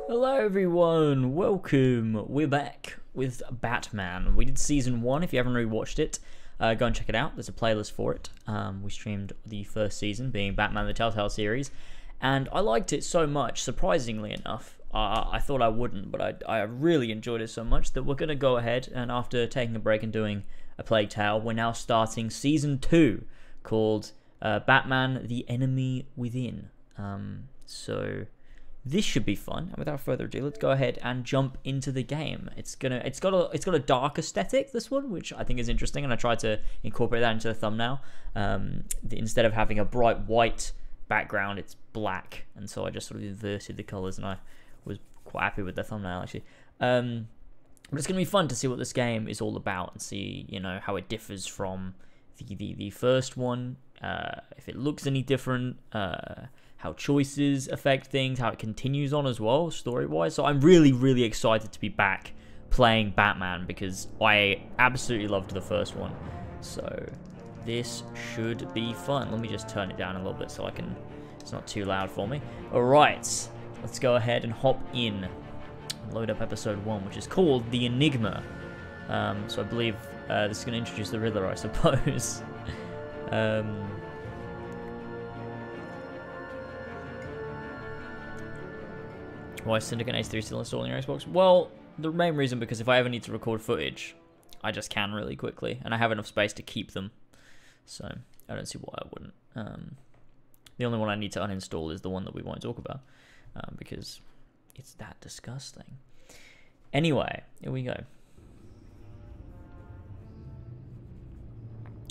Hello everyone, welcome. We're back with Batman. We did season 1. If you haven't already watched it, go and check it out. There's a playlist for it. We streamed the first season, being Batman the Telltale series, and I liked it so much, surprisingly enough. I thought I wouldn't, but I really enjoyed it so much that we're going to go ahead, and after taking a break and doing A Plague Tale, we're now starting season 2, called Batman the Enemy Within. So this should be fun, and without further ado, let's go ahead and jump into the game. It's got a dark aesthetic, this one, which I think is interesting, and I tried to incorporate that into the thumbnail. Instead of having a bright white background, it's black, and so I just sort of inverted the colors, and I was quite happy with the thumbnail actually. But it's gonna be fun to see what this game is all about and see, you know, how it differs from the first one, if it looks any different, how choices affect things, how it continues on as well, story-wise. So I'm really excited to be back playing Batman because I absolutely loved the first one. So this should be fun. Let me just turn it down a little bit so it's not too loud for me. Alright, let's go ahead and hop in and load up episode 1, which is called The Enigma. So I believe this is going to introduce the Riddler, I suppose. Why is Syndicate H3 still installing your Xbox? Well, the main reason because if I ever need to record footage, I just can really quickly, and I have enough space to keep them, so I don't see why I wouldn't. The only one I need to uninstall is the one that we won't talk about, because it's that disgusting. Anyway, here we go.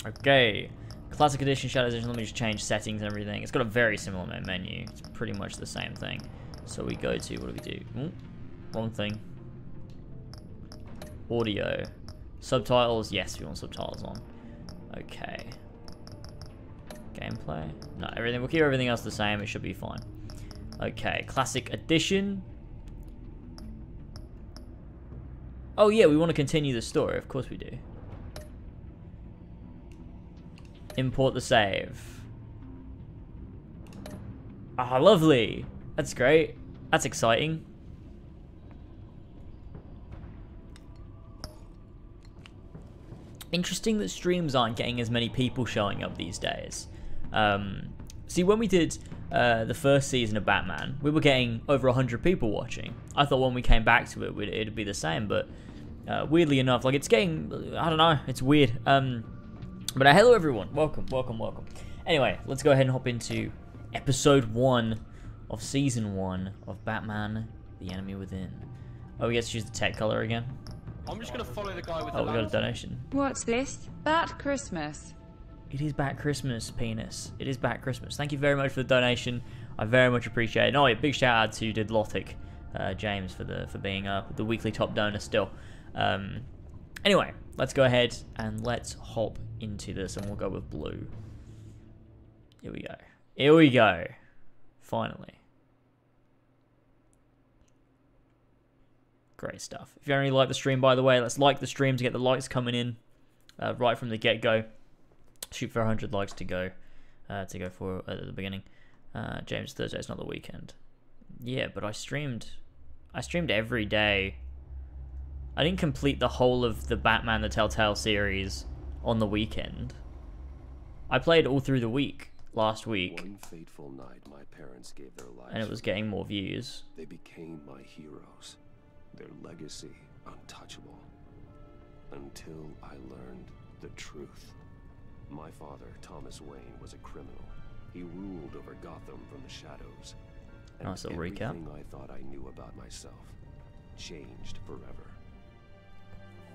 Okay, Classic Edition, Shadows Edition. Let me just change settings and everything. It's got a very similar menu. It's pretty much the same thing. So we go to, what do we do? Ooh, wrong thing. Audio. Subtitles, yes, we want subtitles on. Okay. Gameplay. No, everything, we'll keep everything else the same, it should be fine. Okay, Classic Edition. Oh yeah, we want to continue the story, of course we do. Import the save. Ah, lovely. That's great. That's exciting. Interesting that streams aren't getting as many people showing up these days. See, when we did the first season of Batman, we were getting over 100 people watching. I thought when we came back to it, it'd be the same, but weirdly enough, like it's getting, I don't know, it's weird. But hello everyone, welcome. Anyway, let's go ahead and hop into episode 1 of season 1 of Batman the Enemy Within. Oh, we get to choose the tech color again. I'm just gonna follow the guy with the we got a donation. What's this? Bat Christmas. It is Bat Christmas, penis. It is Bat Christmas. Thank you very much for the donation. I very much appreciate it. Oh, yeah, big shout out to Didlotic James for being the weekly top donor still. Anyway, let's go ahead and let's hop into this, and we'll go with blue. Here we go. Here we go. Finally. Great stuff. If you only like the stream, by the way, let's like the stream to get the likes coming in right from the get-go. Shoot for 100 likes to go for at the beginning. James, Thursday's not the weekend. Yeah, but I streamed every day. I didn't complete the whole of the Batman the Telltale series on the weekend. I played all through the week last week. One fateful night, my parents gave their lives, and it was getting more views. They became my heroes. Their legacy untouchable. Until I learned the truth. My father, Thomas Wayne, was a criminal. He ruled over Gotham from the shadows. And nice little recap. Everything I thought I knew about myself changed forever.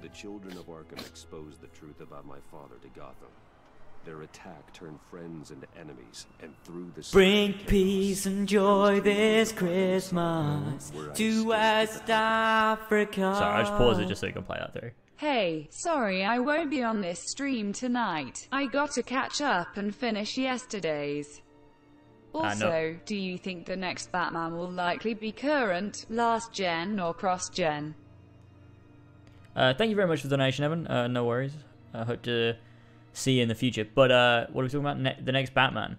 The children of Arkham exposed the truth about my father to Gotham. Their attack turned friends into enemies, and through the bring peace and joy this Christmas to West Africa. Sorry, I just paused it just so you can play that through. Hey, sorry I won't be on this stream tonight. I got to catch up and finish yesterday's. Also, no. Do you think the next Batman will likely be current, last gen, or cross-gen? Thank you very much for the donation, Evan. No worries. I hope to see you in the future. But what are we talking about? The next Batman.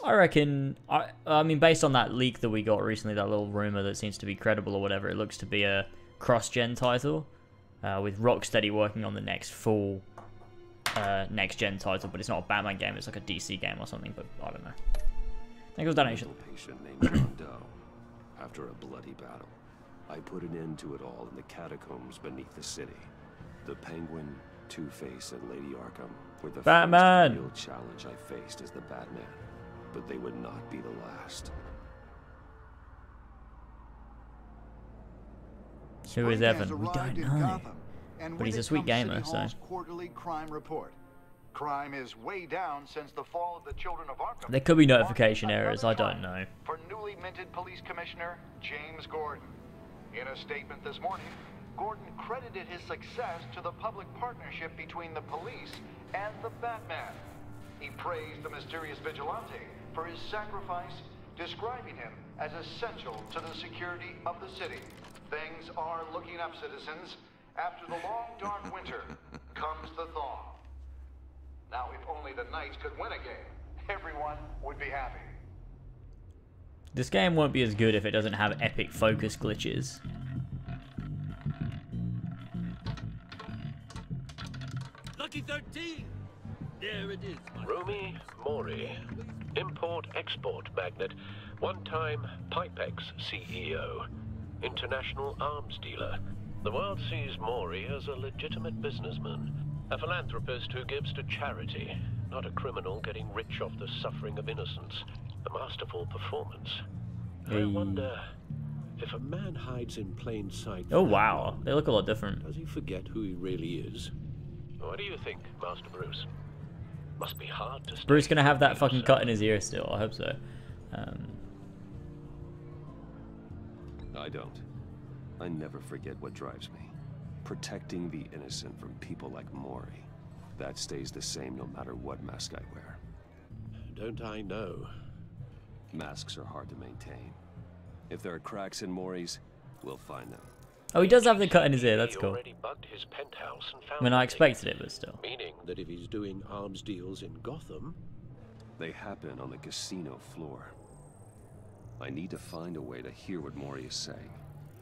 I reckon. I mean, based on that leak that we got recently, that little rumor that seems to be credible or whatever, it looks to be a cross-gen title, with Rocksteady working on the next full next-gen title. But it's not a Batman game; it's like a DC game or something. But I don't know. Thank you for donation. Patient named John Doe. After a bloody battle, I put an end to it all in the catacombs beneath the city. The Penguin, Two-Face, and Lady Arkham were the Batman! first real challenge I faced as the Batman, but they would not be the last. Who is Spring has Evan? We arrived don't in know. Gotham, and But with he's a it sweet comes gamer, City so. Hall's quarterly crime report. Crime is way down since the fall of the Children of Arkham. There could be notification Marking errors. another I don't triumph know. For newly minted police commissioner James Gordon. In a statement this morning, Gordon credited his success to the public partnership between the police and the Batman. He praised the mysterious vigilante for his sacrifice, describing him as essential to the security of the city. Things are looking up, citizens. After the long, dark winter comes the thaw. Now, if only the Knights could win a game, everyone would be happy. This game won't be as good if it doesn't have epic focus glitches. Lucky 13! There it is. Rumi Mori, import-export magnate, one-time Pipex CEO, international arms dealer. The world sees Mori as a legitimate businessman, a philanthropist who gives to charity, not a criminal getting rich off the suffering of innocence. A masterful performance. Hey. I wonder if a man hides in plain sight. Oh for that wow, long, they look a lot different. does he forget who he really is? What do you think, Master Bruce? Must be hard to stay Bruce gonna have that true to fucking yourself. cut in his ear still. I hope so. I don't. I never forget what drives me. Protecting the innocent from people like Mori. That stays the same no matter what mask I wear. Don't I know? Masks are hard to maintain. If there are cracks in Mori's, we'll find them. Oh, he does have the cut in his ear. That's He cool. already bugged his penthouse and I found mean, I nothing. expected it, but still. Meaning that if he's doing arms deals in Gotham, They happen on the casino floor. I need to find a way to hear what Mori is saying.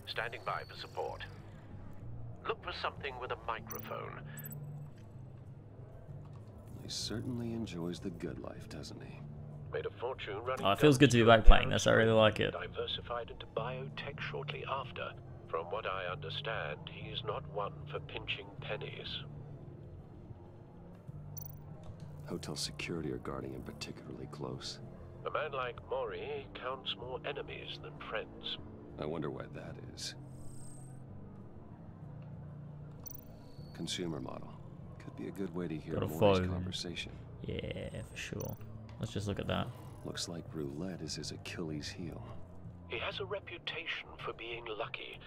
standing by for support. Look for something with a microphone. He certainly enjoys the good life, doesn't he? Made a fortune running. Oh, it feels good to be guns back through playing narrow this. I really streets, like it. Diversified into biotech shortly after. From what I understand, he's not one for pinching pennies. Hotel security are guarding him particularly close. A man like Mori counts more enemies than friends. I wonder why that is. Consumer model. Could be a good way to hear Got a Mori's phone. conversation. Yeah, for sure. Let's just look at that. Looks like roulette is his Achilles heel. He has a reputation for being lucky,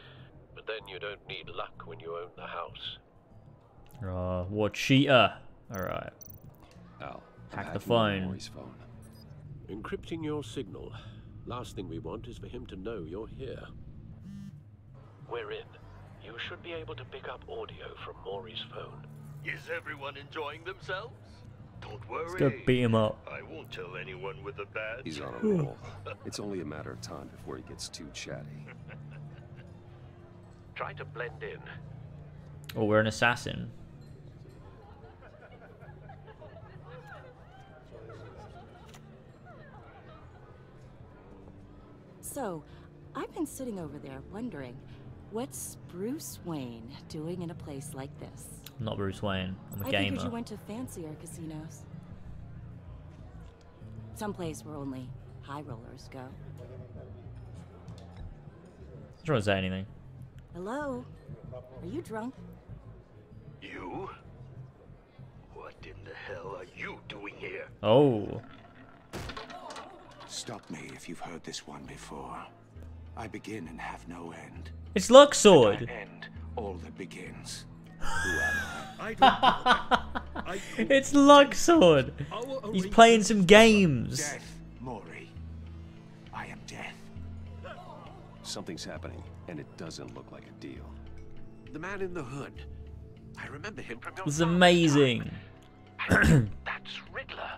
but then you don't need luck when you own the house. What cheater? Alright. Al, I'm Hack the hacking phone. Mori's phone. Encrypting your signal. Last thing we want is for him to know you're here. We're in. You should be able to pick up audio from Mori's phone. Is everyone enjoying themselves? Don't worry. Let's go beat him up. I won't tell anyone with a badge. He's on a roll. It's only a matter of time before he gets too chatty. Try to blend in. Oh, we're an assassin. So, I've been sitting over there wondering, what's Bruce Wayne doing in a place like this? I'm not Bruce Wayne. I'm a I gamer. figured you went to fancier casinos. Someplace where only high rollers go. I'm trying to say anything. Hello? Are you drunk? You? What in the hell are you doing here? Oh. Stop me if you've heard this one before. I begin and have no end. It's Luxord. I end all that begins. I don't know. It's Luxord. Our He's playing some games. Death, Mori. I am death. Something's happening, and it doesn't look like a deal. The man in the hood. I remember him from your This is father's amazing. time. That's Riddler.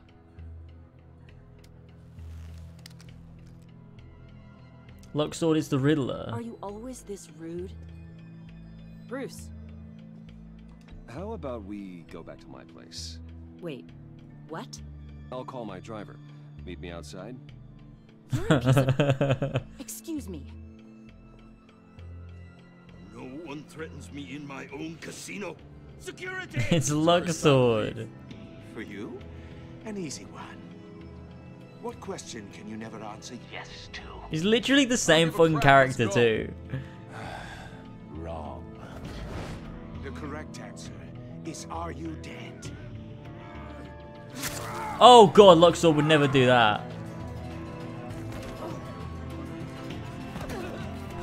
Luxord is the Riddler. Are you always this rude? Bruce. How about we go back to my place? Wait, what? I'll call my driver. Meet me outside. You're a piece of... Excuse me. No one threatens me in my own casino. Security! It's Luxord. For you? An easy one. What question can you never answer yes to? He's literally the same fucking character too. Wrong. The correct answer is, are you dead? Oh god, Luxord would never do that.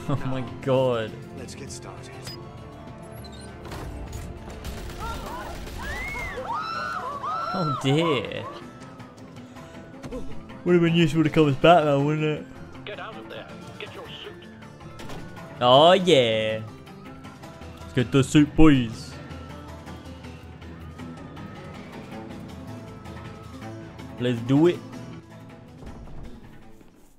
Oh my god. Let's get started. Oh dear. Would have been useful to come as Batman, wouldn't it? Get out of there. Get your suit. Oh yeah. Let's get the suit, boys. Let's do it.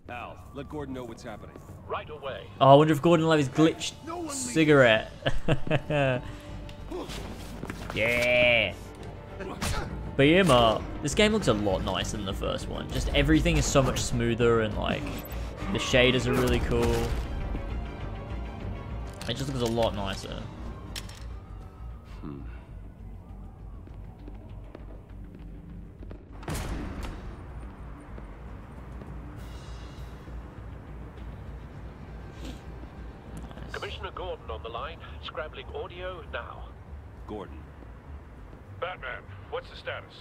Al, let Gordon know what's happening. Right away. Oh, I wonder if Gordon will have his glitched cigarette. Yeah. Beat him up. This game looks a lot nicer than the first one. Just everything is so much smoother and like the shaders are really cool. It just looks a lot nicer. Commissioner Gordon on the line. Scrambling audio now. Gordon. Batman, what's the status?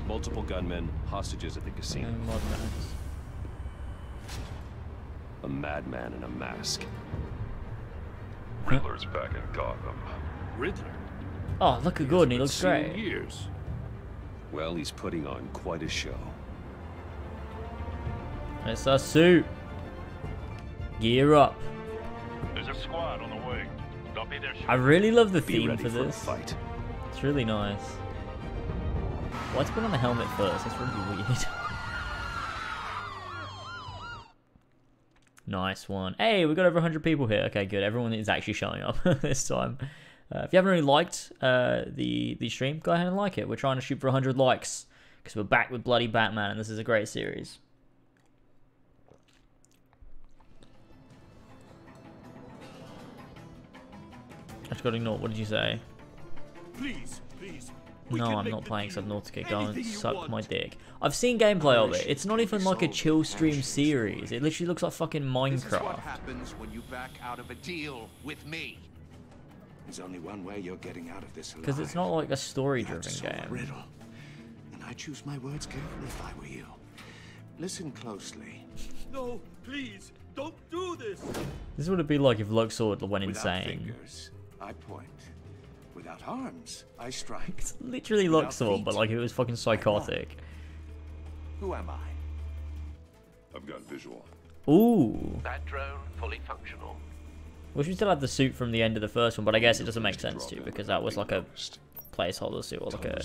Multiple gunmen, hostages at the casino. A madman in a mask. Riddler's back in Gotham. Riddler? Oh, look at Gordon. He looks great. Years. Well, he's putting on quite a show. It's a suit. Gear up. There's a squad on the way. They'll be there shortly. I really love the Be theme ready for for a this. fight. It's really nice. Why's put on the helmet first? That's really weird. Nice one. Hey, we got over 100 people here. Okay, good. Everyone is actually showing up this time. If you haven't already liked the stream, go ahead and like it. We're trying to shoot for 100 likes because we're back with bloody Batman, and this is a great series. I just got to ignore. What did you say? Please, please. No, I'm not playing Subnautica. Go and suck my dick. I've seen gameplay of it. It's not even like a chill stream series. It literally looks like fucking This is what Minecraft. happens when you back out of a deal with me. There's only one way you're getting out of this alive. Because it's not like a You have story-driven to solve a game. riddle. And I choose my words carefully if I were you. Listen closely. No, please, don't do this. This is what it'd be like if Luxord went Without insane. fingers, I point. Without arms, I strike. It's literally Without Luxord, but feet, like it was fucking psychotic. Who am I? I've got visual. Ooh. That drone fully functional. Wish we still had the suit from the end of the first one, but I guess it doesn't make sense to because that was like a placeholder suit or like a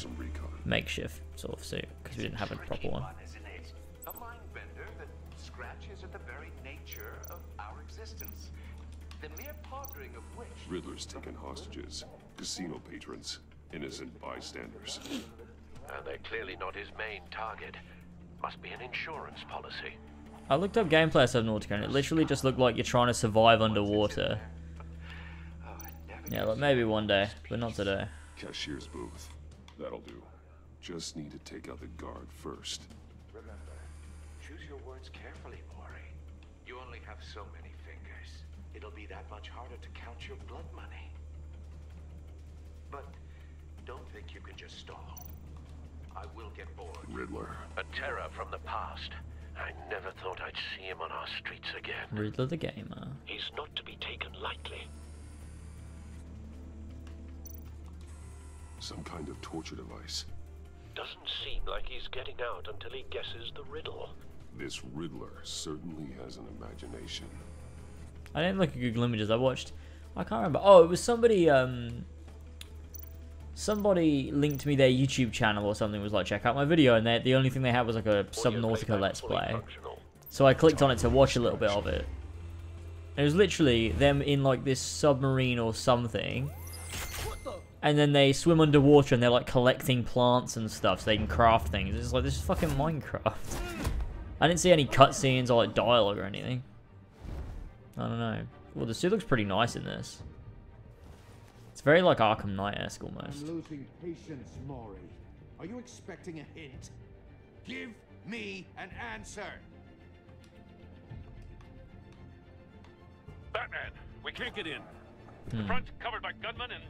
makeshift sort of suit because we didn't have a proper one. Isn't it? A mind bender that scratches at the very nature of our existence. The mere pondering of which... Riddler's taken hostages, casino patrons, innocent bystanders. And they're clearly not his main target. Must be an insurance policy. I looked up gameplay of Subnautica and it literally just looked like you're trying to survive underwater. Yeah, like maybe one day, but not today. Cashier's booth. That'll do. Just need to take out the guard first. Remember, choose your words carefully, Maury. You only have so many fingers. It'll be that much harder to count your blood money. But don't think you can just stall. I will get bored. Riddler. A terror from the past. I never thought I'd see him on our streets again. Riddler the Gamer. He's not to be taken lightly. Some kind of torture device. Doesn't seem like he's getting out until he guesses the riddle. This Riddler certainly has an imagination. I didn't look at Google Images. I can't remember. Oh, it was somebody. Somebody linked me their YouTube channel or something, was like, check out my video, and the only thing they had was like a Subnautica Let's Play. So I clicked on it to watch a little bit of it. It was literally them in like this submarine or something, and then they swim underwater and they're like collecting plants and stuff so they can craft things. It's like, this is fucking Minecraft. I didn't see any cutscenes or like dialogue or anything. I don't know. Well, the suit looks pretty nice in this. It's very like Arkham Knight-esque almost. I'm losing patience, Maury. Are you expecting a hint? Give me an answer. Batman, we can't get in. The front's covered by gunmen, and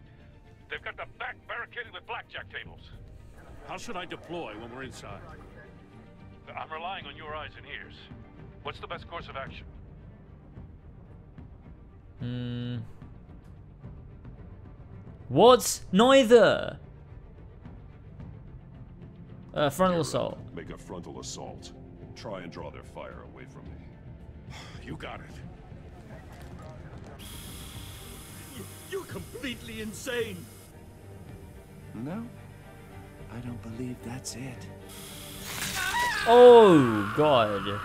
they've got the back barricaded with blackjack tables. How should I deploy when we're inside? I'm relying on your eyes and ears. What's the best course of action? What's neither? Frontal assault. Make a frontal assault. Try and draw their fire away from me. You got it. You're completely insane. No, I don't believe that's it. Oh god.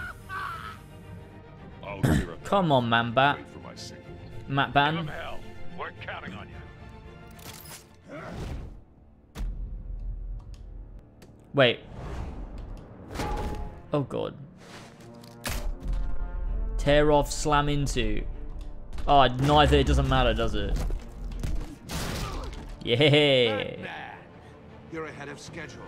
I'll clear up. Come on, man, Bat. Wait for my signal. Matt Give Ban. them hell. We're counting on you. Wait. Oh god. Tear off, slam into. Oh, neither. It doesn't matter, does it? Yeah. Batman, you're ahead of schedule.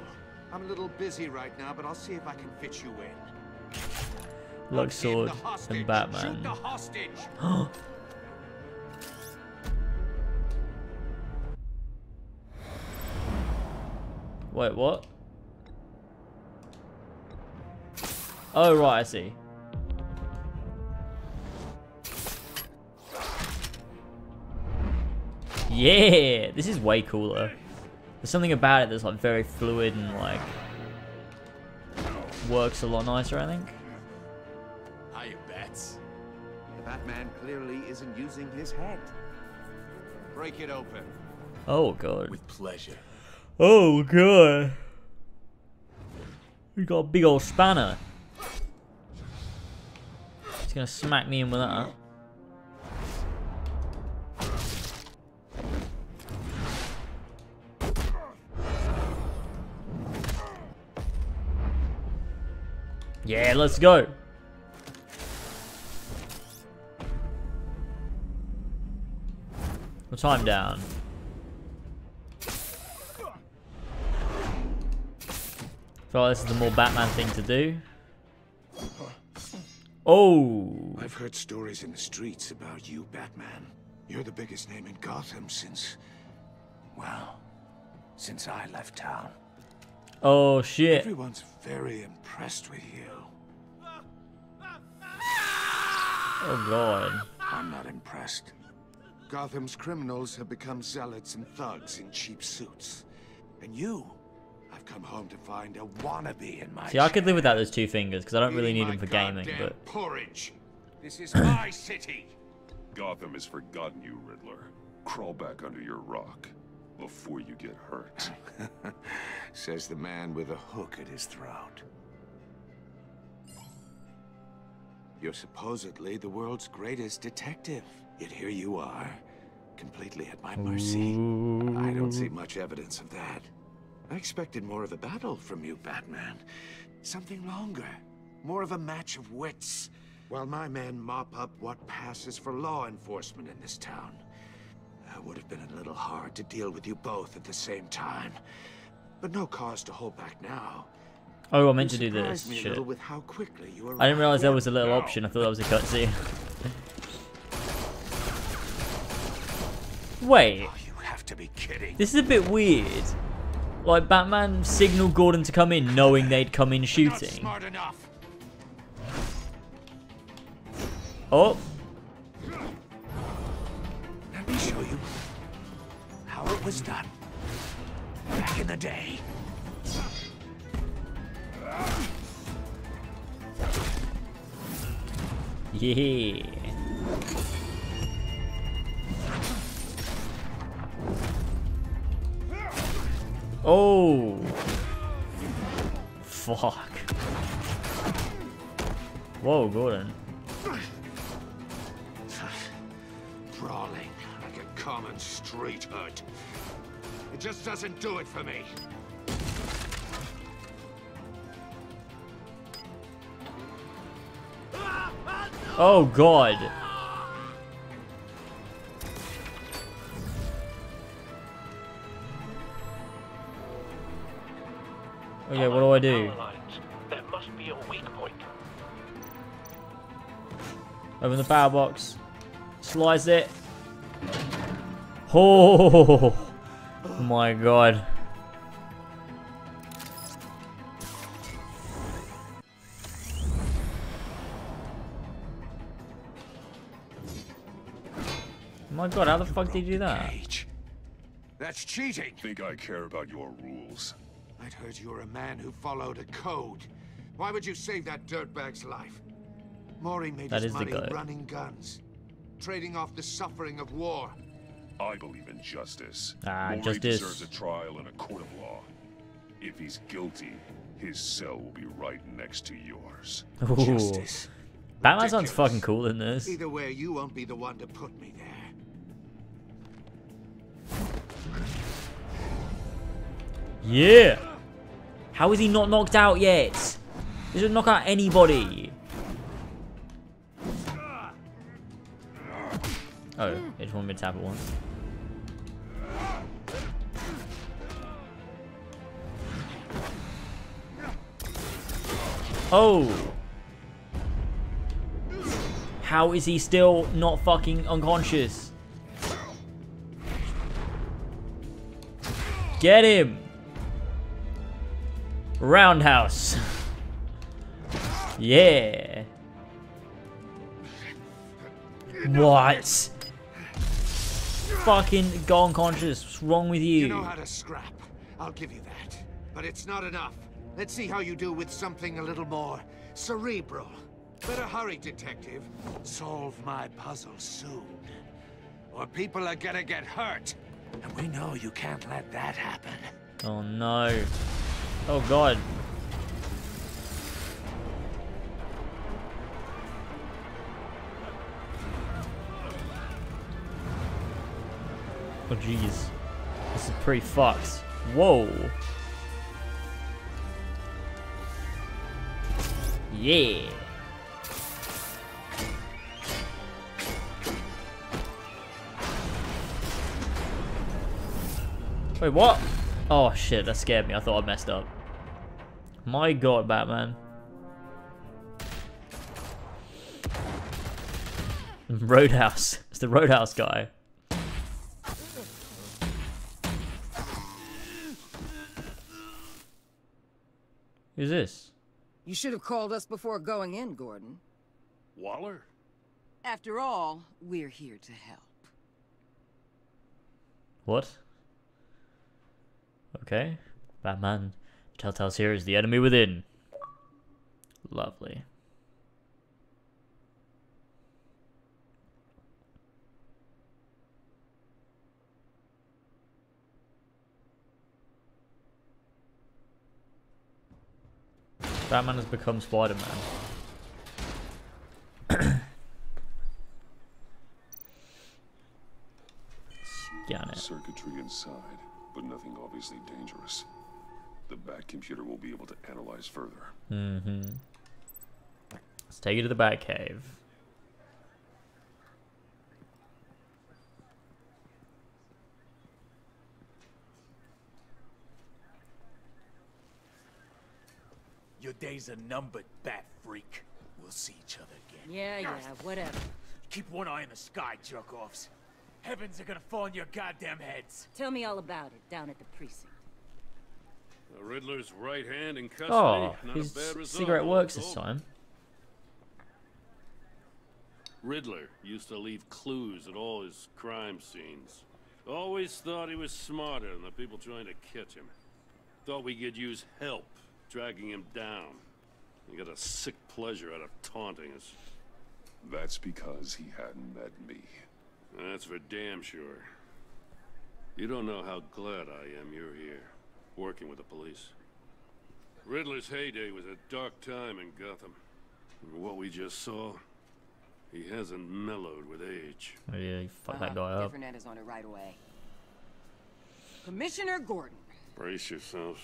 I'm a little busy right now, but I'll see if I can fit you in. Lux Sword and Batman. Shoot the hostage. Wait, what? Oh, right, I see. Yeah, this is way cooler. There's something about it that's like very fluid and like works a lot nicer, I think. Hiya, Bats. The Batman clearly isn't using his head. Break it open. Oh god. With pleasure. Oh god. We got a big old spanner. He's gonna smack me in with that. Yeah, let's go. We'll time down. Feel like this is the more Batman thing to do. Oh! I've heard stories in the streets about you, Batman. You're the biggest name in Gotham since, well, since I left town. Oh shit. Everyone's very impressed with you. Oh god. I'm not impressed. Gotham's criminals have become zealots and thugs in cheap suits. And you, I've come home to find a wannabe in my See, I could chair. live without those two fingers because I don't really Eating need them my for gaming, goddamn but porridge. This is my city. Gotham has forgotten you, Riddler. Crawl back under your rock before you get hurt. Says the man with a hook at his throat. You're supposedly the world's greatest detective. Yet here you are, completely at my mercy. I don't see much evidence of that. I expected more of a battle from you, Batman. Something longer. More of a match of wits. While my men mop up what passes for law enforcement in this town. It would have been a little hard to deal with you both at the same time. But no cause to hold back now. oh, I meant to do You this. surprised me a Shit. little with how quickly you I didn't realize there was a little arrived. option. I thought that was a cutscene. Wait, Oh, you have to be kidding. this is a bit weird. Like, Batman signaled Gordon to come in knowing they'd come in Not shooting. smart enough. Oh, Let me show you how it was done back in the day. yeah. Oh. Fuck. Whoa, Gordon. Brawling like a common street hood. It just doesn't do it for me. Oh God. Okay, what do I do? There must be a weak point. Open the power box. Slice it. Oh my God. My God, how the fuck did you do that? That's cheating. Think I care about your rules? I'd heard you were a man who followed a code. Why would you save that dirtbag's life? Mori made his money running guns, trading off the suffering of war. I believe in justice. Mori justice deserves a trial in a court of law. If he's guilty, his cell will be right next to yours. Ooh. Justice. Batman sounds fucking cool in this. Either way, you won't be the one to put me there. Yeah. How is he not knocked out yet? He should knock out anybody. Oh, he just wanted me to tap it once. Oh. How is he still not fucking unconscious? Get him. Roundhouse. Yeah. What? Fucking go unconscious. What's wrong with you? You know how to scrap. I'll give you that. But it's not enough. Let's see how you do with something a little more cerebral. Better hurry, detective. Solve my puzzle soon. Or people are gonna get hurt. And we know you can't let that happen. Oh no. Oh God. Oh jeez. This is pretty fucked. Whoa. Yeah. Wait, what? Oh shit, that scared me. I thought I messed up. My God, Batman. Roadhouse. It's the Roadhouse guy. Who's this? You should have called us before going in, Gordon. Waller? After all, we're here to help. What? Okay. Batman. Telltale's here is the enemy within. Lovely. Batman has become Spider-Man. Scan it. Circuitry inside, but nothing obviously dangerous. The Bat computer will be able to analyze further. Mm-hmm. Let's take you to the Bat Cave. Your days are numbered, Bat Freak. We'll see each other again. Yeah, whatever. Keep one eye in the sky, jerk-offs. Heavens are gonna fall on your goddamn heads. Tell me all about it down at the precinct. The Riddler's right hand in custody. Oh, Not his a bad result. cigarette works this time. Riddler used to leave clues at all his crime scenes. Always thought he was smarter than the people trying to catch him. Thought we could use help dragging him down. He got a sick pleasure out of taunting us. That's because he hadn't met me. That's for damn sure. You don't know how glad I am you're here. working with the police. Riddler's heyday was a dark time in Gotham. And what we just saw, he hasn't mellowed with age. Oh, yeah, you fucked that guy up. Fernandez on it right away. Commissioner Gordon. Brace yourselves.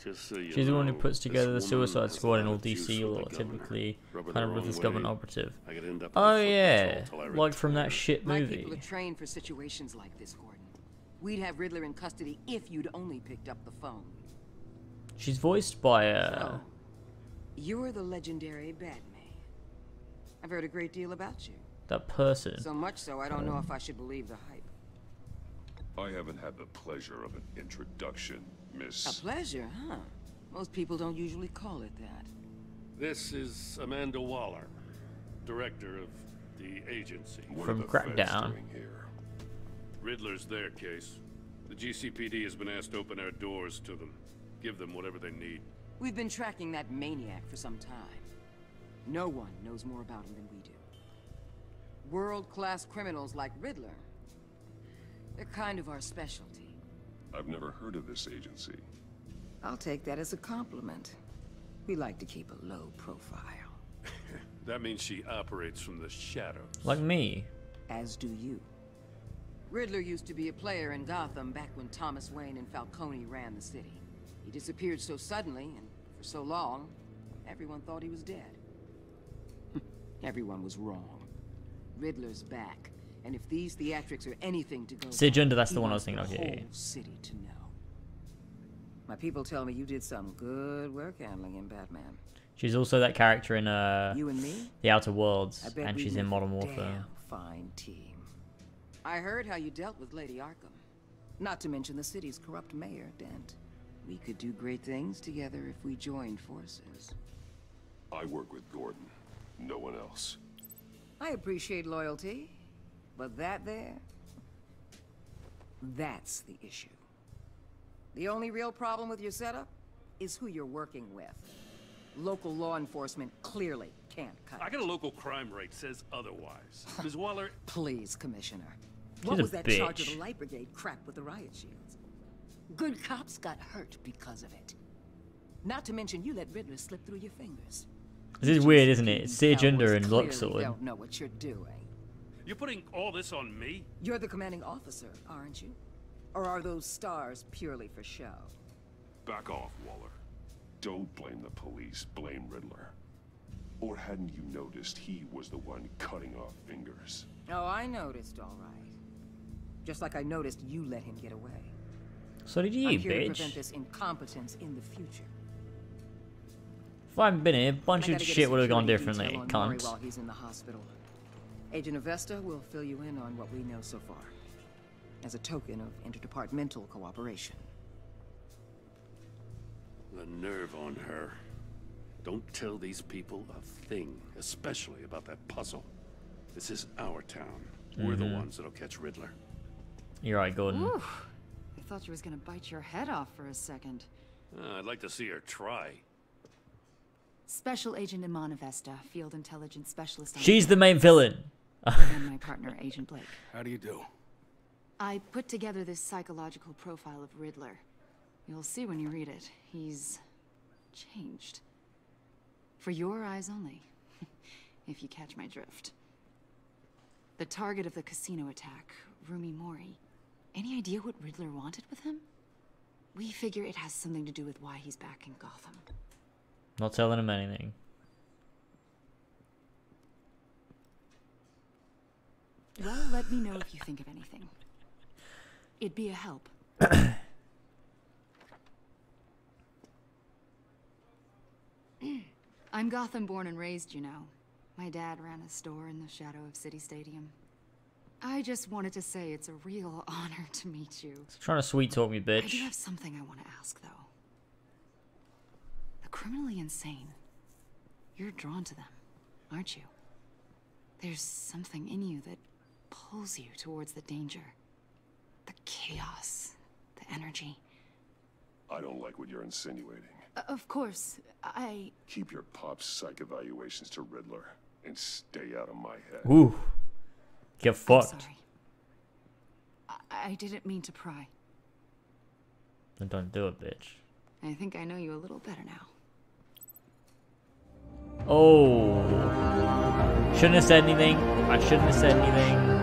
Just so you She's the one who know, puts together the this woman Suicide has Squad a in lot all of juice DC, with or the typically Rub it kind the of Ruthless wrong Government way, operative. I could end up Oh on foot yeah, patrol till I like from that retire. shit My people movie. are trained for situations like this, Gordon. We'd have Riddler in custody if you'd only picked up the phone. She's voiced by So, you're the legendary Batman. I've heard a great deal about you. that person. So much so, I don't know if I should believe the hype. I haven't had the pleasure of an introduction, Miss. A pleasure, huh? Most people don't usually call it that. This is Amanda Waller, director of the agency. From Crackdown. Riddler's their case. The GCPD has been asked to open our doors to them. Give them whatever they need. We've been tracking that maniac for some time. No one knows more about him than we do. World-class criminals like Riddler. They're kind of our specialty. I've never heard of this agency. I'll take that as a compliment. We like to keep a low profile. That means she operates from the shadows. Like me. As do you. Riddler used to be a player in Gotham back when Thomas Wayne and Falcone ran the city. He disappeared so suddenly and for so long, everyone thought he was dead. Everyone was wrong. Riddler's back, and if these theatrics are anything to go Sid by, Junder, that's he the one I was wants thinking of, the yeah. whole city to know. My people tell me you did some good work handling in Batman. She's also that character in You and me? The Outer Worlds, I bet and we'd she's make in a Modern Warfare. damn fine team. I heard how you dealt with Lady Arkham. Not to mention the city's corrupt mayor, Dent. We could do great things together if we joined forces. I work with Gordon. No one else. I appreciate loyalty, but that there... that's the issue. The only real problem with your setup is who you're working with. Local law enforcement clearly can't cut I it. got a local crime rate says otherwise. Ms. Waller... Please, Commissioner. She's What a was that charge of bitch. the Light Brigade crap with the riot shields? Good cops got hurt because of it. Not to mention you let Riddler slip through your fingers. This is weird, isn't it? Sid Cowboys Junder and clearly Luxord. don't know what you're doing. You're putting all this on me? You're the commanding officer, aren't you? Or are those stars purely for show? Back off, Waller. Don't blame the police, blame Riddler. Or hadn't you noticed he was the one cutting off fingers? Oh, I noticed, all right. Just like I noticed you let him get away. So did you, I'm here to bitch. prevent this incompetence in the future. If I hadn't been here, a bunch I of gotta get a shit would have gone security differently, detail on Mori cunt. while he's in the hospital. Agent Avesta will fill you in on what we know so far, as a token of interdepartmental cooperation. The nerve on her. Don't tell these people a thing, especially about that puzzle. This is our town. We're the ones that'll catch Riddler. You're right, Gordon. Ooh, I thought you was gonna bite your head off for a second. I'd like to see her try. Special Agent Iman Avesta, Field Intelligence Specialist. on She's the main villain. and my partner, Agent Blake. How do you do? I put together this psychological profile of Riddler. You'll see when you read it. He's changed. For your eyes only, if you catch my drift. The target of the casino attack, Rumi Mori. Any idea what Riddler wanted with him? We figure it has something to do with why he's back in Gotham. Not telling him anything. Well, let me know if you think of anything. It'd be a help. I'm Gotham born and raised, you know. My dad ran a store in the shadow of City Stadium. I just wanted to say it's a real honor to meet you. Trying to sweet talk me, I do bitch. have something I want to ask, though. The criminally insane. You're drawn to them, aren't you? There's something in you that pulls you towards the danger. The chaos, the energy. I don't like what you're insinuating. Of course, I... Keep your pop psych evaluations to Riddler and stay out of my head. Ooh. Get fucked. I'm sorry. I didn't mean to pry. Then don't do it, bitch. I think I know you a little better now. Oh. Shouldn't have said anything. I shouldn't have said anything.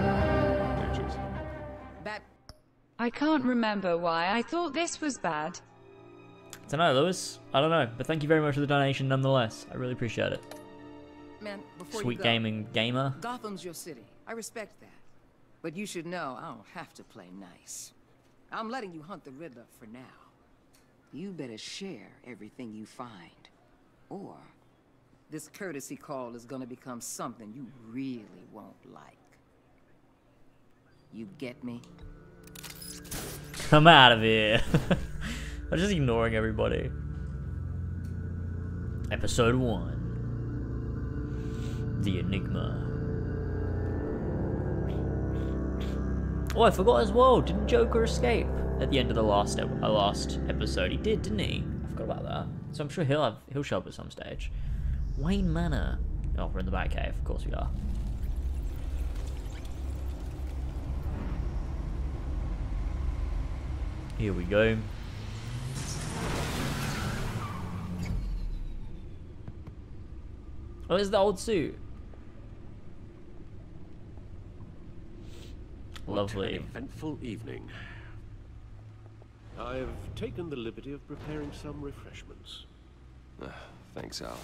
I can't remember why I thought this was bad. I don't know, Lewis. I don't know. But thank you very much for the donation nonetheless. I really appreciate it. Man, before Sweet you go, gaming gamer. Gotham's your city. I respect that. But you should know I don't have to play nice. I'm letting you hunt the Riddler for now. You better share everything you find. Or this courtesy call is gonna become something you really won't like. You get me? I'm out of here. I'm just ignoring everybody. Episode 1. The Enigma. Oh, I forgot as well. Didn't Joker escape at the end of the last episode? He did, didn't he? I forgot about that. So I'm sure he'll show up at some stage. Wayne Manor. Oh, we're in the Batcave. Of course we are. Here we go. Oh, it's the old suit. Lovely. What an eventful evening. I've taken the liberty of preparing some refreshments. Thanks, Al.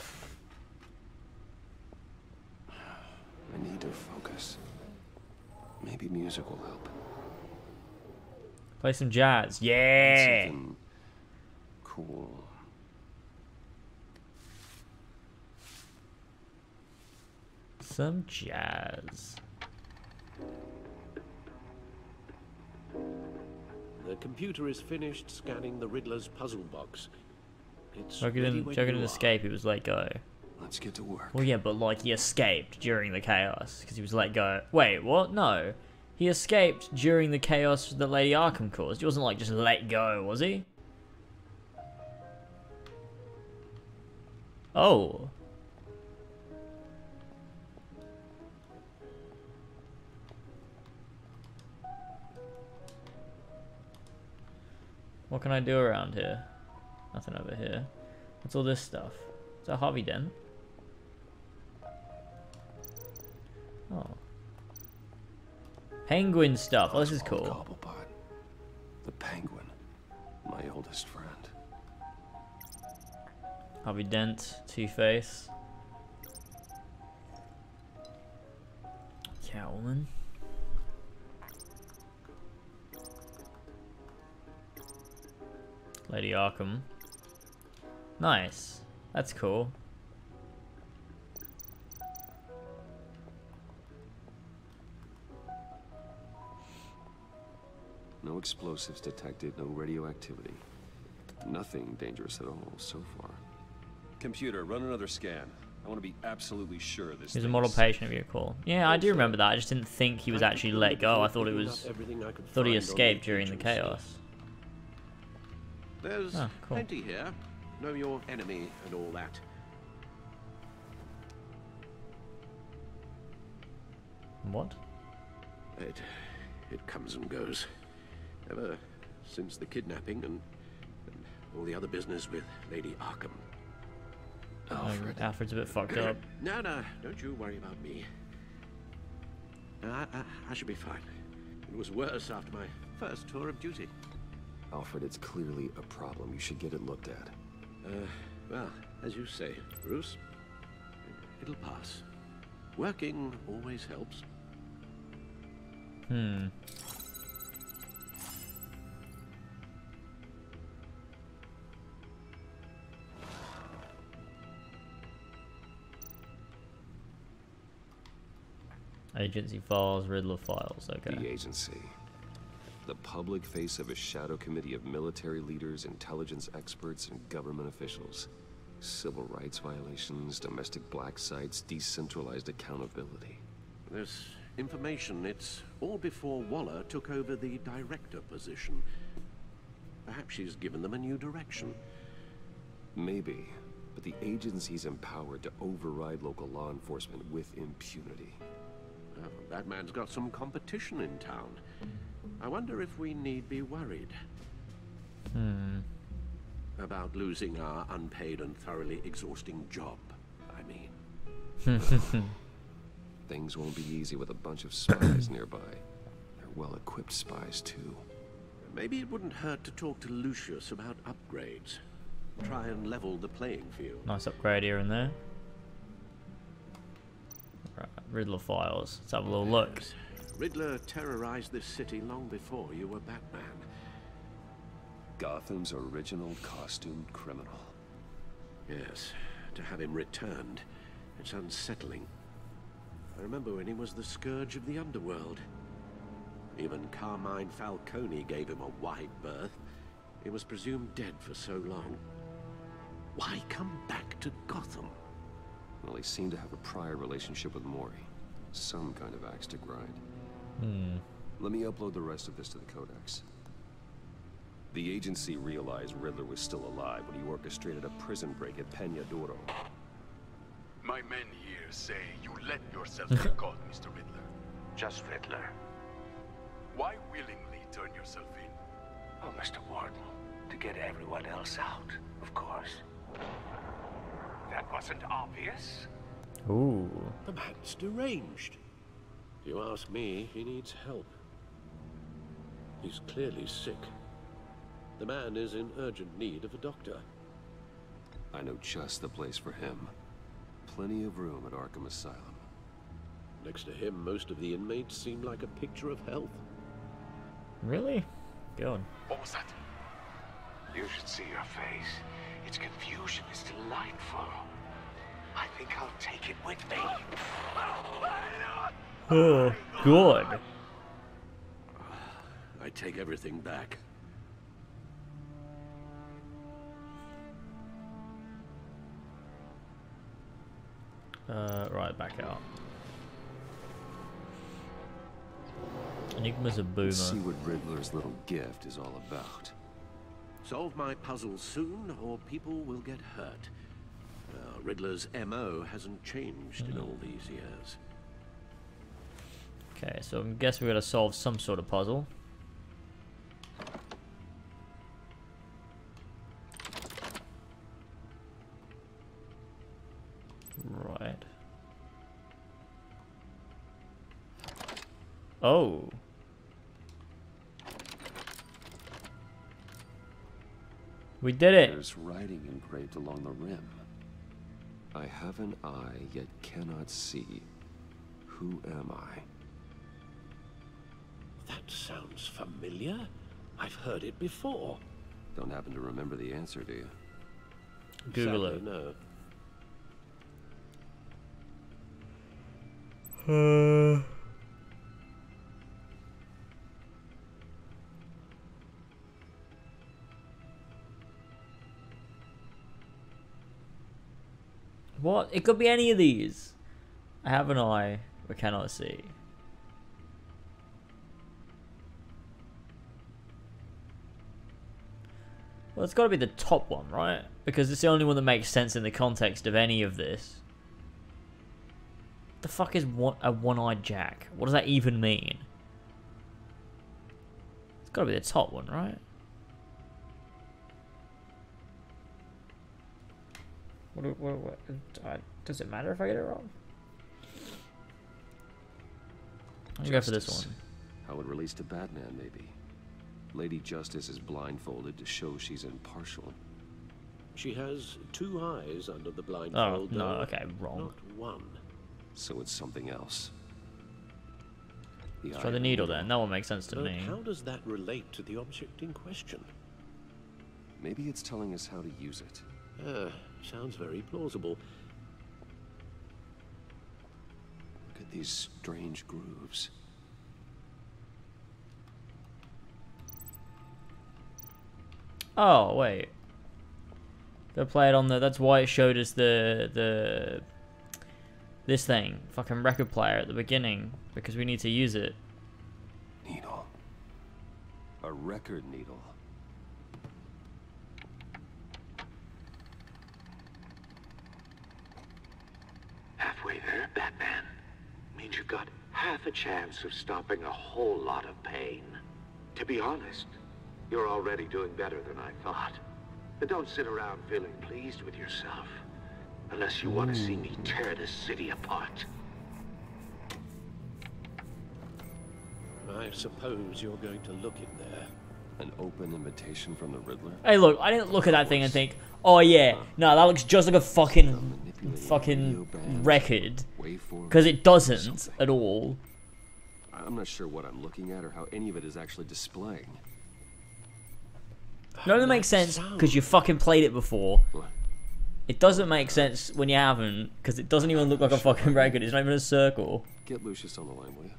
I need to focus. Maybe music will help. Play some jazz. Yeah. Something cool. Some jazz. The computer is finished scanning the Riddler's puzzle box. It's Joker didn't escape, he was let go. Let's get to work. Well, yeah, but like he escaped during the chaos because he was let go. Wait, what? No. He escaped during the chaos that Lady Arkham caused. He wasn't like just let go, was he? Oh. What can I do around here? Nothing over here. What's all this stuff? Is that Harvey Dent? Oh. Penguin stuff. Oh, this is cool. Cobblepot. The Penguin. My oldest friend. Harvey Dent. Two-Face. Catwoman. Lady Arkham. Nice. That's cool. No explosives detected, no radioactivity. Nothing dangerous at all so far. Computer, run another scan. I want to be absolutely sure this He's a model patient vehicle. Yeah, I do remember that. I just didn't think he was actually let go. I thought it was. Thought he escaped during the chaos. There's cool. plenty here. Know your enemy and all that. What? It comes and goes. Ever since the kidnapping and all the other business with Lady Arkham. Alfred. Alfred's a bit fucked up. No, don't you worry about me. I should be fine. It was worse after my first tour of duty. Alfred, it's clearly a problem. You should get it looked at. Well, as you say, Bruce, it'll pass. Working always helps. Agency files, Riddler files, okay. The agency. The public face of a shadow committee of military leaders, intelligence experts, and government officials. Civil rights violations, domestic black sites, decentralized accountability. This information, it's all before Waller took over the director position. Perhaps she's given them a new direction. Maybe, but the agency's empowered to override local law enforcement with impunity. Well, Batman's got some competition in town. I wonder if we need be worried. about losing our unpaid and thoroughly exhausting job, I mean. Things won't be easy with a bunch of spies nearby. They're well-equipped spies, too. Maybe it wouldn't hurt to talk to Lucius about upgrades. Try and level the playing field. Nice upgrade here and there. Right, Riddler files. Let's have a little look. Riddler terrorized this city long before you were Batman. Gotham's original costumed criminal. Yes, to have him returned, it's unsettling. I remember when he was the scourge of the underworld. Even Carmine Falcone gave him a wide berth. He was presumed dead for so long. Why come back to Gotham? Well, he seemed to have a prior relationship with Mori. Some kind of axe to grind. Let me upload the rest of this to the Codex. The agency realized Riddler was still alive when he orchestrated a prison break at Peña Duro. My men here say you let yourself get caught, Mr. Riddler. Just Riddler. Why willingly turn yourself in? Oh, Mr. Warden, to get everyone else out, of course. That wasn't obvious. Ooh. The man's deranged. If you ask me, he needs help. He's clearly sick. The man is in urgent need of a doctor. I know just the place for him. Plenty of room at Arkham Asylum. Next to him, most of the inmates seem like a picture of health. Really? Go on. What was that? You should see your face. Its confusion is delightful. I think I'll take it with me. Oh, good. I take everything back. Right, back out. Enigma's a boomer. Let's see what Riddler's little gift is all about. Solve my puzzle soon, or people will get hurt. Riddler's MO hasn't changed in all these years. Okay, so I guess we got to solve some sort of puzzle. Right. Oh. We did it. There's writing engraved along the rim. I have an eye, yet cannot see. Who am I? That sounds familiar. I've heard it before. Don't happen to remember the answer, do you? Google Sadly, it. No. What? It could be any of these. I have an eye, but cannot see. Well, it's got to be the top one, right? Because it's the only one that makes sense in the context of any of this. The fuck is a one-eyed Jack? What does that even mean? It's got to be the top one, right? Does it matter if I get it wrong? I'm gonna go for this one. How it relates to Batman, maybe. Lady Justice is blindfolded to show she's impartial. She has two eyes under the blindfold. Oh, no, okay, wrong. Not one. So it's something else. Let's try the needle then. That one makes sense to me. How does that relate to the object in question? Maybe it's telling us how to use it. Sounds very plausible. Look at these strange grooves. Oh, wait. They play it on the... That's why it showed us the this thing. Fucking record player at the beginning. Because we need to use it. Needle. A record needle. Halfway there, Batman. Means you've got half a chance of stopping a whole lot of pain. To be honest, you're already doing better than I thought. But don't sit around feeling pleased with yourself. Unless you want to see me tear this city apart. I suppose you're going to look in there. An open invitation from the Riddler? Hey, look, I didn't look at that thing and think, oh yeah, no, that looks just like a fucking record. Because it doesn't at all. I'm not sure what I'm looking at or how any of it is actually displaying. None of it makes sense because you fucking played it before. It doesn't make sense when you haven't because it doesn't even look like a fucking record. It's not even a circle. Get Lucius on the line, will you?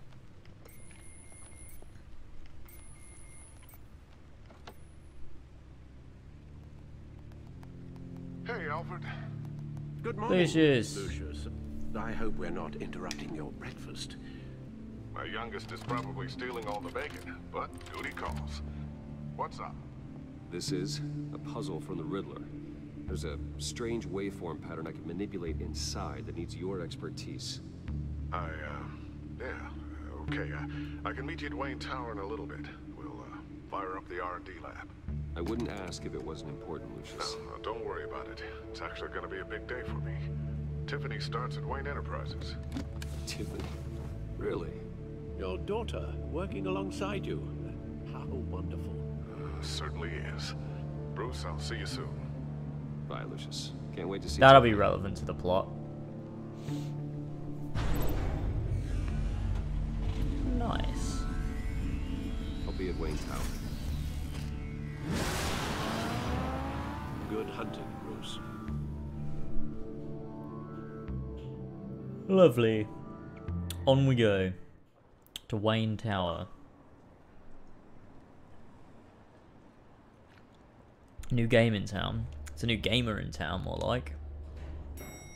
Hey, Alfred. Good morning, Lucius. I hope we're not interrupting your breakfast. My youngest is probably stealing all the bacon, but duty calls. What's up? This is a puzzle from the Riddler. There's a strange waveform pattern I can manipulate inside that needs your expertise. Yeah, okay. I can meet you at Wayne Tower in a little bit. We'll fire up the R&D lab. I wouldn't ask if it wasn't important, Lucius. No, don't worry about it. It's actually going to be a big day for me. Tiffany starts at Wayne Enterprises. Tiffany? Really? Your daughter working alongside you. How wonderful. Certainly is. Bruce, I'll see you soon. Bye, Lucius. Can't wait to see That'll be relevant to the plot. Nice. I'll be at Wayne Tower. Good hunting, Bruce. Lovely. On we go to Wayne Tower. New game in town. It's a new gamer in town, more like.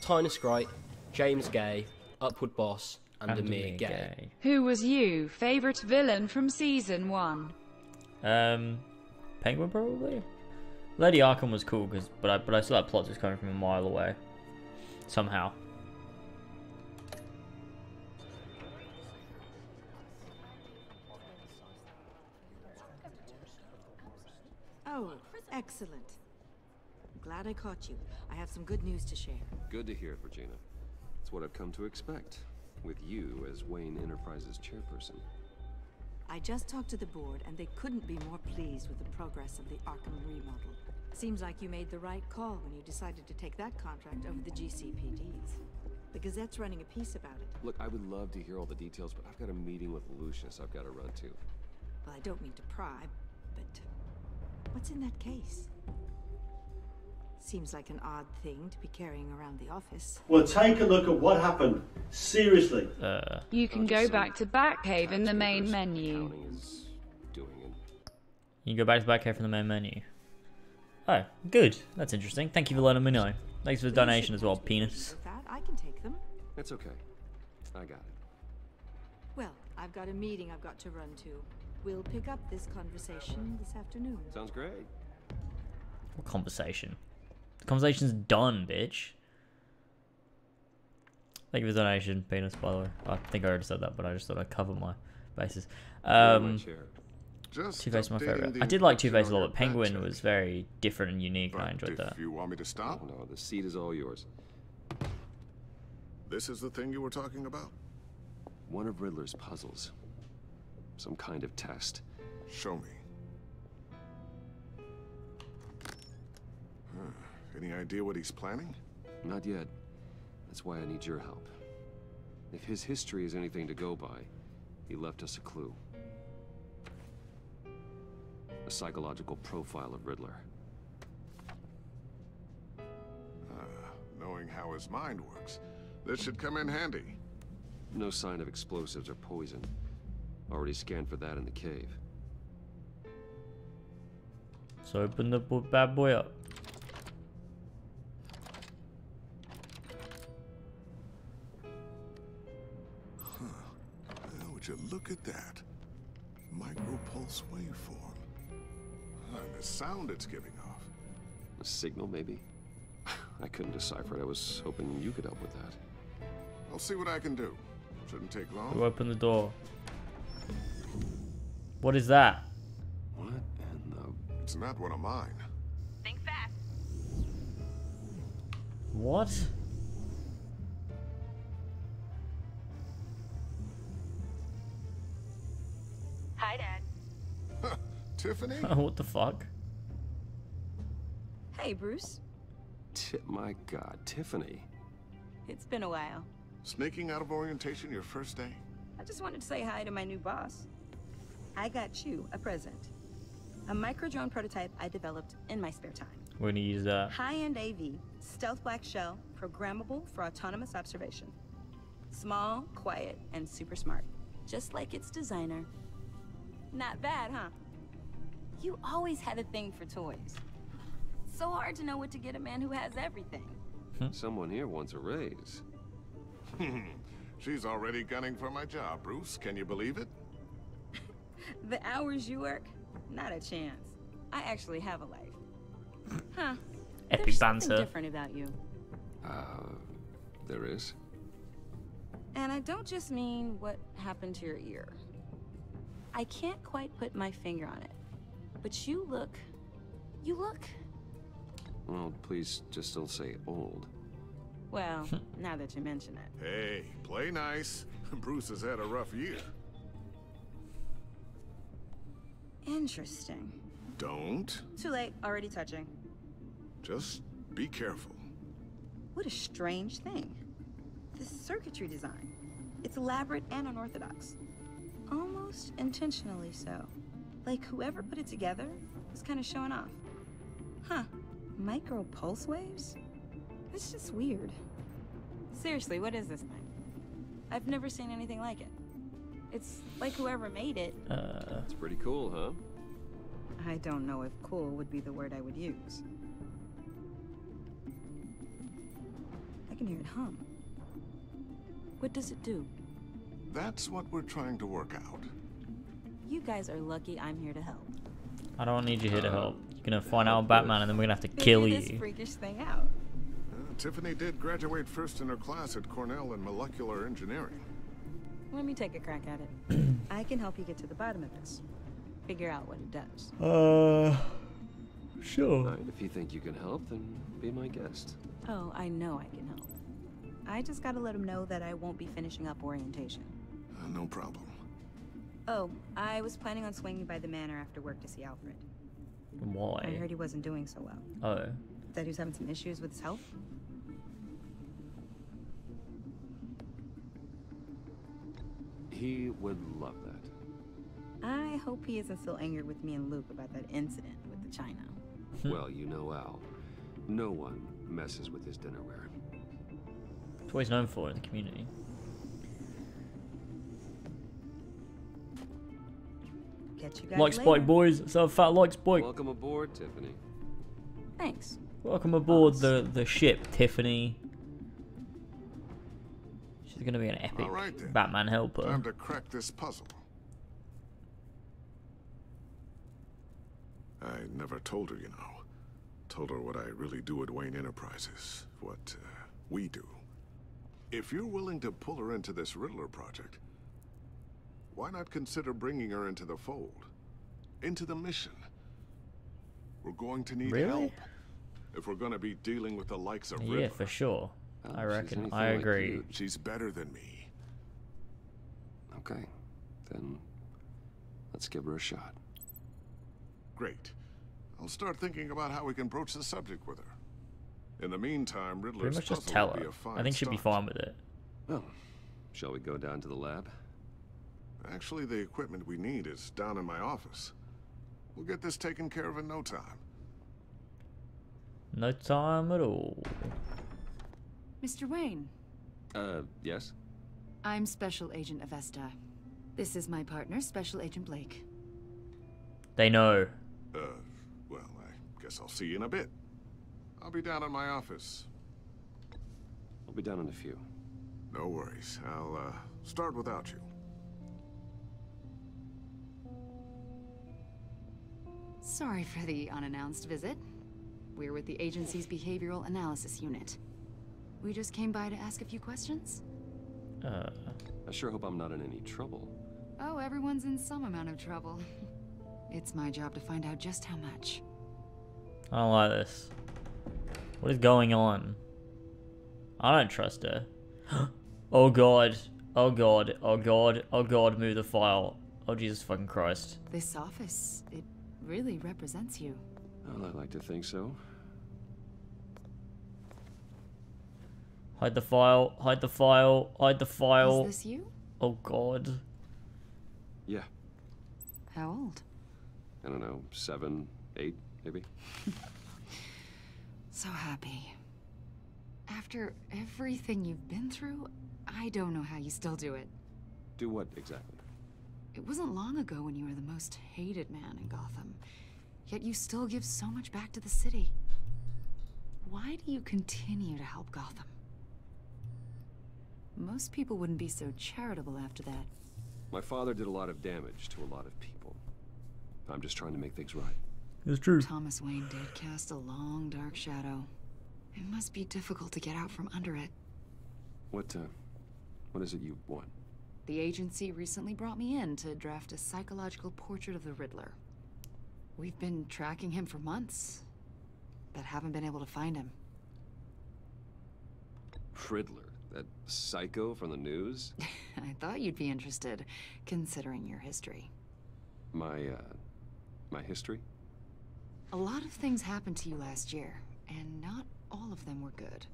Tynus Great, James Gay, Upward Boss, and Amir Gay. Who was your favourite villain from Season 1? Penguin probably. Lady Arkham was cool, but I still had plot just coming from a mile away. Somehow. Oh, excellent. I'm glad I caught you. I have some good news to share. Good to hear, Regina. It's what I've come to expect, with you as Wayne Enterprises chairperson. I just talked to the board, and they couldn't be more pleased with the progress of the Arkham remodel. Seems like you made the right call when you decided to take that contract over the GCPD's. The Gazette's running a piece about it. Look, I would love to hear all the details, but I've got a meeting with Lucius I've got to run to. Well, I don't mean to pry, but what's in that case? Seems like an odd thing to be carrying around the office. Well, take a look at what happened. Seriously. You can go back to Batcave in the main menu. You can go back to Batcave from the main menu. Oh, good. That's interesting. Thank you for letting me know. Thanks for the donation as well, penis. I can take them. It's okay. I got it. Well, I've got a meeting I've got to run to. We'll pick up this conversation this afternoon. Sounds great. What conversation? The conversation's done, bitch. Thank you for the donation, penis, by the way. I think I already said that, but I just thought I'd cover my bases. Two-Face my favorite. I did like Two-Face a lot, but Penguin was very different and unique, and I enjoyed that. If you want me to stop? No, the seat is all yours. This is the thing you were talking about? One of Riddler's puzzles. Some kind of test. Show me. Any idea what he's planning? Not yet. That's why I need your help. If his history is anything to go by, he left us a clue. A psychological profile of Riddler. Knowing how his mind works, this should come in handy. No sign of explosives or poison. Already scanned for that in the cave. So open the bad boy up. Well, would you look at that? Micropulse waveform. And the sound it's giving off. A signal, maybe? I couldn't decipher it. I was hoping you could help with that. I'll see what I can do. Shouldn't take long. Who opened the door? What is that? What in the... It's not one of mine. Think fast. What? Hi, Dad. Tiffany? What the fuck? Hey, Bruce. My God, Tiffany. It's been a while. Sneaking out of orientation your first day? I just wanted to say hi to my new boss. I got you a present. A micro-drone prototype I developed in my spare time. We're gonna use that. High-end AV, stealth black shell, programmable for autonomous observation. Small, quiet, and super smart. Just like its designer. Not bad, huh? You always had a thing for toys. So hard to know what to get a man who has everything. Someone here wants a raise. She's already gunning for my job, Bruce. Can you believe it? The hours you work, not a chance. I actually have a life. Huh. Epic There's banter. something different about you. There is? And I don't just mean what happened to your ear. I can't quite put my finger on it. But you look... Well, please just don't say old. Well, now that you mention it. Hey, play nice. Bruce has had a rough year. Interesting. Don't. Too late, already touching. Just be careful. What a strange thing. This circuitry design. It's elaborate and unorthodox. Almost intentionally so. Like whoever put it together was kind of showing off. Huh. Micro pulse waves? It's just weird. Seriously, what is this thing? I've never seen anything like it. It's like whoever made it. It's pretty cool, huh? I don't know if cool would be the word I would use. I can hear it hum. What does it do? That's what we're trying to work out. You guys are lucky I'm here to help. I don't need you here to help. You're gonna find out Batman and then we're gonna have to kill Figure this you. freakish thing out. Tiffany did graduate first in her class at Cornell in molecular engineering. Let me take a crack at it. I can help you get to the bottom of this. Figure out what it does. Sure. Right, if you think you can help, then be my guest. Oh, I know I can help. I just gotta let him know that I won't be finishing up orientation. No problem. Oh, I was planning on swinging by the manor after work to see Alfred. Why? I heard he wasn't doing so well. Oh. That he was having some issues with his health. He would love that. I hope he isn't still angered with me and Luke about that incident with the china. Well, you know Al. No one messes with his dinnerware. That's what he's known for in the community. Catch you guys Like Spike, later. boys. So fat like Spike. Welcome aboard, Tiffany. Thanks. Welcome aboard the ship, Tiffany. She's gonna be an epic All right, then. Batman helper. Time to crack this puzzle. I never told her, you know. Told her what I really do at Wayne Enterprises. What we do. If you're willing to pull her into this Riddler project, why not consider bringing her into the fold? Into the mission? We're going to need Really? help. If we're going to be dealing with the likes of Riddler. Yeah, for sure. I reckon. anything I like agree. you. She's better than me. Okay, then let's give her a shot. Great. I'll start thinking about how we can broach the subject with her. In the meantime, Pretty Riddler's much just puzzle tell will be her. a fine I think she'd be start. fine with it. Well, shall we go down to the lab? Actually, the equipment we need is down in my office. We'll get this taken care of in no time. No time at all. Mr. Wayne, Yes? I'm Special Agent Avesta. This is my partner, Special Agent Blake. They know. Well, I guess I'll see you in a bit. I'll be down in my office. I'll be down in a few. No worries. I'll, start without you. Sorry for the unannounced visit. We're with the agency's behavioral analysis unit. We just came by to ask a few questions. I sure hope I'm not in any trouble. Oh, everyone's in some amount of trouble. It's my job to find out just how much. I don't like this. What is going on? I don't trust her. Oh god. Oh god. Oh god. Oh god. Move the file. Oh Jesus fucking Christ. This office, it really represents you. Well, I like to think so. Hide the file. Hide the file. Hide the file. Is this you? Oh god. Yeah. How old? I don't know, 7, 8, maybe. So happy. After everything you've been through, I don't know how you still do it. Do what exactly? It wasn't long ago when you were the most hated man in Gotham, yet you still give so much back to the city. Why do you continue to help Gotham? Most people wouldn't be so charitable after that. My father did a lot of damage to a lot of people. I'm just trying to make things right. It's true. Thomas Wayne did cast a long, dark shadow. It must be difficult to get out from under it. What is it you want? The agency recently brought me in to draft a psychological portrait of the Riddler. We've been tracking him for months, but haven't been able to find him. Riddler? That psycho from the news? I thought you'd be interested, considering your history. My history? A lot of things happened to you last year, and not all of them were good.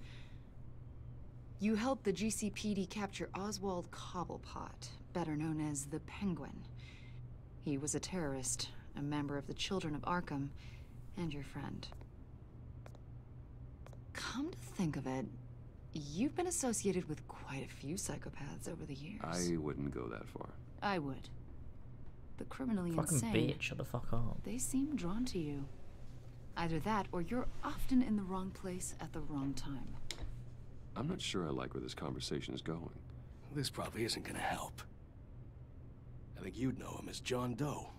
You helped the GCPD capture Oswald Cobblepot, better known as the Penguin. He was a terrorist, a member of the Children of Arkham, and your friend. Come to think of it, you've been associated with quite a few psychopaths over the years. I wouldn't go that far. I would. The criminally Fucking insane. bitch, shut the fuck up. They seem drawn to you. Either that, or you're often in the wrong place at the wrong time. I'm not sure I like where this conversation is going. This probably isn't gonna help. I think you'd know him as John Doe.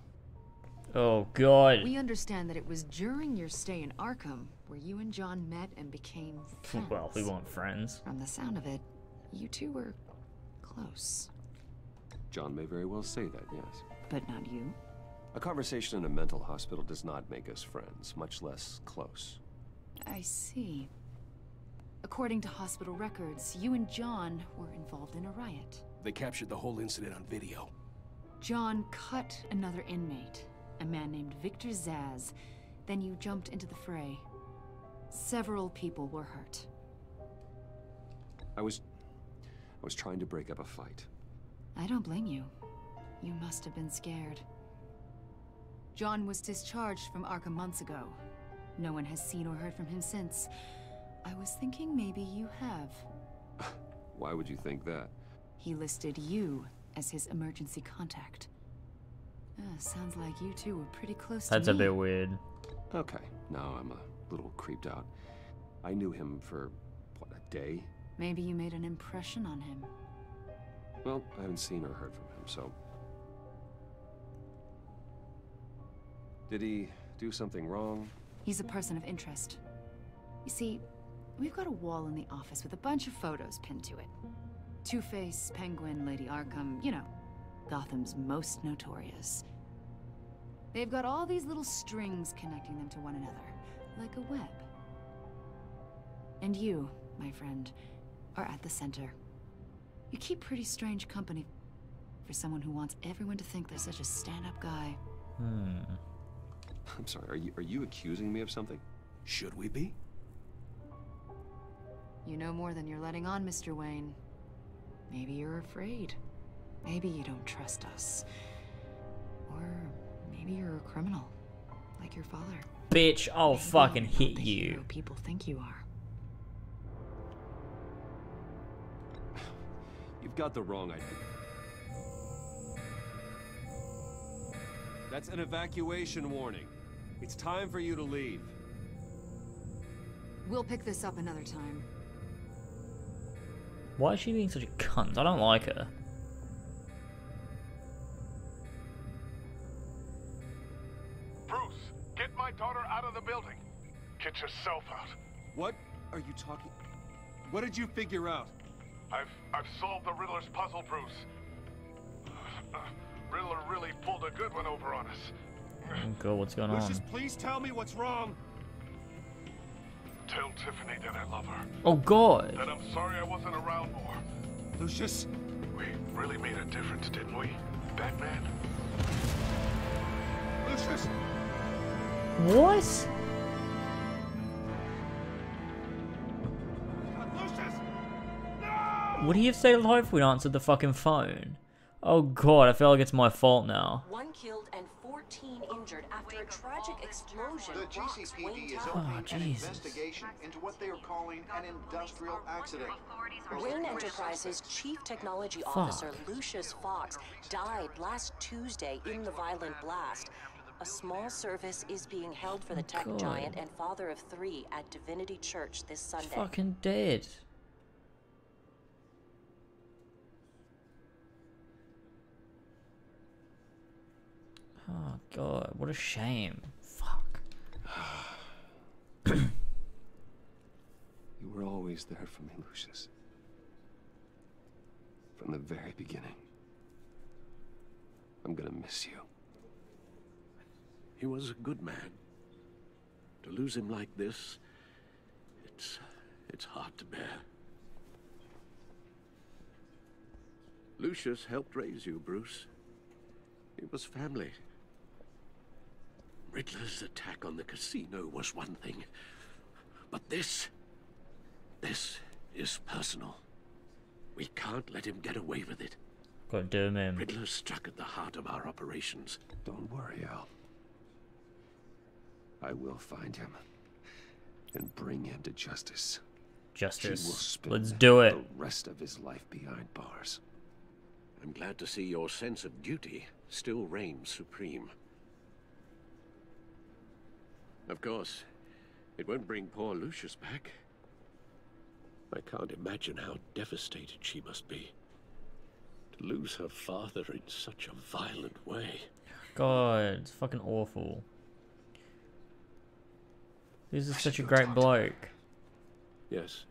Oh god. We understand that it was during your stay in Arkham where you and John met and became friends. Well, we weren't friends. From the sound of it, you two were close. John may very well say that, yes. But not you? A conversation in a mental hospital does not make us friends, much less close. I see. According to hospital records, you and John were involved in a riot. They captured the whole incident on video. John cut another inmate, a man named Victor Zsasz. Then you jumped into the fray. Several people were hurt. I was trying to break up a fight. I don't blame you. You must have been scared. John was discharged from Arkham months ago. No one has seen or heard from him since. I was thinking maybe you have. Why would you think that? He listed you as his emergency contact. Sounds like you two were pretty close to me. That's a bit weird. Okay, now I'm a little creeped out. I knew him for, what, a day? Maybe you made an impression on him. Well, I haven't seen or heard from him, so... Did he do something wrong? He's a person of interest. You see, we've got a wall in the office with a bunch of photos pinned to it. Two-Face, Penguin, Lady Arkham, you know, Gotham's most notorious. They've got all these little strings connecting them to one another, like a web. And you, my friend, are at the center. You keep pretty strange company for someone who wants everyone to think they're such a stand-up guy. I'm sorry, are you accusing me of something? Should we be? You know more than you're letting on, Mr. Wayne. Maybe you're afraid. Maybe you don't trust us. Or maybe you're a criminal, like your father. Bitch, I'll Maybe fucking you're hit not the you. hero people think you are. You've got the wrong idea. That's an evacuation warning. It's time for you to leave. We'll pick this up another time. Why is she being such a cunt? I don't like her. Bruce, get my daughter out of the building. Get yourself out. What are you talking? What did you figure out? I've solved the Riddler's puzzle, Bruce. Riddler really pulled a good one over on us. Oh god, what's going on? Lucius, please tell me what's wrong. Tell Tiffany that I love her. Oh God. That I'm sorry I wasn't around more. Lucius? We really made a difference, didn't we, Batman? Lucius! What? Would he have stayed alive if we'd answered the fucking phone? Oh God, I feel like it's my fault now. 1 killed and 14 injured after a tragic explosion. The GCPD is Oh, opening an Jesus. investigation into what they are calling an industrial accident. Wayne Enterprises Chief Technology Officer Lucius Fox died last Tuesday in the violent blast. A small service is being held for the tech God. giant and father of 3 at Divinity Church this Sunday. Fucking dead. Oh God, what a shame. Fuck. You were always there for me, Lucius. From the very beginning. I'm gonna miss you. He was a good man. To lose him like this, it's hard to bear. Lucius helped raise you, Bruce. It was family. Riddler's attack on the casino was one thing, but this is personal. We can't let him get away with it. God damn him. Riddler struck at the heart of our operations. Don't worry, Al. I will find him and bring him to justice. Justice. He will spend Let's do it. the rest of his life behind bars. I'm glad to see your sense of duty still reigns supreme. Of course, it won't bring poor Lucius back. I can't imagine how devastated she must be. To lose her father in such a violent way. God, it's fucking awful. This is such a great bloke. Yes,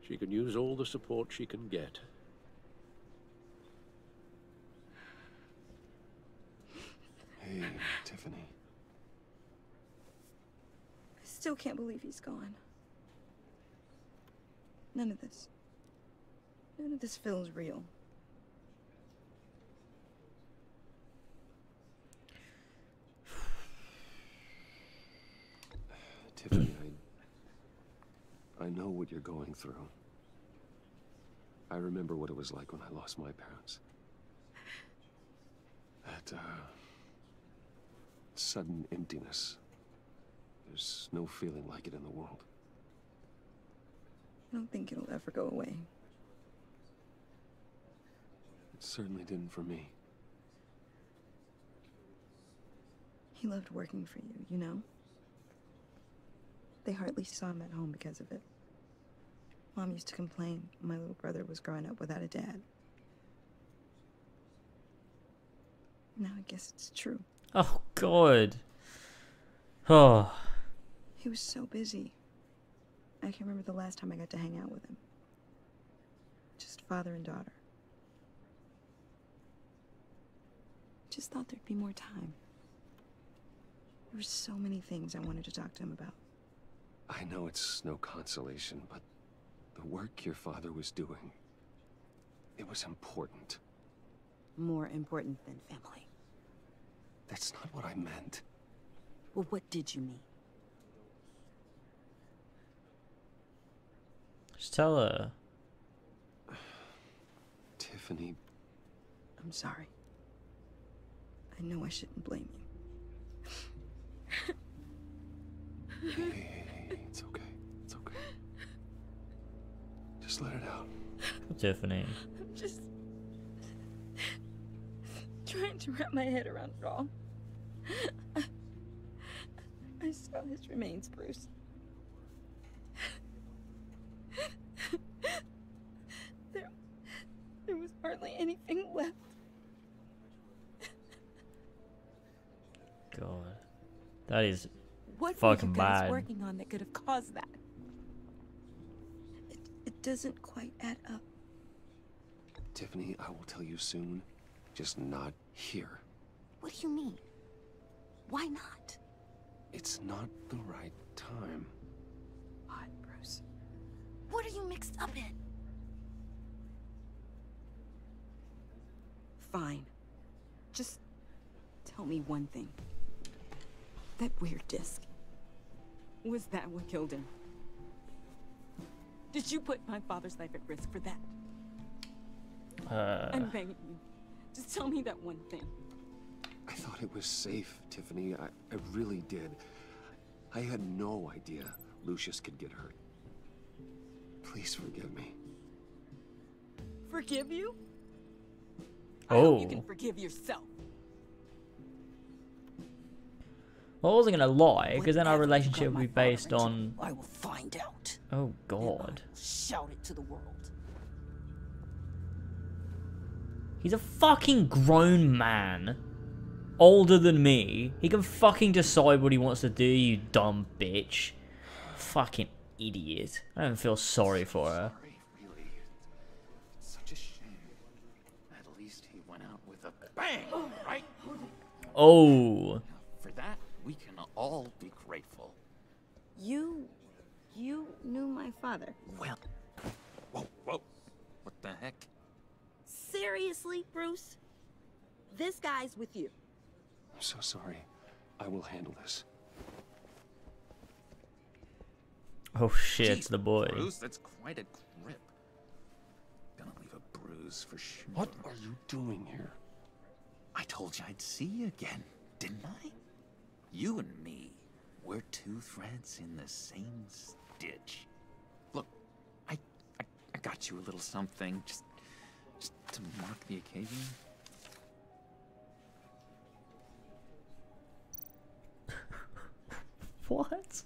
she can use all the support she can get. Hey, Tiffany. I still can't believe he's gone. None of this feels real. Tiffany, I know what you're going through. I remember what it was like when I lost my parents. That, sudden emptiness. There's no feeling like it in the world. I don't think it'll ever go away. It certainly didn't for me. He loved working for you, you know? They hardly saw him at home because of it. Mom used to complain my little brother was growing up without a dad. Now I guess it's true. Oh God. Oh. He was so busy. I can remember the last time I got to hang out with him. Just father and daughter. Just thought there'd be more time. There were so many things I wanted to talk to him about. I know it's no consolation, but the work your father was doing, it was important. More important than family. That's not what I meant. Well, what did you mean? Just tell her. Tiffany. I'm sorry. I know I shouldn't blame you. Hey, it's okay. It's okay. Just let it out. Tiffany. I'm just trying to wrap my head around it all. I saw his remains, Bruce. There was hardly anything left. God. That is What fucking were you guys bad. working on that could have caused that? It doesn't quite add up. Tiffany, I will tell you soon. Just not here. What do you mean? Why not? It's not the right time. Stop it. Fine. Just tell me one thing. That weird disc. Was that what killed him? Did you put my father's life at risk for that? I'm begging you. Just tell me that one thing. I thought it was safe, Tiffany. I really did. I had no idea Lucius could get hurt. Please forgive me. Forgive you? Oh. I hope you can forgive yourself. Well, I wasn't gonna lie, because then our relationship would be based on... I will find out. Oh, God. Shout it to the world. He's a fucking grown man. Older than me. He can fucking decide what he wants to do, you dumb bitch. Fucking idiot. I don't feel sorry for her. Really. Such a shame. At least he went out with a bang, right? Oh. For that, we can all be grateful. You knew my father. Well, whoa. What the heck? Seriously, Bruce? This guy's with you. I'm so sorry. I will handle this. Oh shit, Jeez, it's the boy. Bruce, that's quite a grip. Gonna leave a bruise for sure. What are you doing here? I told you I'd see you again, didn't I? You and me, we're two threads in the same stitch. Look, I got you a little something, just to mark the occasion. What?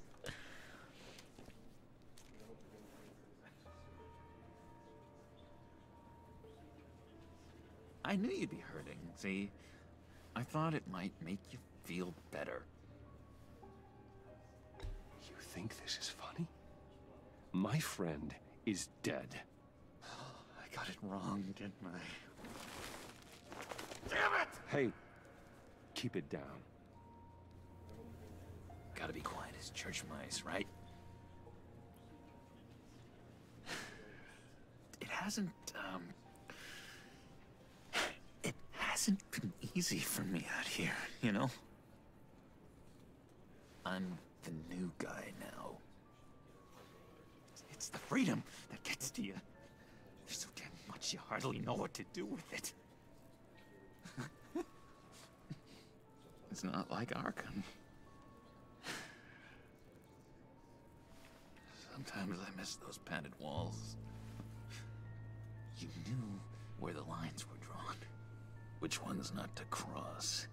I knew you'd be hurting, see? I thought it might make you feel better. You think this is funny? My friend is dead. I got it wrong, didn't I? Damn it! Hey, keep it down. Gotta be quiet as church mice, right? It hasn't been easy for me out here, you know? I'm the new guy now. It's the freedom that gets to you. There's so damn much you hardly know what to do with it. It's not like Arkham. Sometimes I miss those padded walls. You knew where the lines were drawn. Which ones not to cross.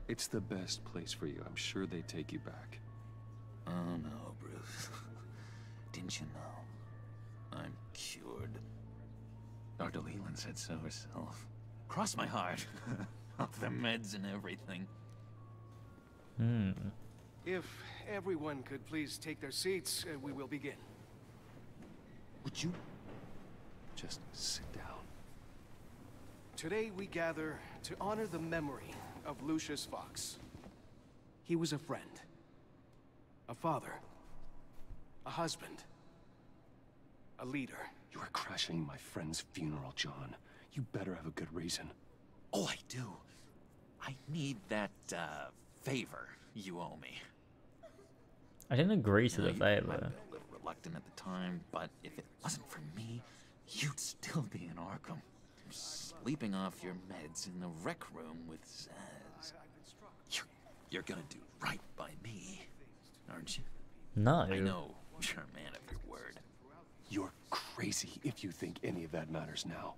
It's the best place for you. I'm sure they take you back. Oh no, Bruce. Didn't you know? I'm cured. Dr. Leland said so herself. Cross my heart. Off the meds and everything. If everyone could please take their seats, we will begin. Would you just sit down? Today we gather to honor the memory of Lucius Fox. He was a friend, a father, a husband, a leader. You are crashing my friend's funeral, John. You better have a good reason. Oh, I do. I need that, favor you owe me. I didn't agree to the You might favor. be a little reluctant at the time, but if it wasn't for me, you'd still be in Arkham. Sleeping off your meds in the rec room with Zaz. You're gonna do right by me, aren't you? No. I know you're a man of your word. You're crazy if you think any of that matters now.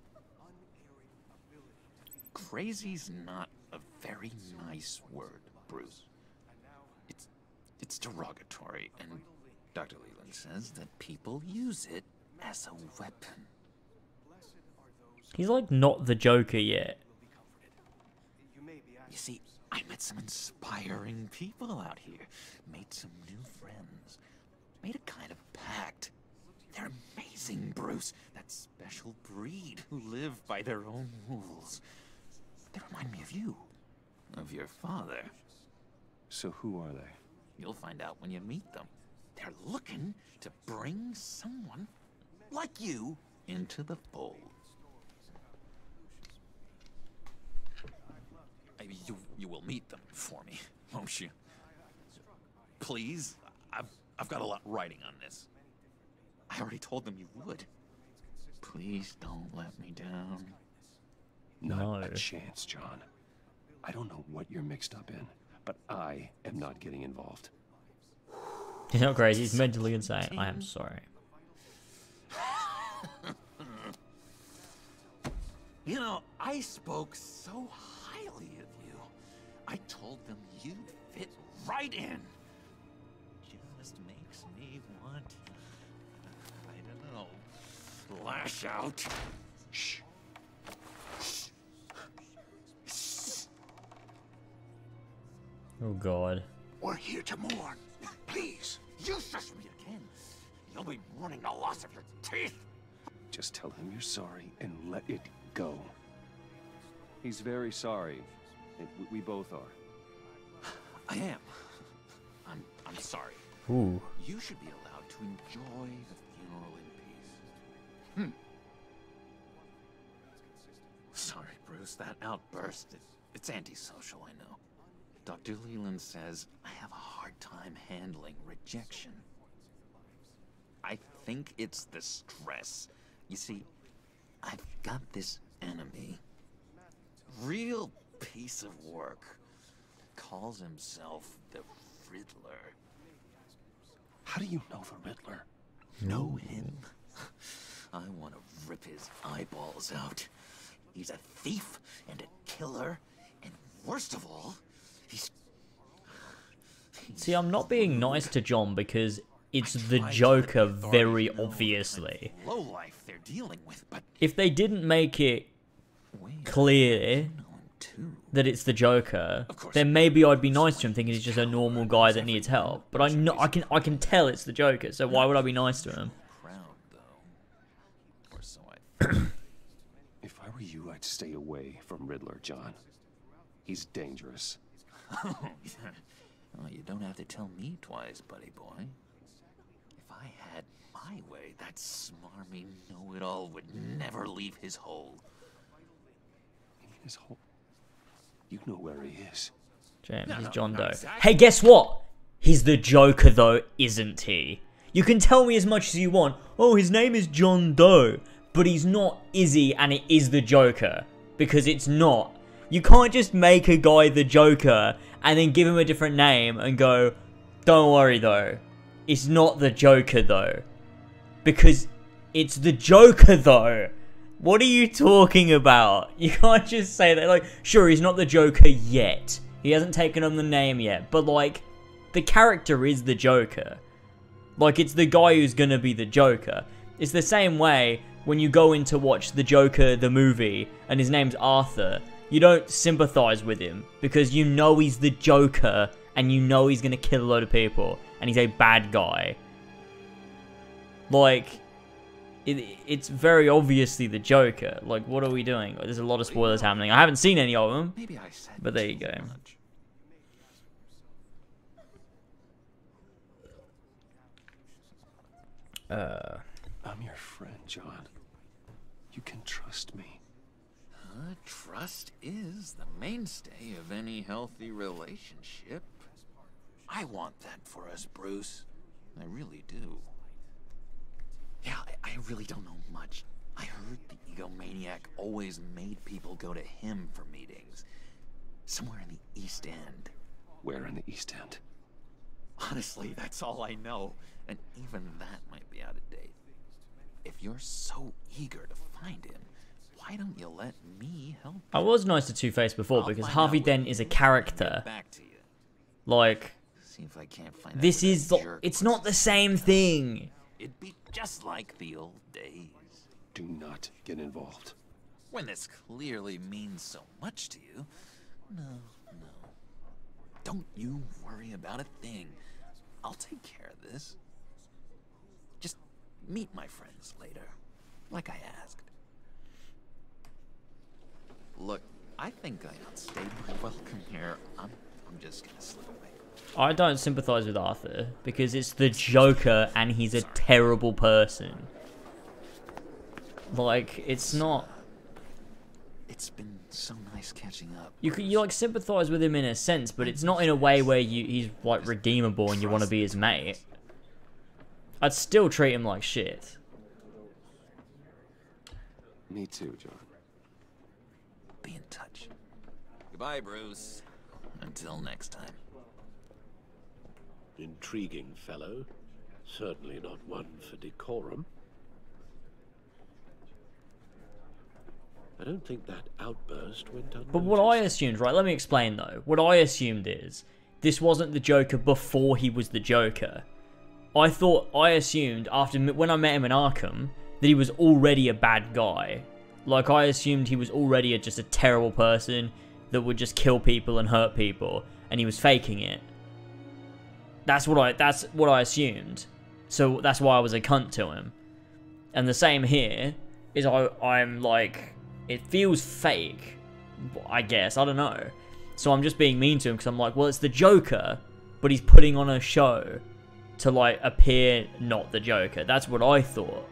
Crazy's not a very nice word, Bruce. It's derogatory, and Dr. Leland says that people use it as a weapon. He's like not the Joker yet. You see, I met some inspiring people out here. Made some new friends. Made a kind of pact. They're amazing, Bruce. That special breed who live by their own rules. They remind me of you. Of your father. So who are they? You'll find out when you meet them. They're looking to bring someone like you into the fold. You will meet them for me, won't you? Please? I've got a lot riding on this. I already told them you would. Please don't let me down. Not a chance, John. I don't know what you're mixed up in, but I am not getting involved. He's not crazy, he's mentally insane. I am sorry. You know, I spoke so highly of you. I told them you'd fit right in. Just makes me want, I don't know, lash out. Shh. Oh God. We're here to mourn. Please, you shush me again. You'll be mourning the loss of your teeth. Just tell him you're sorry and let it go. He's very sorry. We both are. I am. I'm sorry. Ooh. You should be allowed to enjoy the funeral in peace. Sorry, Bruce. That outburst, it's antisocial, I know. Dr. Leland says I have a hard time handling rejection. I think it's the stress. You see, I've got this enemy. Real piece of work. Calls himself the Riddler. How do you know the Riddler? Know him? I want to rip his eyeballs out. He's a thief and a killer, and worst of all, See, I'm not being nice to John because it's the Joker very obviously. Lowlife they're dealing with, but if they didn't make it clear that it's the Joker, then maybe I'd be nice to him, thinking he's just a normal guy that needs help. But I can tell it's the Joker, so why would I be nice to him? If I were you, I'd stay away from Riddler, John. He's dangerous. Well, you don't have to tell me twice, buddy boy. If I had my way, that smarmy know-it-all would never leave his hole. His hole? You know where he is. James, No, he's no, John not Doe. exactly. Hey, guess what? He's the Joker, though, isn't he? You can tell me as much as you want. Oh, his name is John Doe. But he's not, is he? And it is the Joker. Because it's not. You can't just make a guy the Joker and then give him a different name and go, don't worry, though. It's not the Joker, though. Because it's the Joker, though. What are you talking about? You can't just say that. Like, sure, he's not the Joker yet. He hasn't taken on the name yet. But, like, the character is the Joker. Like, it's the guy who's gonna be the Joker. It's the same way when you go in to watch the Joker, the movie, and his name's Arthur. You don't sympathize with him because you know he's the Joker and you know he's gonna kill a load of people and he's a bad guy. Like, it's very obviously the Joker. Like, what are we doing? There's a lot of spoilers happening. I haven't seen any of them, but there you go. I'm your friend, John. You can trust me. Trust is the mainstay of any healthy relationship. I want that for us, Bruce. I really do. Yeah, I really don't know much. I heard the egomaniac always made people go to him for meetings. Somewhere in the East End. Where in the East End? Honestly, that's all I know. And even that might be out of date. If you're so eager to find him, why don't you let me help you? I was nice to Two-Face before because Harvey Dent is a character. Like, See if I can't find out this where is that the, jerk it's was. not the same thing. It'd be just like the old days. Do not get involved. When this clearly means so much to you. No. Don't you worry about a thing. I'll take care of this. Just meet my friends later, like I asked. Look, I think I outstayed my welcome here. I'm just gonna slip away. I don't sympathize with Arthur because it's the Joker and he's a terrible person. Like, it's not... It's been so nice catching up. You like sympathize with him in a sense, but it's not in a way where he's like redeemable and you want to be his mate. I'd still treat him like shit. Me too, John. Be in touch. Goodbye, Bruce. Until next time. Intriguing fellow. Certainly not one for decorum. I don't think that outburst went unnoticed. But what I assumed, right, let me explain though. What I assumed is, this wasn't the Joker before he was the Joker. I assumed after, when I met him in Arkham, that he was already a bad guy. Like, I assumed he was already just a terrible person that would just kill people and hurt people, and he was faking it. That's what I assumed. So that's why I was a cunt to him. And the same here is I'm like, it feels fake, I guess, I don't know. So I'm just being mean to him because I'm like, well, it's the Joker, but he's putting on a show to like appear not the Joker. That's what I thought.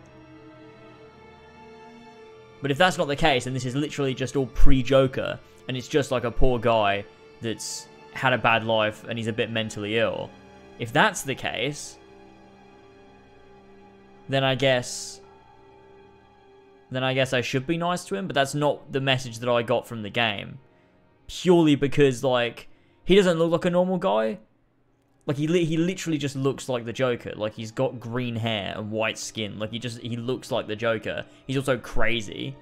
But if that's not the case, and this is literally just all pre-Joker, and it's just like a poor guy that's had a bad life and he's a bit mentally ill, if that's the case, then I guess I should be nice to him, but that's not the message that I got from the game. Purely because, like, he doesn't look like a normal guy. Like, he literally just looks like the Joker. Like, he's got green hair and white skin. Like, he looks like the Joker. He's also crazy.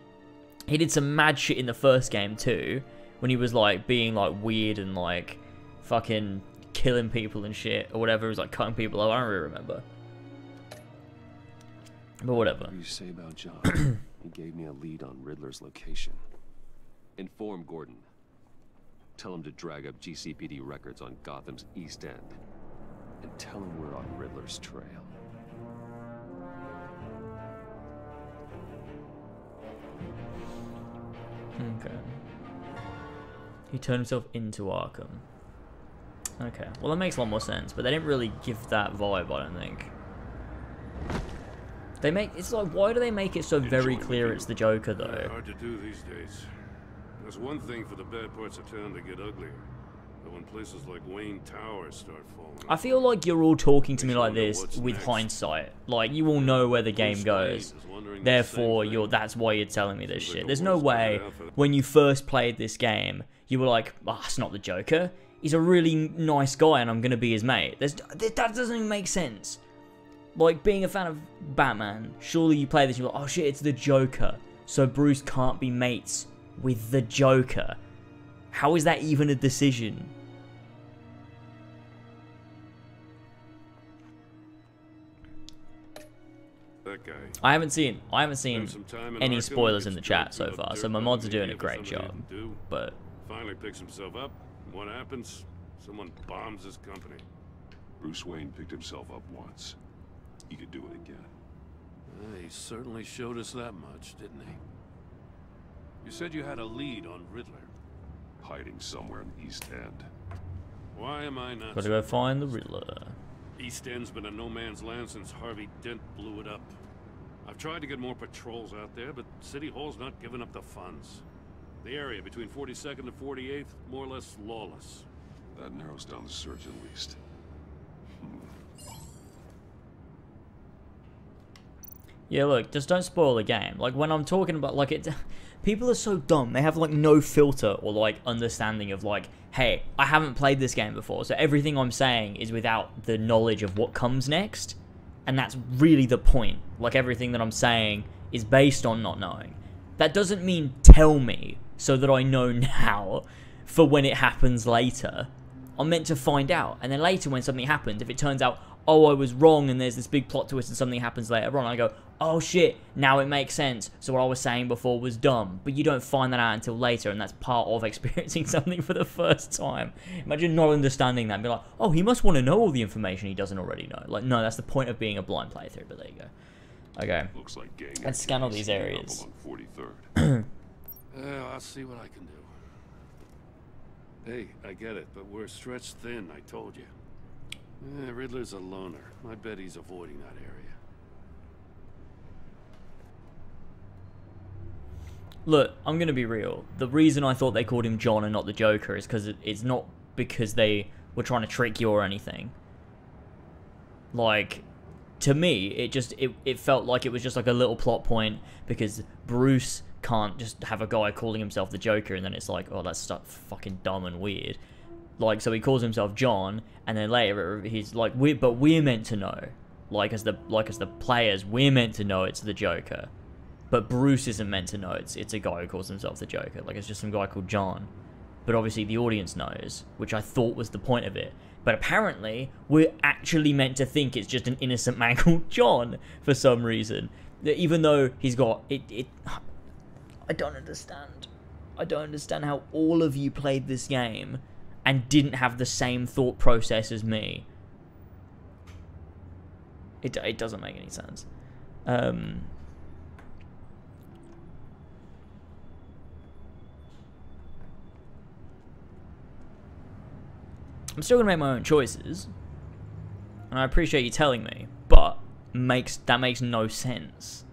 He did some mad shit in the first game, too. When he was, like, being, like, weird and, like, fucking killing people and shit. Or whatever. He was, like, cutting people up. I don't really remember. But whatever. What do you say about John? He gave me a lead on Riddler's location. Inform Gordon. Tell him to drag up GCPD records on Gotham's East End. And tell him we're on Riddler's trail. Okay. He turned himself into Arkham. Okay. Well, that makes a lot more sense, but they didn't really give that vibe, I don't think. It's like, why do they make it so very clear it's the Joker, though? Hard to do these days. There's one thing for the bad parts of town to get uglier, but when places like Wayne Towers start falling... I feel like you're all talking to me like this with hindsight. Like, you all know where the game goes. Therefore, that's why you're telling me this shit. There's no way, when you first played this game, you were like, oh, it's not the Joker. He's a really nice guy and I'm going to be his mate. That doesn't even make sense. Like, being a fan of Batman, surely you play this and you're like, oh shit, it's the Joker. So Bruce can't be mates with the Joker. How is that even a decision? That guy. I haven't seen any spoilers in the chat so far, so my mods are doing a great job. But finally picks himself up. What happens? Someone bombs his company. Bruce Wayne picked himself up once. He could do it again. He certainly showed us that much, didn't he? You said you had a lead on Riddler. Hiding somewhere in East End. Why am I not... Gotta go find the Riddler. East End's been a no man's land since Harvey Dent blew it up. I've tried to get more patrols out there, but City Hall's not giving up the funds. The area between 42nd and 48th, more or less lawless. That narrows down the search at least. Yeah, look, just don't spoil the game. Like, when I'm talking about, like, people are so dumb. They have, like, no filter or, like, understanding of, like, hey, I haven't played this game before, so everything I'm saying is without the knowledge of what comes next. And that's really the point. Like, everything that I'm saying is based on not knowing. That doesn't mean tell me so that I know now for when it happens later. I'm meant to find out. And then later when something happens, if it turns out, oh, I was wrong and there's this big plot twist and something happens later on, I go, oh shit, now it makes sense. So what I was saying before was dumb. But you don't find that out until later, and that's part of experiencing something for the first time. Imagine not understanding that and be like, oh, he must want to know all the information he doesn't already know. Like, no, that's the point of being a blind playthrough, but there you go. Okay. Looks like gang Let's scan all these areas. On 43rd. Well, I'll see what I can do. Hey, I get it, but we're stretched thin, I told you. Riddler's a loner. I bet he's avoiding that area. Look, I'm gonna be real. The reason I thought they called him John and not the Joker is because it's not because they were trying to trick you or anything. Like, to me, it felt like it was just like a little plot point because Bruce can't just have a guy calling himself the Joker and then it's like, oh, that's fucking dumb and weird. Like, so he calls himself John, and then later he's like, but we're meant to know, like as the players, we're meant to know it's the Joker, but Bruce isn't meant to know it's a guy who calls himself the Joker. Like, it's just some guy called John, but obviously the audience knows, which I thought was the point of it. But apparently, we're actually meant to think it's just an innocent man called John for some reason, even though he's got it. I don't understand. I don't understand how all of you played this game and didn't have the same thought process as me. It doesn't make any sense. I'm still gonna make my own choices, and I appreciate you telling me, but that makes no sense.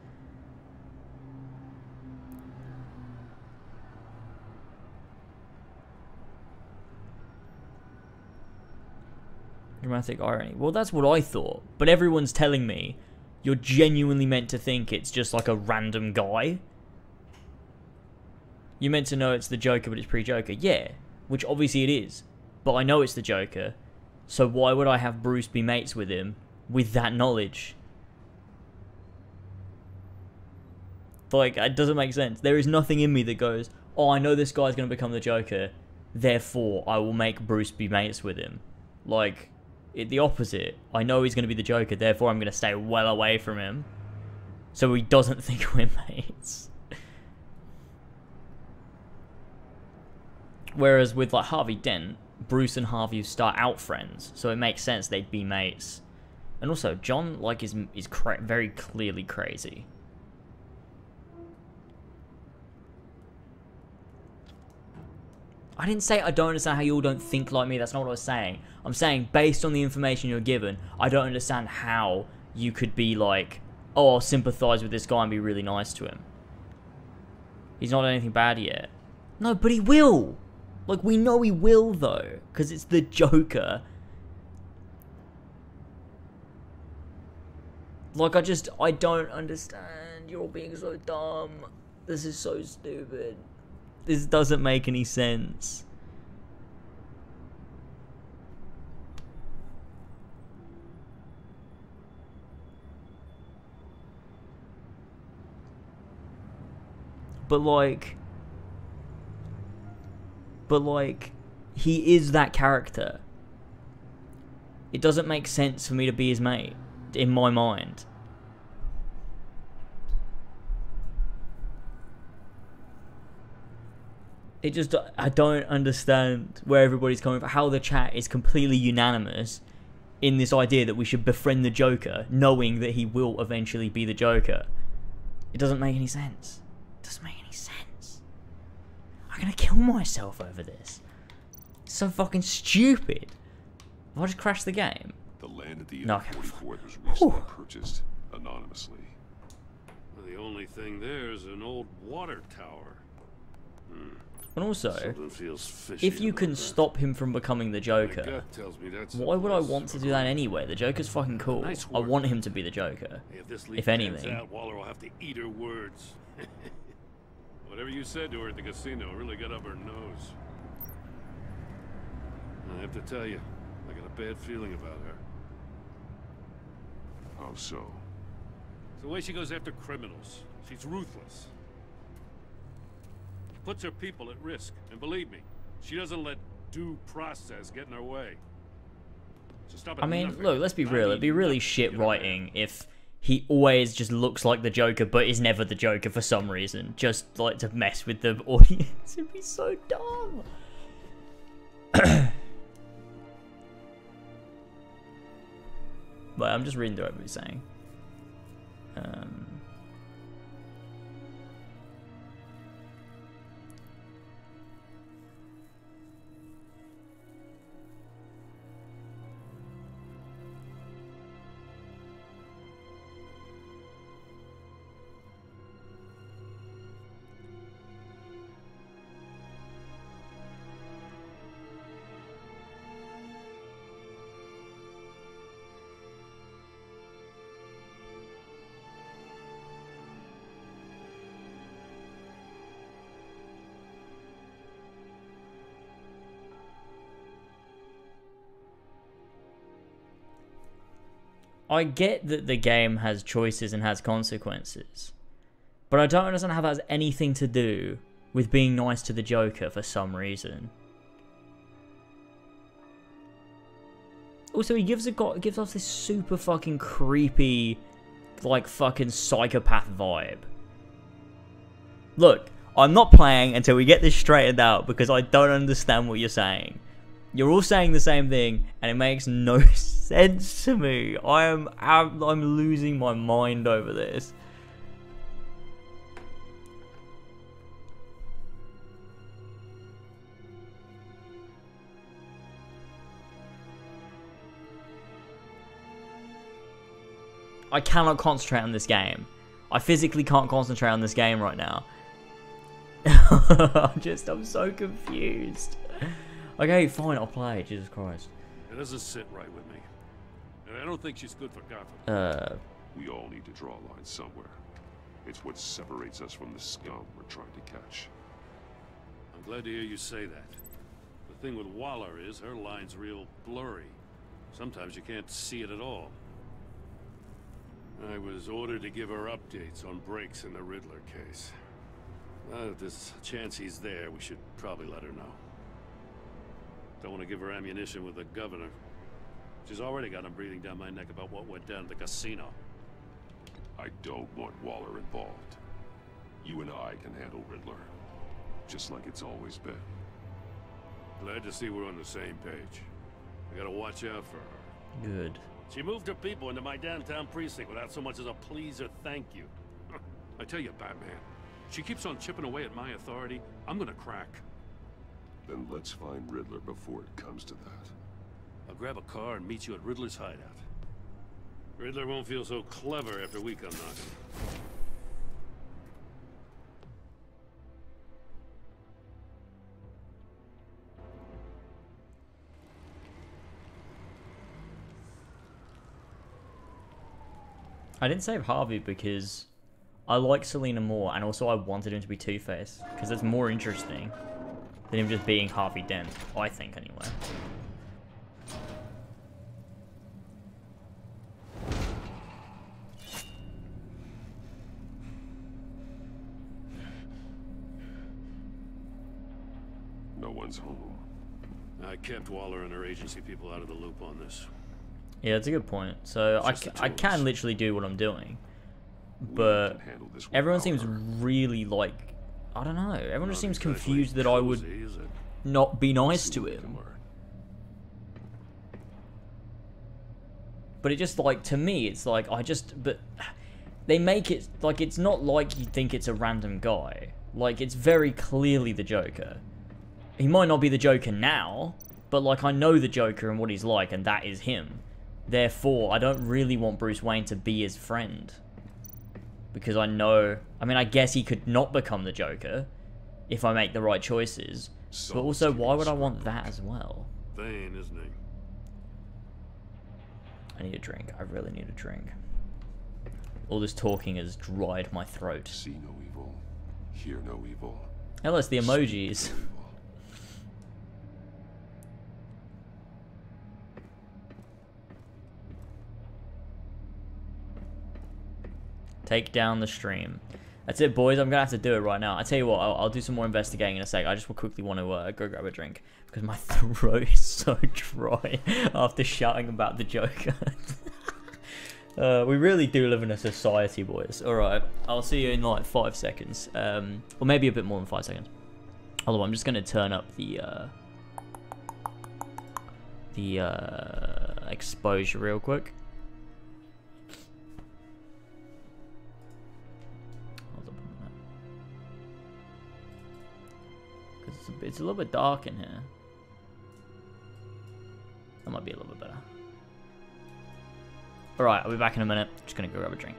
Dramatic irony. Well, that's what I thought, but everyone's telling me you're genuinely meant to think it's just like a random guy. You're meant to know it's the Joker, but it's pre-Joker. Yeah, which obviously it is, but I know it's the Joker, so why would I have Bruce be mates with him with that knowledge? Like, it doesn't make sense. There is nothing in me that goes, oh, I know this guy's going to become the Joker, therefore I will make Bruce be mates with him. Like, the opposite. I know he's going to be the Joker, therefore I'm going to stay well away from him, so he doesn't think we're mates. Whereas with like Harvey Dent, Bruce and Harvey start out friends, so it makes sense they'd be mates. And also, John like is very clearly crazy. I didn't say I don't understand how you all don't think like me. That's not what I was saying. I'm saying based on the information you're given, I don't understand how you could be like, oh, I'll sympathize with this guy and be really nice to him. He's not done anything bad yet. No, but he will. Like, we know he will, though, because it's the Joker. Like, I don't understand. You're all being so dumb. This is so stupid. This doesn't make any sense. But like, he is that character. It doesn't make sense for me to be his mate, in my mind. I don't understand where everybody's coming from, how the chat is completely unanimous in this idea that we should befriend the Joker, knowing that he will eventually be the Joker. It doesn't make any sense. It doesn't make any sense. I'm gonna kill myself over this. It's so fucking stupid. Have I just crashed the game? The land at the no, end of 44th was recently purchased anonymously. Well, the only thing there is an old water tower. And also, if you can stop him from becoming the Joker, why would I want to do that anyway? The Joker's fucking cool. I want him to be the Joker, if anything. Waller will have to eat her words. Whatever you said to her at the casino really got up her nose. I have to tell you, I got a bad feeling about her. How so? It's the way she goes after criminals. She's ruthless. Puts her people at risk, and believe me, she doesn't let due process get in her way. So stop at I mean, nothing. look, let's be real. It'd be really shit writing if he always just looks like the Joker, but is never the Joker for some reason, just like to mess with the audience. It'd be so dumb. But I'm just reading through what he's saying. I get that the game has choices and has consequences, but I don't understand how that has anything to do with being nice to the Joker for some reason. Also, he gives off this super fucking creepy, like, fucking psychopath vibe. Look, I'm not playing until we get this straightened out because I don't understand what you're saying. You're all saying the same thing, and it makes no sense to me. I'm losing my mind over this. I cannot concentrate on this game. I physically can't concentrate on this game right now. I'm so confused. Okay, fine, I'll play. Jesus Christ. It doesn't sit right with me. And I don't think she's good for Gotham. We all need to draw a line somewhere. It's what separates us from the scum we're trying to catch. I'm glad to hear you say that. The thing with Waller is her line's real blurry. Sometimes you can't see it at all. I was ordered to give her updates on breaks in the Riddler case. If there's a chance he's there, we should probably let her know. Don't want to give her ammunition with the governor. She's already got him breathing down my neck about what went down at the casino. I don't want Waller involved. You and I can handle Riddler, just like it's always been. Glad to see we're on the same page. We gotta watch out for her. Good. She moved her people into my downtown precinct without so much as a please or thank you. I tell you, Batman, she keeps on chipping away at my authority. I'm gonna crack. Then let's find Riddler before it comes to that. I'll grab a car and meet you at Riddler's hideout. Riddler won't feel so clever after we come knocking. I didn't save Harvey because I like Selina more, and also I wanted him to be Two-Face, because it's more interesting than him just being Harvey Dent, I think, anyway. No one's home. I kept Waller and her agency people out of the loop on this. Yeah, that's a good point. So I can literally do what I'm doing, but everyone seems really like, I don't know. Everyone just seems confused that I would not be nice to him. But it just, like, to me, it's like, but they make it, like, it's not like you think it's a random guy. Like, it's very clearly the Joker. He might not be the Joker now, but, like, I know the Joker and what he's like, and that is him. Therefore, I don't really want Bruce Wayne to be his friend. Because I know... I mean, I guess he could not become the Joker if I make the right choices. But also, why would I want that as well? Vain, isn't he? I need a drink. I really need a drink. All this talking has dried my throat. See no evil, hear no evil. Hell, it's the emojis. Take down the stream. That's it, boys. I'm gonna have to do it right now. I tell you what, I'll do some more investigating in a sec. I just will quickly want to go grab a drink because my throat is so dry after shouting about the Joker. We really do live in a society, boys. All right, I'll see you in like 5 seconds, or maybe a bit more than 5 seconds. Although I'm just gonna turn up the exposure real quick. It's a little bit dark in here. That might be a little bit better. Alright, I'll be back in a minute. Just gonna go grab a drink.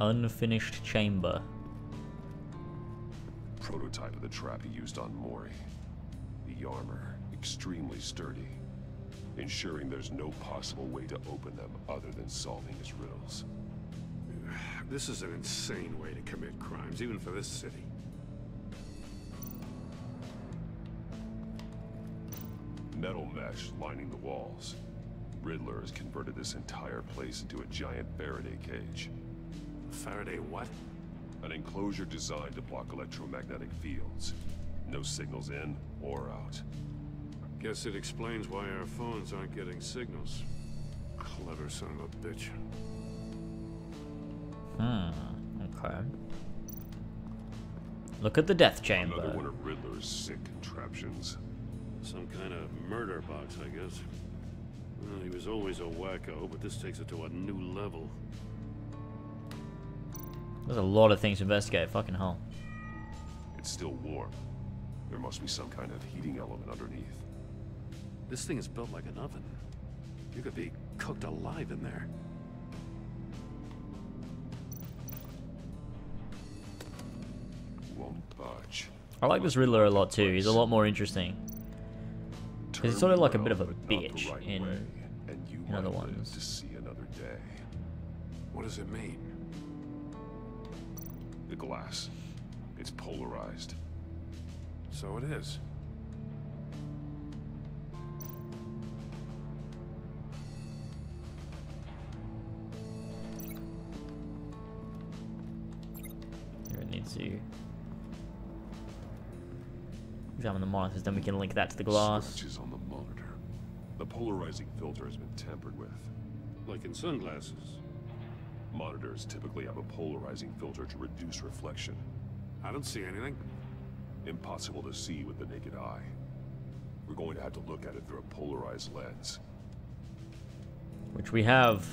Unfinished chamber. Prototype of the trap he used on Mori. The armor, extremely sturdy, ensuring there's no possible way to open them other than solving his riddles. This is an insane way to commit crimes, even for this city. Metal mesh lining the walls. Riddler has converted this entire place into a giant Faraday cage. Faraday what? An enclosure designed to block electromagnetic fields. No signals in or out. Guess it explains why our phones aren't getting signals. Clever son of a bitch. Okay. Look at the death chamber. Another one of Riddler's sick contraptions. Some kind of murder box, I guess. Well, he was always a wacko, but this takes it to a new level. There's a lot of things to investigate, fucking hell. It's still warm. There must be some kind of heating element underneath. This thing is built like an oven. You could be cooked alive in there. Won't budge. I like this Riddler a lot too. He's a lot more interesting. Because he's sort of like a bit of a bitch in other ones. To see another day. What does it mean? The glass. It's polarized. So it is. Here it needs to examine the monitors, then we can link that to the glass. Scratches on the monitor. The polarizing filter has been tampered with. Like in sunglasses. Monitors typically have a polarizing filter to reduce reflection. I don't see anything. Impossible to see with the naked eye. We're going to have to look at it through a polarized lens. Which we have.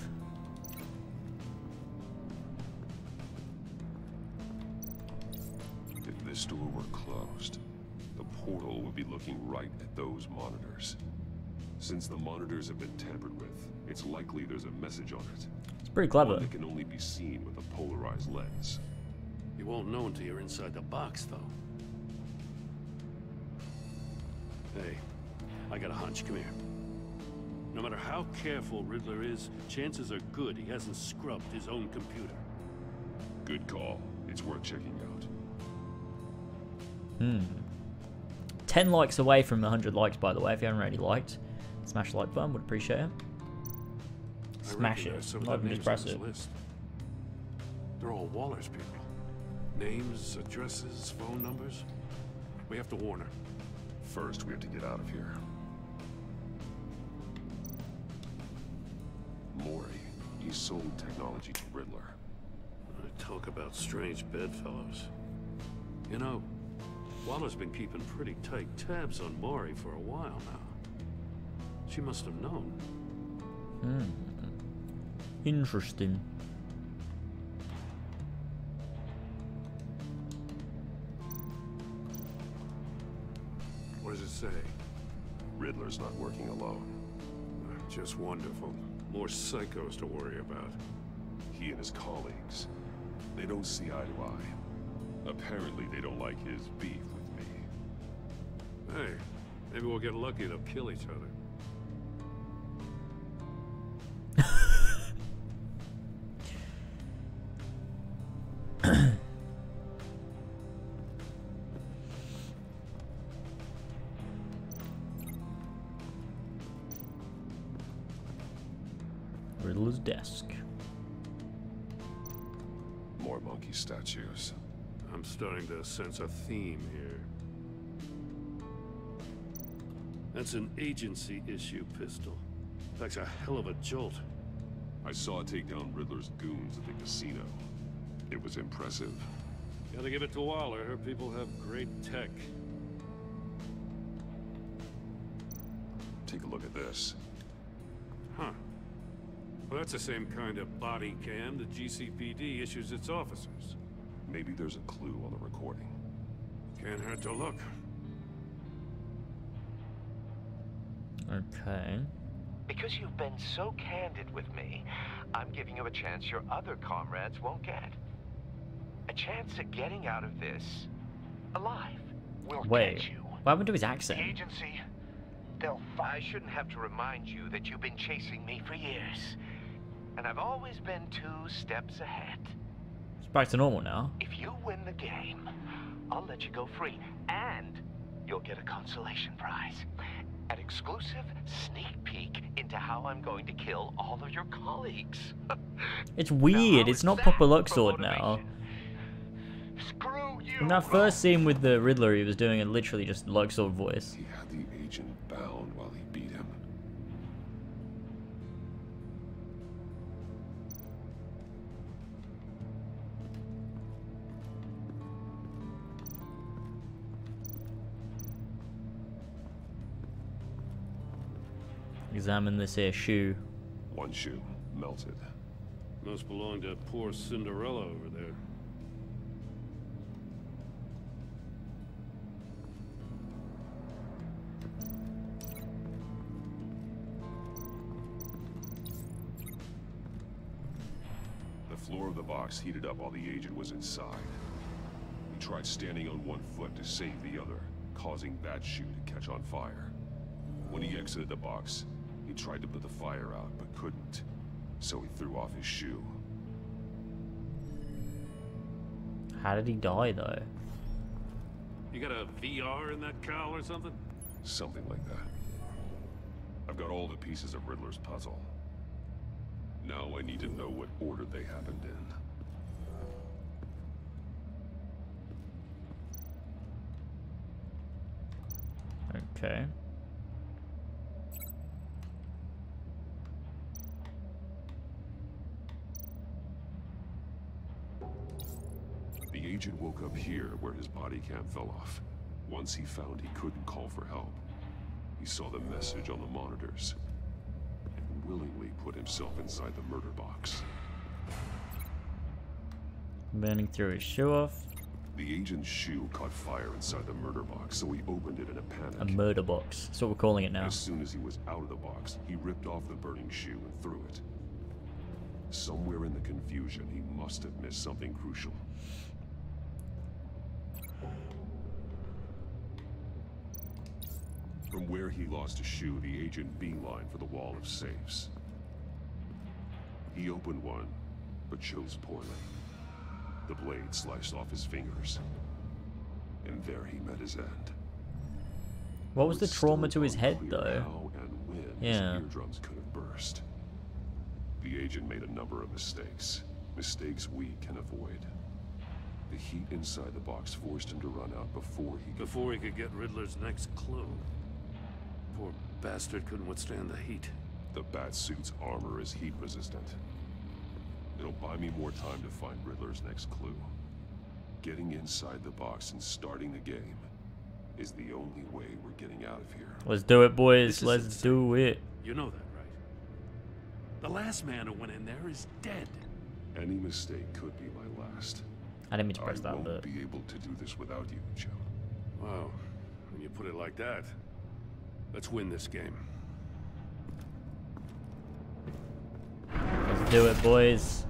If this door were closed, the portal would be looking right at those monitors. Since the monitors have been tampered with, it's likely there's a message on it. It's pretty clever. One that can only be seen with a polarized lens. You won't know until you're inside the box, though. Hey, I got a hunch. Come here. No matter how careful Riddler is, chances are good he hasn't scrubbed his own computer. Good call. It's worth checking out. 10 likes away from 100 likes, by the way. If you haven't already liked, smash the like button. Would appreciate it. Smash it. Not even just press it. They're all Waller's people. Names, addresses, phone numbers. We have to warn her. First, we have to get out of here. Mori, he sold technology to Riddler. Talk about strange bedfellows. You know, Waller's been keeping pretty tight tabs on Mori for a while now. She must have known. Interesting. What does it say? Riddler's not working alone. Just wonderful. More psychos to worry about. He and his colleagues, they don't see eye to eye. Apparently they don't like his beef with me. Hey, maybe we'll get lucky to kill each other. Riddler's desk. More monkey statues. I'm starting to sense a theme here. That's an agency issue pistol. That's a hell of a jolt. I saw it take down Riddler's goons at the casino. It was impressive. Gotta give it to Waller. Her people have great tech. Take a look at this. Huh. Well, that's the same kind of body cam the GCPD issues its officers. Maybe there's a clue on the recording. Can't hurt to look. Okay. Because you've been so candid with me, I'm giving you a chance your other comrades won't get. A chance at getting out of this alive. We'll get you. What happened to his accent? The agency, I shouldn't have to remind you that you've been chasing me for years. And I've always been 2 steps ahead. It's back to normal now. If you win the game, I'll let you go free. And you'll get a consolation prize. An exclusive sneak peek into how I'm going to kill all of your colleagues. It's weird. It's not proper Luxord now. Screw you. In that first scene with the Riddler, he was doing a literally just Luxord voice. He had the agent bound while he beat him. Examine this here shoe. One shoe, melted. Must belong to poor Cinderella over there. The floor of the box heated up while the agent was inside. He tried standing on one foot to save the other, causing that shoe to catch on fire. When he exited the box, he tried to put the fire out, but couldn't. So he threw off his shoe. How did he die, though? You got a VR in that cowl or something? Something like that. I've got all the pieces of Riddler's puzzle. Now I need to know what order they happened in. Okay. The agent woke up here where his body cam fell off. Once he found he couldn't call for help, he saw the message on the monitors and willingly put himself inside the murder box. Burning through his shoe off. The agent's shoe caught fire inside the murder box, so he opened it in a panic. A murder box. That's what we're calling it now. As soon as he was out of the box, he ripped off the burning shoe and threw it. Somewhere in the confusion, he must have missed something crucial. From where he lost a shoe, the agent beelined for the wall of safes. He opened one, but chose poorly. The blade sliced off his fingers, and there he met his end. What was the trauma to his head, though? How and when yeah. his eardrums could have burst. The agent made a number of mistakes. Mistakes we can avoid. The heat inside the box forced him to run out before he could get Riddler's next clue. Poor bastard couldn't withstand the heat. The Batsuit's armor is heat resistant. It'll buy me more time to find Riddler's next clue. Getting inside the box and starting the game is the only way we're getting out of here. Let's do it, boys. Let's do it. You know that, right? The last man who went in there is dead. Any mistake could be my last. I didn't mean to press that, I won't but... be able to do this without you, Joe. Wow. When you put it like that, let's win this game. Let's do it, boys.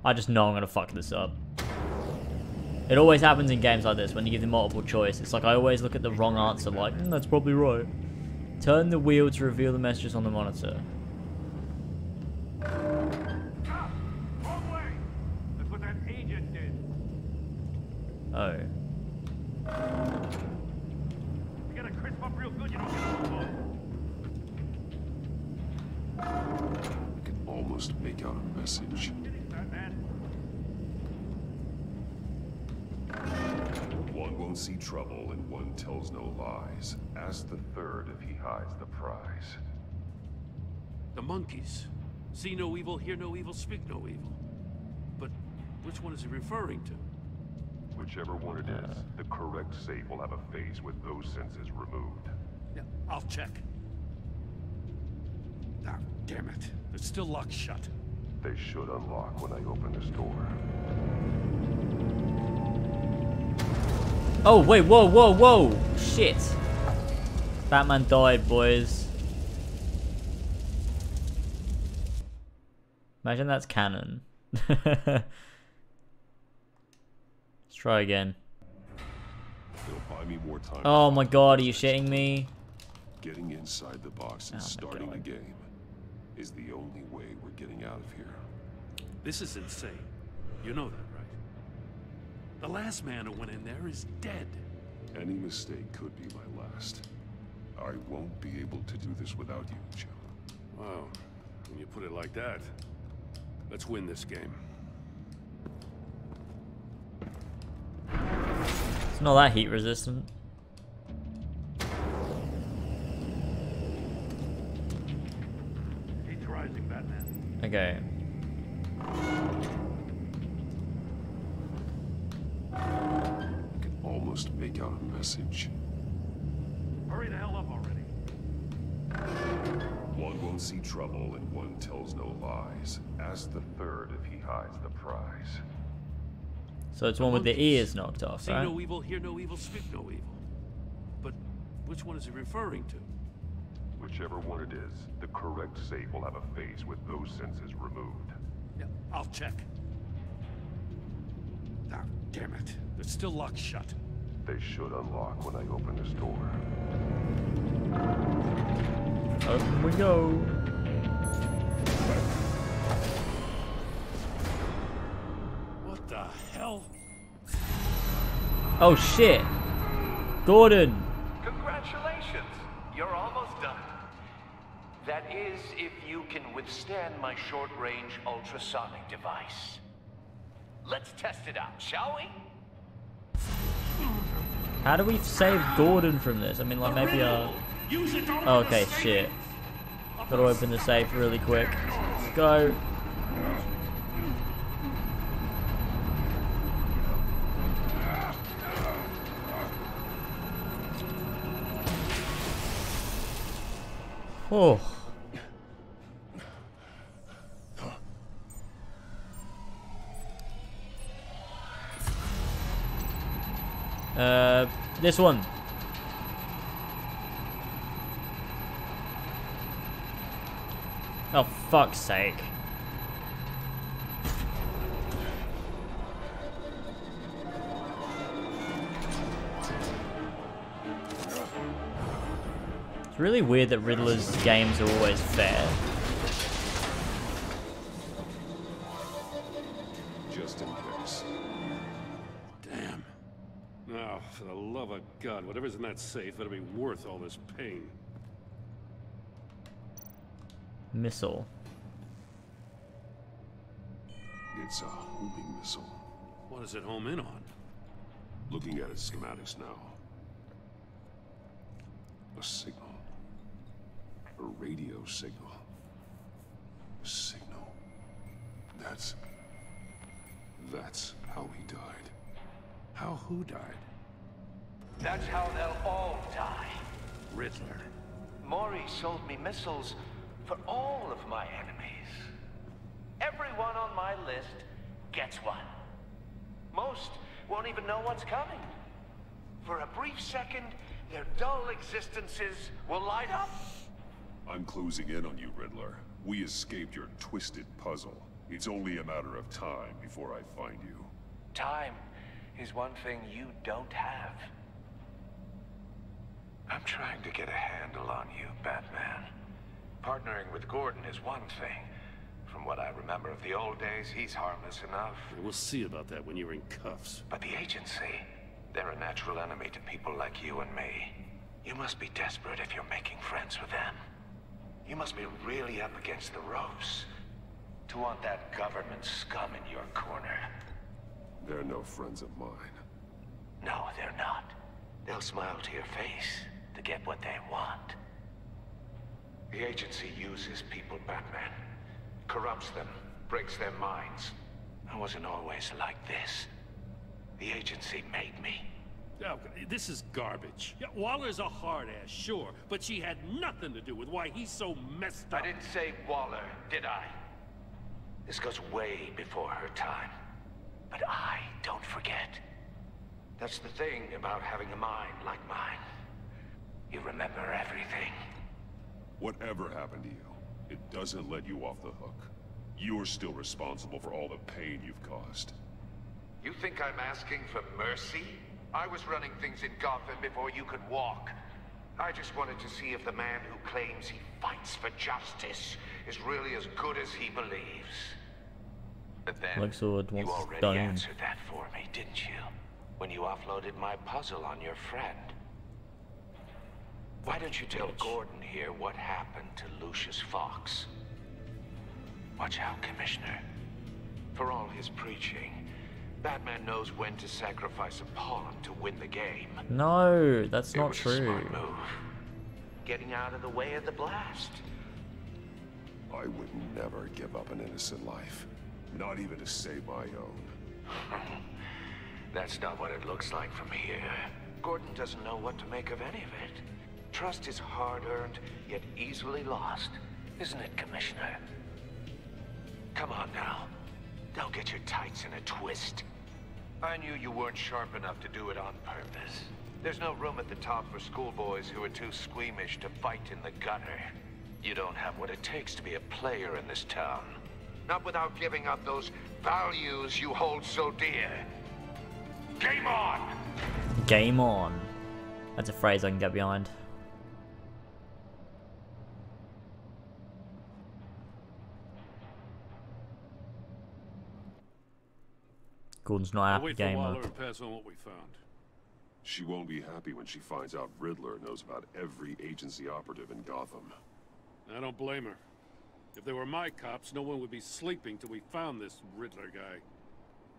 I just know I'm gonna fuck this up. It always happens in games like this when you give them multiple choice. It's like I always look at the wrong answer like, that's probably right. Turn the wheel to reveal the messages on the monitor. Wrong way! That's what that agent did. Oh. You gotta crisp up real good, you don't get on the I can almost make out a message. One won't see trouble and one tells no lies. Ask the third if he hides the prize. The monkeys. See no evil, hear no evil, speak no evil. But which one is he referring to? Whichever one it is, the correct safe will have a face with those senses removed. Yeah, I'll check. Ah, damn it. It's still locked shut. They should unlock when I open this door. Oh, wait, whoa, whoa, whoa! Shit. Batman died, boys. Imagine that's canon. Let's try again. It'll buy me more time. Oh my god, are you shitting me? Getting inside the box and starting the game is the only way we're getting out of here. This is insane. You know that, right? The last man who went in there is dead. Any mistake could be my last. I won't be able to do this without you, Jim. Wow. When you put it like that, let's win this game. It's not that heat resistant. Heat's rising, Batman. Okay. I can almost make out a message. Hurry the hell up already. One won't see trouble and one tells no lies. Ask the third if he hides the prize. So it's one with the ears knocked off, See right? no evil, hear no evil, speak no evil. But which one is he referring to? Whichever one it is, the correct safe will have a face with those senses removed. Yeah, I'll check. Ah, damn it. They're still locked shut. They should unlock when I open this door. Open we go. What the hell? Oh shit! Gordon! Congratulations! You're almost done. That is, if you can withstand my short-range ultrasonic device. Let's test it out, shall we? How do we save Gordon from this? I mean, like, maybe oh, okay, shit. Gotta open the safe really quick. Let's go. Oh. This one. Oh, fuck's sake. It's really weird that Riddler's games are always fair. Just in case. Damn. Now, for the love of God, whatever's in that safe better be worth all this pain. Missile. It's a homing missile. What does it home in on? Looking at its schematics now. A signal. A radio signal. A signal. That's how he died. How who died? That's how they'll all die. Riddler. Mori sold me missiles for all of my enemies. Everyone on my list gets one. Most won't even know what's coming. For a brief second, their dull existences will light up. I'm closing in on you, Riddler. We escaped your twisted puzzle. It's only a matter of time before I find you. Time is one thing you don't have. I'm trying to get a handle on you, Batman. Partnering with Gordon is one thing. From what I remember of the old days, he's harmless enough. We'll see about that when you're in cuffs. But the agency, they're a natural enemy to people like you and me. You must be desperate if you're making friends with them. You must be really up against the ropes to want that government scum in your corner. They're no friends of mine. No, they're not. They'll smile to your face to get what they want. The agency uses people, Batman. Corrupts them, breaks their minds. I wasn't always like this. The agency made me. Oh, this is garbage. Yeah, Waller's a hard-ass, sure, but she had nothing to do with why he's so messed up. I didn't say Waller, did I? This goes way before her time. But I don't forget. That's the thing about having a mind like mine. You remember everything. Whatever happened to you, it doesn't let you off the hook. You're still responsible for all the pain you've caused. You think I'm asking for mercy? I was running things in Gotham before you could walk. I just wanted to see if the man who claims he fights for justice is really as good as he believes. But then, you already answered that for me, didn't you? When you offloaded my puzzle on your friend. Why don't you tell Gordon here what happened to Lucius Fox? Watch out, Commissioner. For all his preaching, Batman knows when to sacrifice a pawn to win the game. No, that's not true. It was a smart move. Getting out of the way of the blast. I would never give up an innocent life. Not even to save my own. That's not what it looks like from here. Gordon doesn't know what to make of any of it. Trust is hard-earned, yet easily lost. Isn't it, Commissioner? Come on now. Don't get your tights in a twist. I knew you weren't sharp enough to do it on purpose. There's no room at the top for schoolboys who are too squeamish to fight in the gutter. You don't have what it takes to be a player in this town. Not without giving up those values you hold so dear. Game on! Game on. That's a phrase I can get behind. Gordon's not happy game mode. And pass on what we found. She won't be happy when she finds out Riddler knows about every agency operative in Gotham. I don't blame her. If they were my cops, no one would be sleeping till we found this Riddler guy.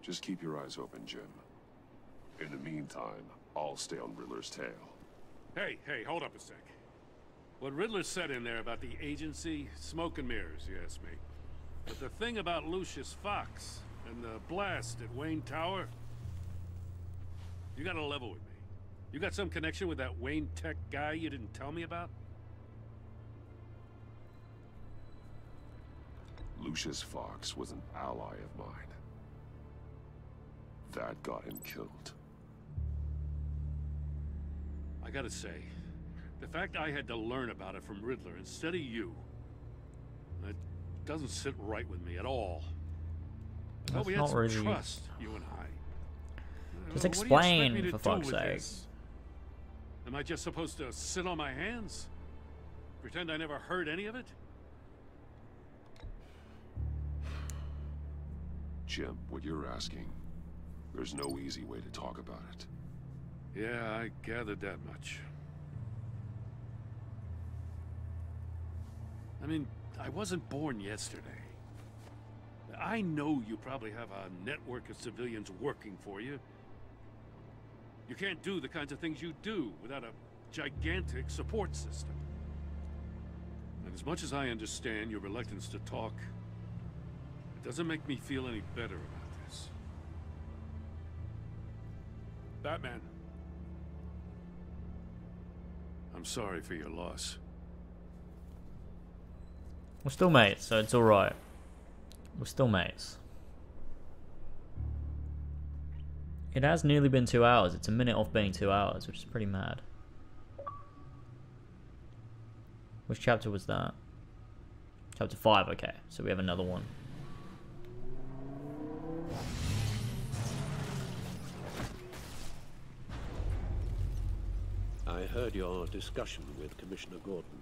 Just keep your eyes open, Jim. In the meantime, I'll stay on Riddler's tail. Hey, hold up a sec. What Riddler said in there about the agency, smoke and mirrors, you ask me. But the thing about Lucius Fox and the blast at Wayne Tower, you gotta level with me. You got some connection with that Wayne Tech guy you didn't tell me about? Lucius Fox was an ally of mine. That got him killed. I gotta say, the fact I had to learn about it from Riddler instead of you, it doesn't sit right with me at all. I thought we had some trust, you and I. Just explain, for fuck's sake. Am I just supposed to sit on my hands? Pretend I never heard any of it? Jim, what you're asking, there's no easy way to talk about it. Yeah, I gathered that much. I mean, I wasn't born yesterday. I know you probably have a network of civilians working for you. You can't do the kinds of things you do without a gigantic support system. And as much as I understand your reluctance to talk, it doesn't make me feel any better about this. Batman. I'm sorry for your loss. We're still mates, so it's alright. We're still mates. It has nearly been 2 hours. It's a minute off being 2 hours, which is pretty mad. Which chapter was that? Chapter 5, okay. So we have another one. I heard your discussion with Commissioner Gordon.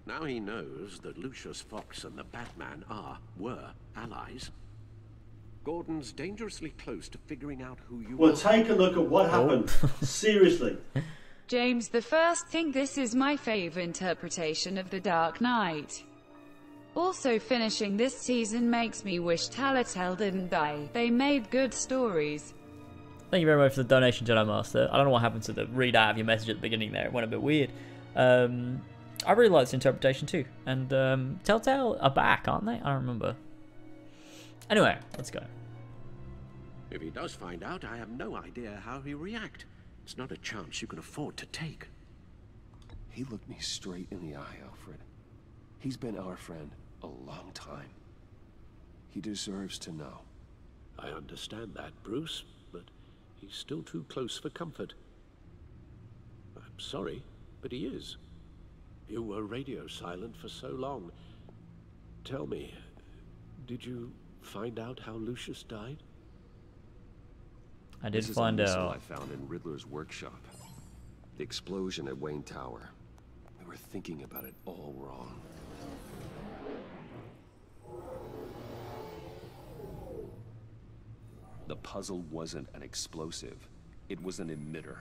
Now he knows that Lucius Fox and the Batman were allies. Gordon's dangerously close to figuring out who you are. Well, take a look at what happened. Seriously. James the First think this is my favorite interpretation of The Dark Knight. Also, finishing this season makes me wish Telltale didn't die. They made good stories. Thank you very much for the donation, Jedi Master. I don't know what happened to the read out of your message at the beginning there. It went a bit weird. I really like this interpretation too. And Telltale are back, aren't they? I don't remember. Anyway, let's go. If he does find out, I have no idea how he'll react. It's not a chance you can afford to take. He looked me straight in the eye, Alfred. He's been our friend a long time. He deserves to know. I understand that, Bruce, but he's still too close for comfort. I'm sorry, but he is. You were radio silent for so long. Tell me, Did you find out how Lucius died? I did This is find a missile out. I found in Riddler's workshop. The explosion at Wayne Tower. We were thinking about it all wrong. The puzzle wasn't an explosive. It was an emitter.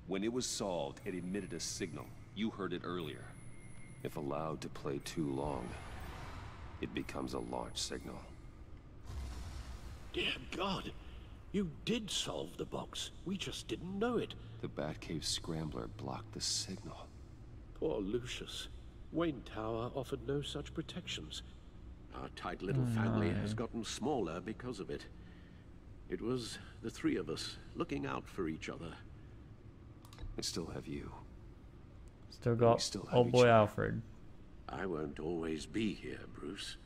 When it was solved, it emitted a signal. You heard it earlier. If allowed to play too long, it becomes a launch signal. Dear God, you did solve the box. We just didn't know it. The Batcave Scrambler blocked the signal. Poor Lucius. Wayne Tower offered no such protections. Our tight little family has gotten smaller because of it. It was the three of us looking out for each other. I still have you. Still got still have old each boy other. Alfred. I won't always be here, Bruce.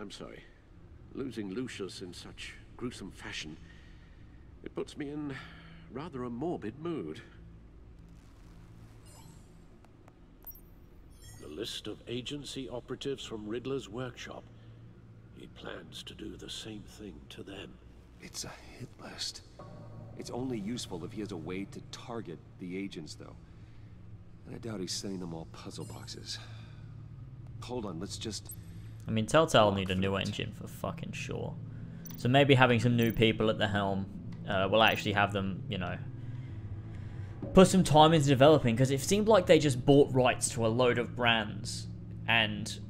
I'm sorry. Losing Lucius in such gruesome fashion, it puts me in rather a morbid mood. The list of agency operatives from Riddler's workshop. He plans to do the same thing to them. It's a hit list. It's only useful if he has a way to target the agents, though. And I doubt he's sending them all puzzle boxes. Hold on, let's just... I mean, Telltale need a new engine for fucking sure. So maybe having some new people at the helm will actually have them, you know, put some time into developing, because it seemed like they just bought rights to a load of brands and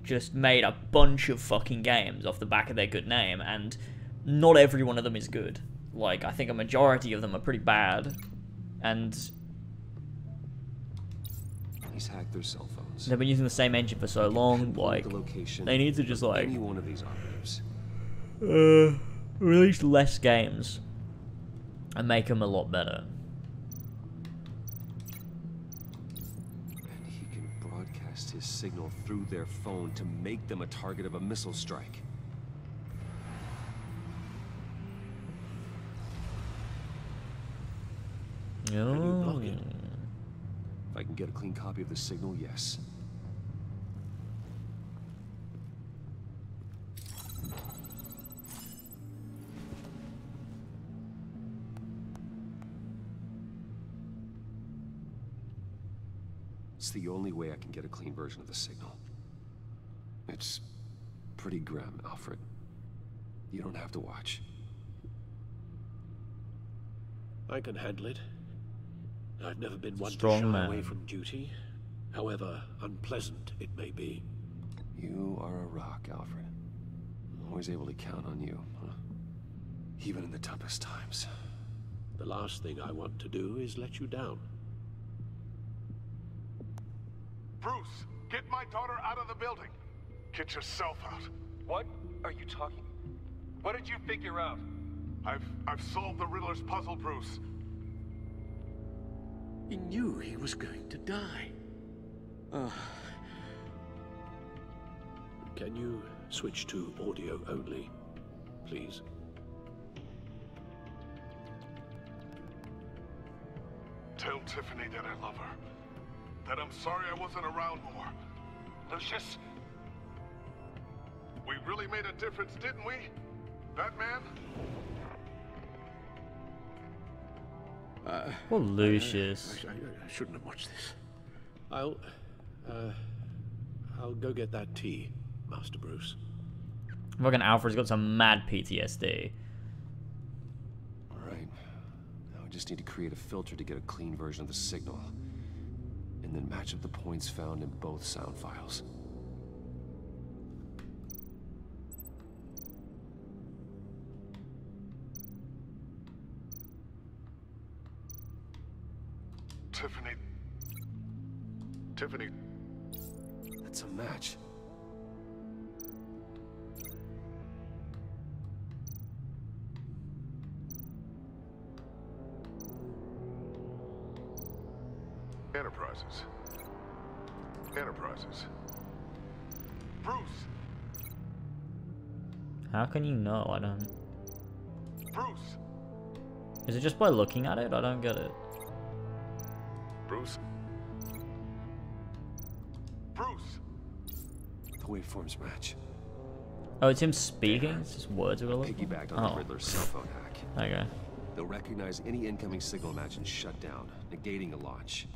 just made a bunch of fucking games off the back of their good name, and not every one of them is good. Like, I think a majority of them are pretty bad, and He's hacked their cell phones. they've been using the same engine for so long, like, The location they need to just, of like, any one of these operatives. release less games and make them a lot better. And he can broadcast his signal through their phone to make them a target of a missile strike. Oh. If I can get a clean copy of the signal, yes. It's the only way I can get a clean version of the signal. It's pretty grim, Alfred. You don't have to watch. I can handle it. I've never been one to Strong shy man. away from duty, however unpleasant it may be. You are a rock, Alfred. Always able to count on you, huh? Even in the toughest times. The last thing I want to do is let you down. Bruce, get my daughter out of the building. Get yourself out. What are you talking? What did you figure out? I've solved the Riddler's puzzle, Bruce. He knew he was going to die. Can you switch to audio only, please? Tell Tiffany that I love her. That I'm sorry I wasn't around more. Lucius? We really made a difference, didn't we? Batman? Well, Lucius. I shouldn't have watched this. I'll go get that tea, Master Bruce. Fucking Alfred's got some mad PTSD. Alright. Now I just need to create a filter to get a clean version of the signal. And then match up the points found in both sound files. Tiffany. That's a match. Enterprises. Bruce! How can you know? I don't... Bruce! Is it just by looking at it? I don't get it. Bruce? Bruce! The waveforms match. Oh, it's him speaking? It's just words are all Piggybacked on the Riddler's cell phone hack. Okay. They'll recognize any incoming signal match and shut down, negating a launch.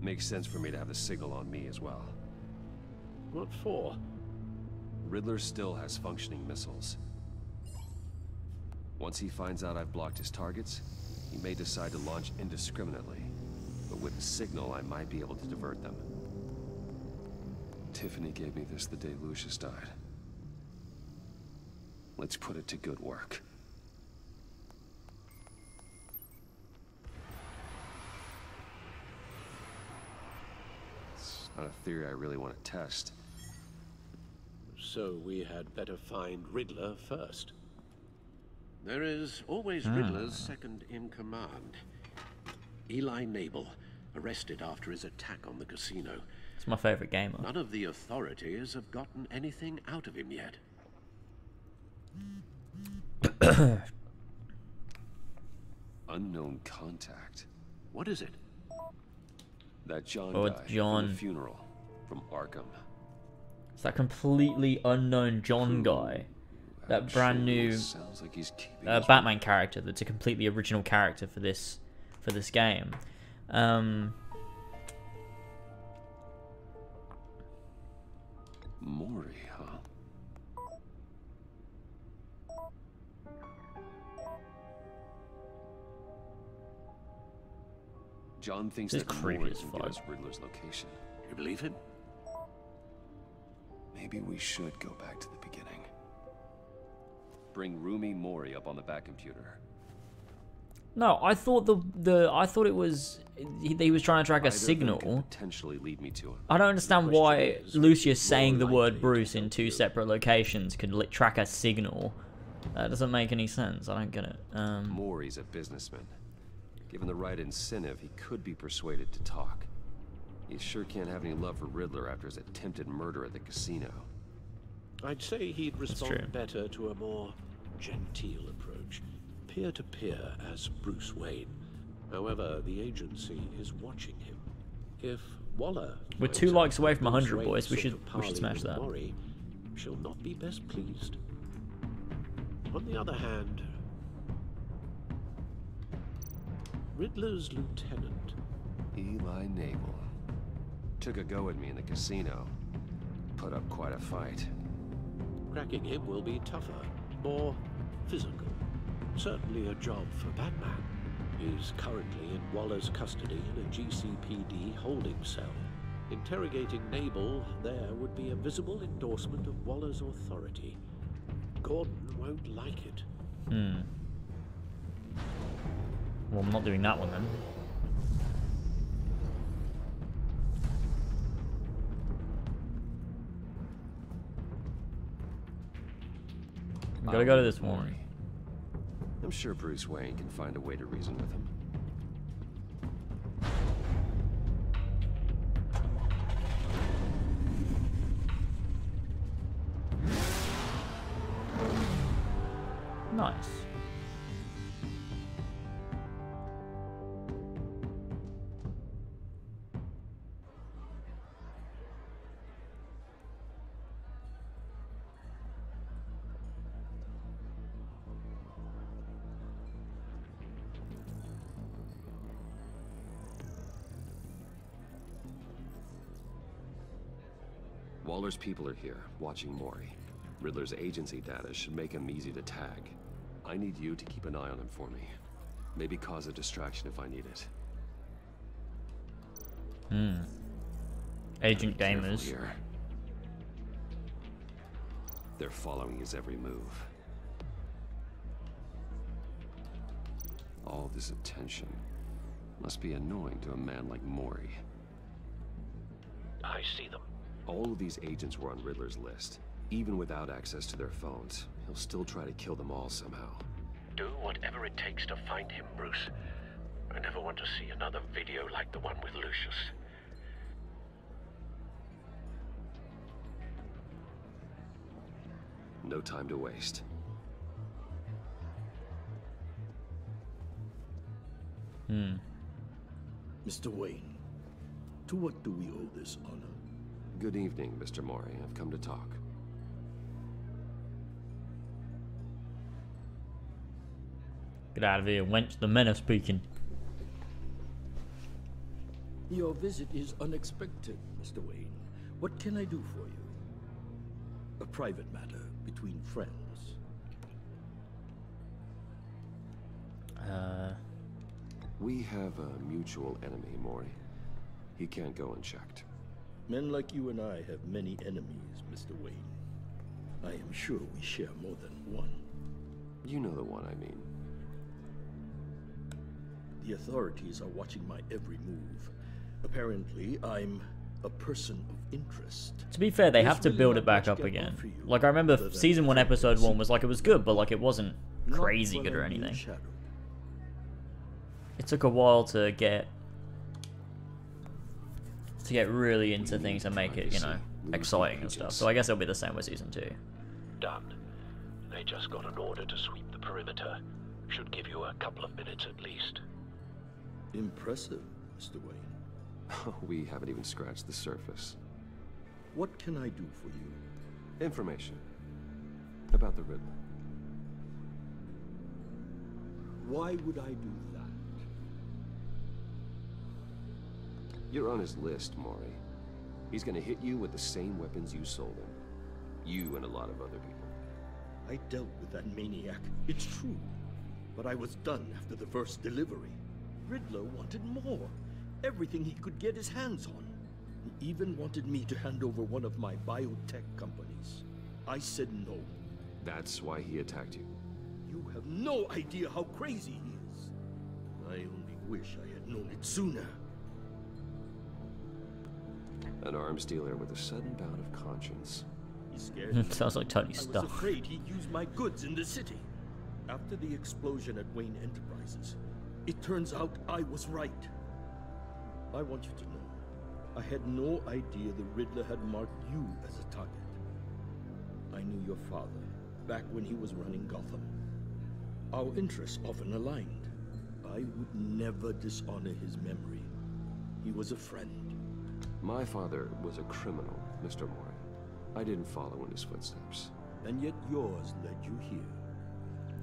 Makes sense for me to have the signal on me as well. What for? Riddler still has functioning missiles. Once he finds out I've blocked his targets, he may decide to launch indiscriminately. But with the signal, I might be able to divert them. Tiffany gave me this the day Lucius died. Let's put it to good work. It's not a theory I really want to test. So we had better find Riddler first. There is always Riddler's second in command. Eli Nabel, arrested after his attack on the casino. It's my favorite gamer. None of the authorities have gotten anything out of him yet. Unknown contact. What is it? That John Oh, guy it's John. from the funeral from Arkham. It's that completely unknown John guy. That brand new Sounds like he's keeping Batman character that's a completely original character for this game. Mori, huh? John thinks This that is creepy Mori as can fuck. get us Riddler's location. You believe him? Maybe we should go back to the beginning. Bring Rumi Mori up on the back computer. No, I thought I thought it was he was trying to track a Either of them could signal. potentially lead me to him. I don't understand why Lucius saying the word Bruce in two separate locations could track a signal. That doesn't make any sense. I don't get it. Mori's a businessman. Given the right incentive, he could be persuaded to talk. He sure can't have any love for Riddler after his attempted murder at the casino. I'd say he'd true. respond better to a more genteel approach. Peer-to-peer as Bruce Wayne. However, the agency is watching him. If Waller We're finds 2 out likes away that from Bruce 100, Wayne boys. We sought should to parley smash with that. Mori, she'll not be best pleased. On the other hand, Riddler's lieutenant, Eli Nabel. Took a go at me in the casino. Put up quite a fight. cracking him will be tougher, more physical. Certainly a job for Batman. He's currently in Waller's custody in a GCPD holding cell. Interrogating Nabel there would be a visible endorsement of Waller's authority. Gordon won't like it. Well, I'm not doing that one then. Gotta go to this one. I'm sure Bruce Wayne can find a way to reason with him. Nice. Waller's people are here, watching Mori. Riddler's agency data should make him easy to tag. I need you to keep an eye on him for me. Maybe cause a distraction if I need it. Agent Careful Gamers. here. They're following his every move. All this attention must be annoying to a man like Mori. I see them. All of these agents were on Riddler's list. Even without access to their phones, he'll still try to kill them all somehow. Do whatever it takes to find him, Bruce. I never want to see another video like the one with Lucius. No time to waste. Mr. Wayne, To what do we owe this honor? Good evening, Mr. Mori. I've come to talk. Get out of here, wench. The men are speaking. Your visit is unexpected, Mr. Wayne. What can I do for you? A private matter between friends. We have a mutual enemy, Mori. He can't go unchecked. Men like you and I have many enemies, Mr. Wayne. I am sure we share more than one. You know the one I mean. The authorities are watching my every move. Apparently, I'm a person of interest. To be fair, they have to build it back up again. Like, I remember Season 1, Episode 1 was like, it was good, but like, it wasn't crazy good or anything. It took a while to get really into things and make it, you know, exciting and stuff. So I guess it'll be the same with Season 2. Done. They just got an order to sweep the perimeter. Should give you a couple of minutes at least. Impressive, Mr. Wayne. We haven't even scratched the surface. What can I do for you? Information about the Riddler. Why would I do that? You're on his list, Mori. He's gonna hit you with the same weapons you sold him. You and a lot of other people. I dealt with that maniac, it's true. But I was done after the first delivery. Riddler wanted more. Everything he could get his hands on. He even wanted me to hand over one of my biotech companies. I said no. That's why he attacked you. You have no idea how crazy he is. I only wish I had known it sooner. An arms dealer with a sudden bout of conscience. He scared me. Sounds like Tony Stark. I was afraid he'd use my goods in the city. After the explosion at Wayne Enterprises, it turns out I was right. I want you to know, I had no idea the Riddler had marked you as a target. I knew your father, back when he was running Gotham. Our interests often aligned. I would never dishonor his memory. He was a friend. My father was a criminal, Mr. Mori. I didn't follow in his footsteps. And yet yours led you here.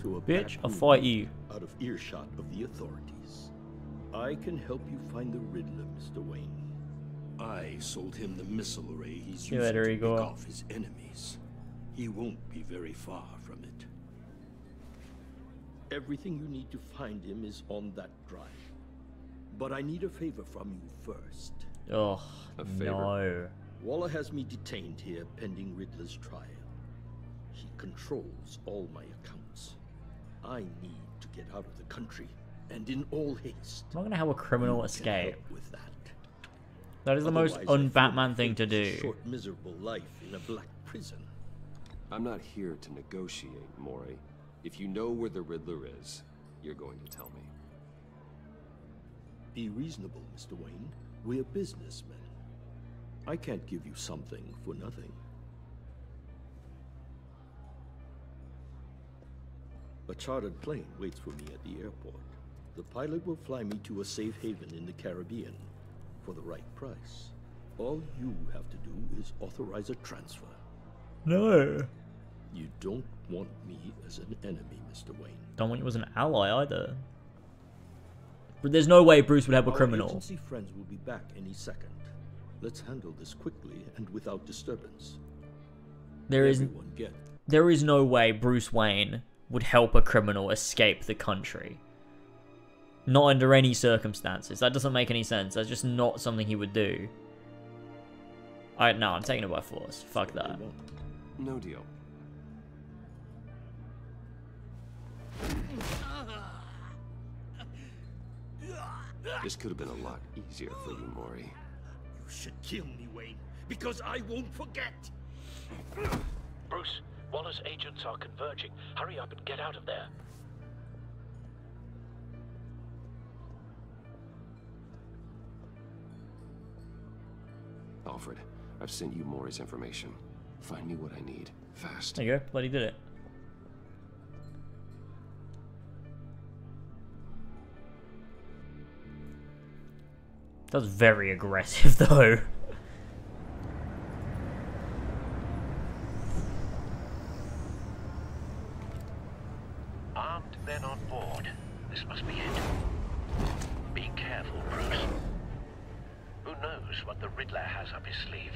To a bitch, I'll fight you. Out of earshot of the authorities. I can help you find the Riddler, Mr. Wayne. I sold him the missile array he's using to pick off his enemies. He won't be very far from it. Everything you need to find him is on that drive. But I need a favor from you first. Oh, no. Waller has me detained here pending Riddler's trial. He controls all my accounts. I need to get out of the country, and in all haste. I'm not gonna have a criminal escape. With that. That is the most un-Batman thing to do. Short, miserable life in a black prison. I'm not here to negotiate, Mori. If you know where the Riddler is, you're going to tell me. Be reasonable, Mr. Wayne. We're businessmen. I can't give you something for nothing. A chartered plane waits for me at the airport. The pilot will fly me to a safe haven in the Caribbean for the right price. All you have to do is authorize a transfer. No. You don't want me as an enemy, Mr. Wayne. Don't want you as an ally either. But there's no way Bruce would help a criminal. Our agency friends will be back any second. Let's handle this quickly and without disturbance. There is no way Bruce Wayne would help a criminal escape the country. Not under any circumstances. That doesn't make any sense. That's just not something he would do. No, I'm taking it by force. Fuck that. No deal. This could have been a lot easier for you, Mori. You should kill me, Wayne, because I won't forget. Bruce, Waller's agents are converging. Hurry up and get out of there. Alfred, I've sent you Mori's information. Find me what I need, fast. There you go, bloody did it. That was very aggressive, though. Armed men on board. This must be it. Be careful, Bruce. Who knows what the Riddler has up his sleeve?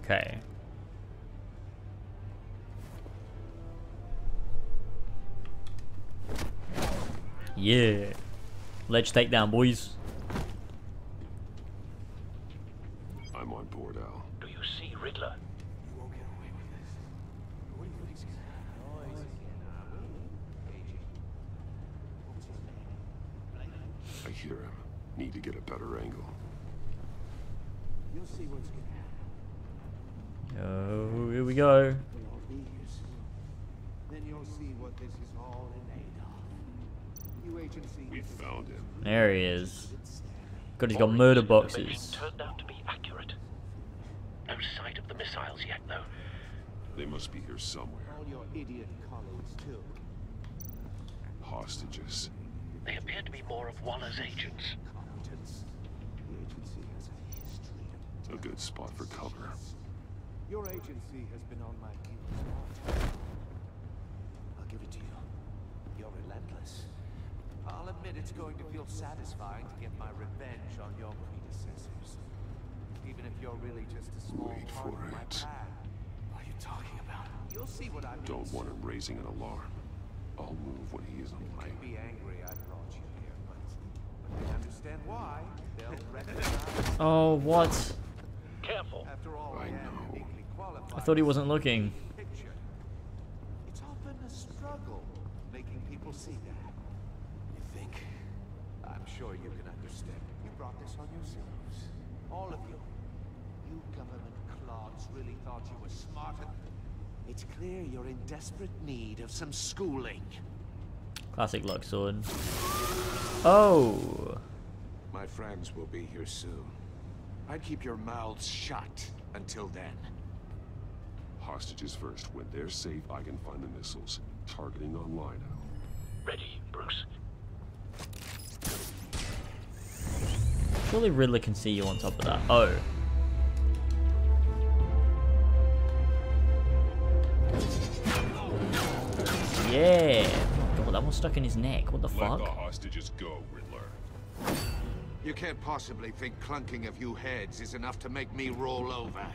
Okay. Yeah. Ledge takedown, boys. I'm on board, Al. Do you see Riddler? I hear him. Need to get a better angle. You'll see what's going to happen. Oh, here we go. We'll all be here soon. Then you'll see what this is all in aid of. You agency. We found him. There he is. God, he's got murder boxes. Turned out to be accurate. No sight of the missiles yet, though. They must be here somewhere. All your idiot colleagues, too. Hostages. They appear to be more of Waller's agents. Competence. The agency has a history. A good spot for cover. Your agency has been on my heels. I'll give it to you. You're relentless. I'll admit it's going to feel satisfying to get my revenge on your predecessors. Even if you're really just a small part of my plan. What are you talking about? You'll see what I mean. Don't want him raising an alarm. I'll move when he isn't They looking. might be angry I brought you here, but they understand why. They'll recognize. Oh, what? Careful. After all, I am uniquely qualified. I thought he wasn't looking. Picture. It's often a struggle making people see that. You think? I'm sure you can understand. You brought this on yourselves. All of you. You government clods really thought you were smarter. It's clear you're in desperate need of some schooling. Classic Lux sword. Oh. My friends will be here soon. I'd keep your mouths shut until then. Hostages first. When they're safe, I can find the missiles. Targeting online, Al. Ready, Bruce. Surely Riddler can see you on top of that. Oh. Yeah. Oh, that one's stuck in his neck. What the fuck? Let the hostages go, Riddler. You can't possibly think clunking a few heads is enough to make me roll over.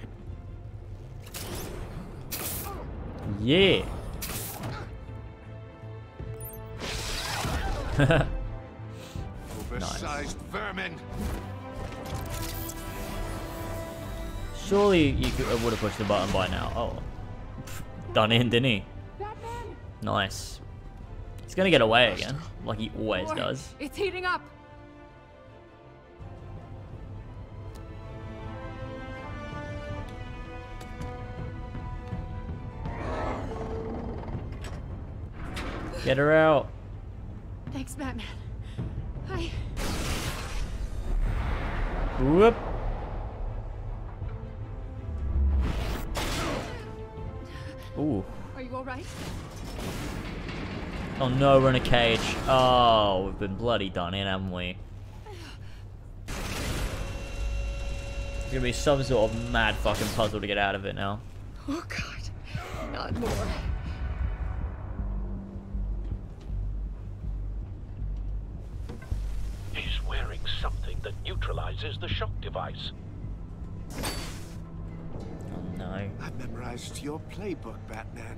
Yeah. Oversized vermin. Surely you would have pushed the button by now. Oh. Pff, done in, didn't he? Nice. He's gonna get away again, like he always does. It's heating up. Get her out. Thanks, Batman. Hi. Whoop. Ooh. Are you all right? Oh no, we're in a cage. Oh, we've been bloody done in, haven't we? There's gonna be some sort of mad fucking puzzle to get out of it now. Oh God, not more. He's wearing something that neutralizes the shock device. Oh no. I've memorized your playbook, Batman.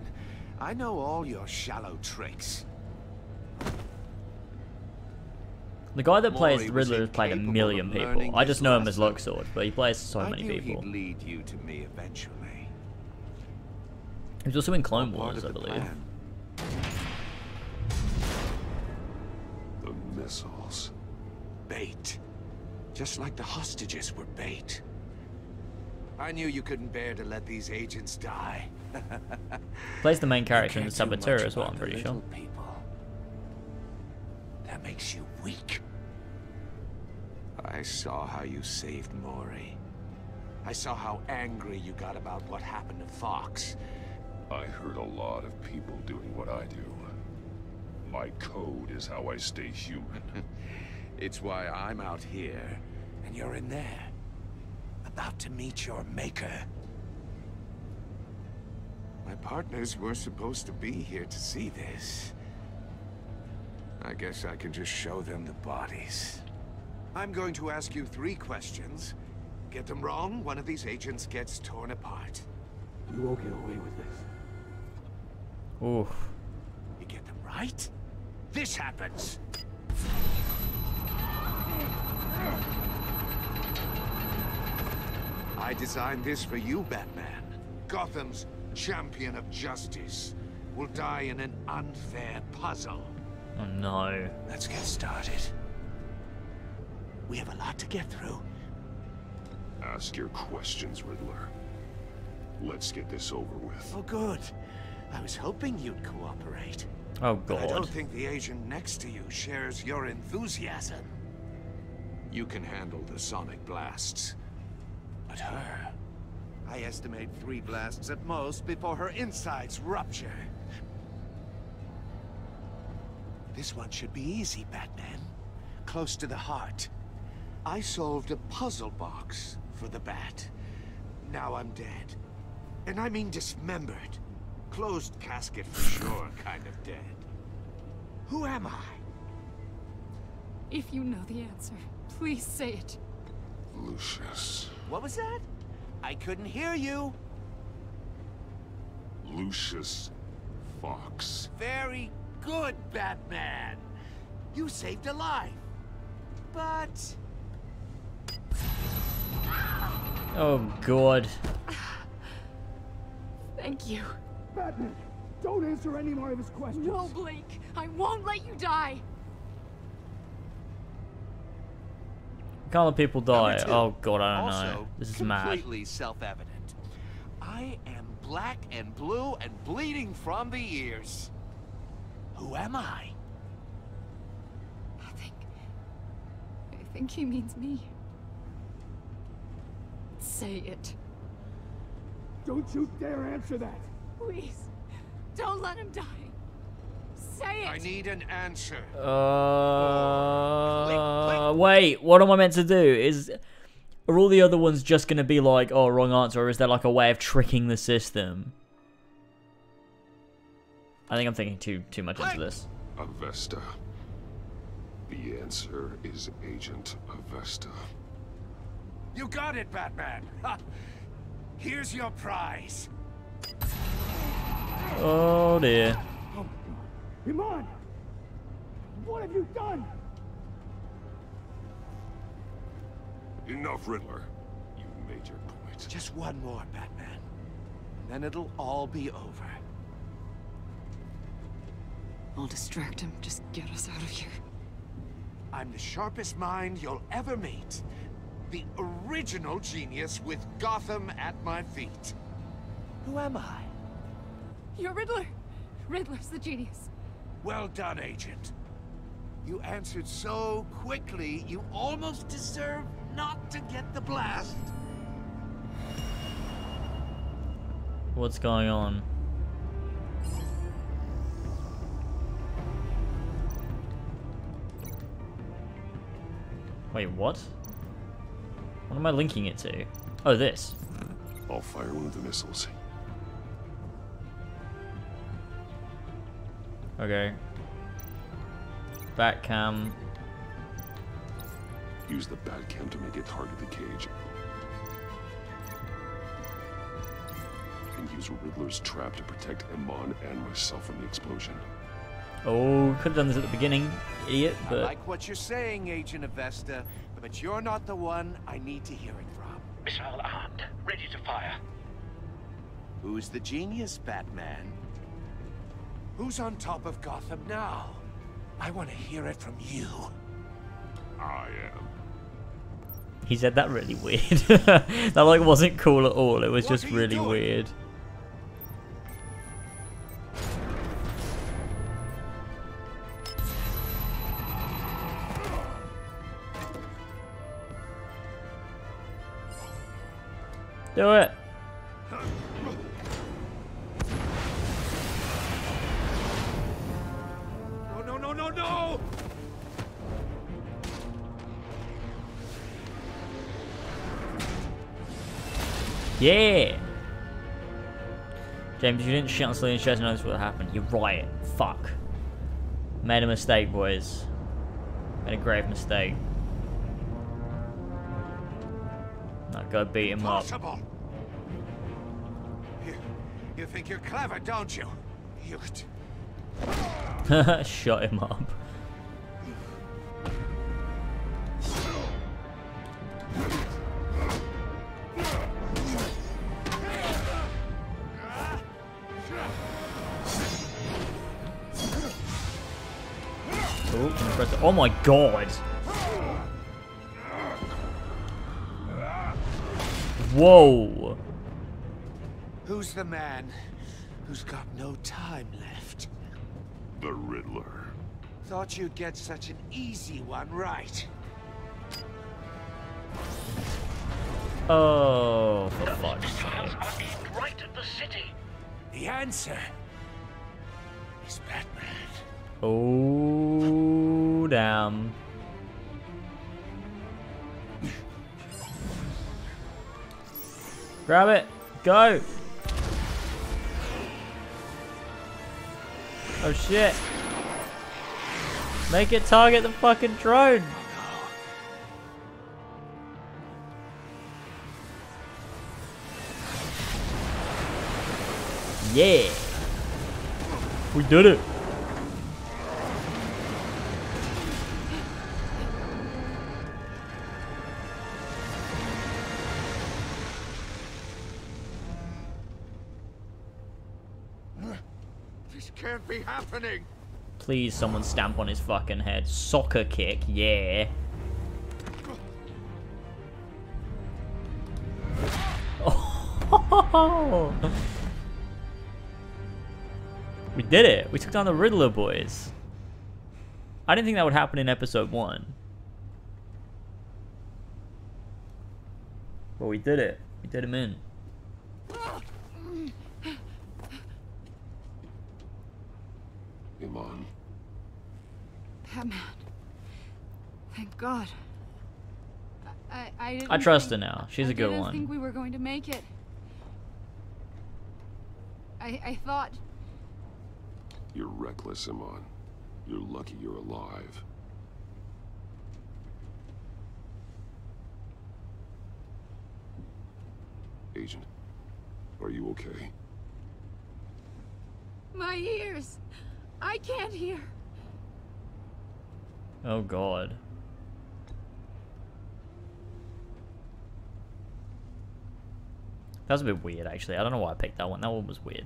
I know all your shallow tricks. The guy that plays Mori the was Riddler has played a incapable million of people. learning I just his know him as lesson. Luxord, but he plays so I many knew people. he'd lead you to me eventually. He was also in Clone Part Wars, of I the believe. plan. The missiles. Bait. Just like the hostages were bait. I knew you couldn't bear to let these agents die. Plays the main character in the You care too Saboteur much as well, about I'm the pretty sure. little people. That makes you weak. I saw how you saved Mori. I saw how angry you got about what happened to Fox. I heard a lot of people doing what I do. My code is how I stay human. It's why I'm out here, and you're in there. About to meet your maker. My partners were supposed to be here to see this. I guess I can just show them the bodies. I'm going to ask you 3 questions. Get them wrong, one of these agents gets torn apart. You won't get away with this. Oof. You get them right, this happens. I designed this for you, Batman. Gotham's champion of justice will die in an unfair puzzle. Oh no. Let's get started. We have a lot to get through. Ask your questions, Riddler. Let's get this over with. Oh, good. I was hoping you'd cooperate. Oh, But I don't God. think the agent next to you shares your enthusiasm. You can handle the sonic blasts. But her... I estimate 3 blasts at most before her insides rupture. This one should be easy, Batman. Close to the heart. I solved a puzzle box for the Bat. Now I'm dead. And I mean dismembered. Closed casket for sure, kind of dead. Who am I? If you know the answer, please say it. Lucius. What was that? I couldn't hear you. Lucius Fox. Very good, Batman. You saved a life. But... Oh, God. Thank you. Batman, don't answer any more of his questions. No, Blake. I won't let you die. Can't let people die. Number 2. Oh, God, I don't know. Also, This is mad. completely self-evident. I am black and blue and bleeding from the ears. Who am I? I think he means me. Say it. Don't you dare answer that. Please. Don't let him die. Say it. I need an answer. Wait, what am I meant to do? Are all the other ones just going to be like, oh, wrong answer, or is there like a way of tricking the system? I think I'm thinking too much into this. Avesta. The answer is Agent Avesta. You got it, Batman. Ha. Here's your prize. Oh, dear. Iman! What have you done? Enough, Riddler. You made your point. Just one more, Batman. Then it'll all be over. I'll distract him. Just get us out of here. I'm the sharpest mind you'll ever meet. The original genius with Gotham at my feet. Who am I? You're Riddler. Riddler's the genius. Well done, Agent. You answered so quickly, you almost deserve not to get the blast. What's going on? Wait, what? What am I linking it to? Oh, this. I'll fire one of the missiles. Okay. Batcam. Use the Batcam to make it target the cage. And use Riddler's trap to protect Iman and myself from the explosion. Oh, could have done this at the beginning, idiot, I but... like what you're saying, Agent Avesta, but you're not the one I need to hear it from. Missile armed, ready to fire. Who's the genius, Batman? Who's on top of Gotham now? I want to hear it from you. I am. He said that really weird. That like wasn't cool at all, it was just really weird. Do it. No, no, no, no, no! Yeah! James, you didn't shit on Selina's chest and notice what happened. You're right. Fuck. Made a mistake, boys. Made a grave mistake. Now go beat him up. You think you're clever, don't you? You... Shut him up. Oh my god! Whoa! Who's the man who's got no time left? The Riddler. Thought you'd get such an easy one right. Oh, for fuck's sake. Right at the city. The answer is Batman. Oh, damn. Grab it. Go. Oh, shit. Make it target the fucking drone. Yeah. We did it. This can't be happening. Please, someone stamp on his fucking head. Soccer kick, yeah. Oh. We did it. We took down the Riddler, boys. I didn't think that would happen in episode 1. But we did it. We did him in. Iman. Batman. Thank God. I trust her now. She's a good I didn't one. think we were going to make it. I thought... You're reckless, Iman. You're lucky you're alive. Agent, are you okay? My ears! I can't hear. Oh god. That was a bit weird, actually. I don't know why I picked that one. That one was weird.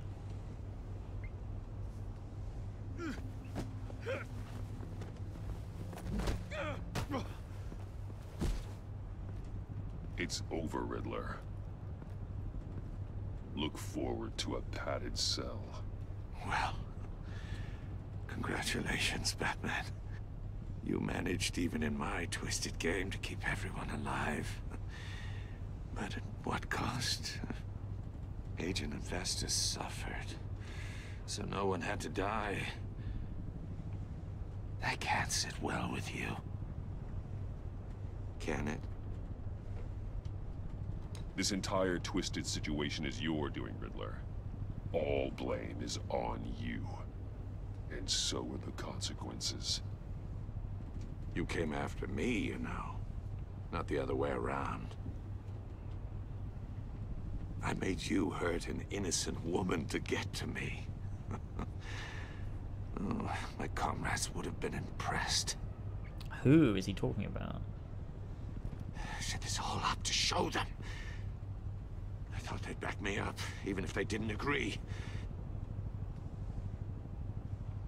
It's over, Riddler. Look forward to a padded cell. Well, congratulations, Batman. You managed, even in my twisted game, to keep everyone alive. But at what cost? Agent Infestus suffered, so no one had to die. That can't sit well with you. Can it? This entire twisted situation is your doing, Riddler. All blame is on you. And so are the consequences. You came after me, you know. Not the other way around. I made you hurt an innocent woman to get to me. Oh, my comrades would have been impressed. Who is he talking about? I set this all up to show them. I thought they'd back me up, even if they didn't agree.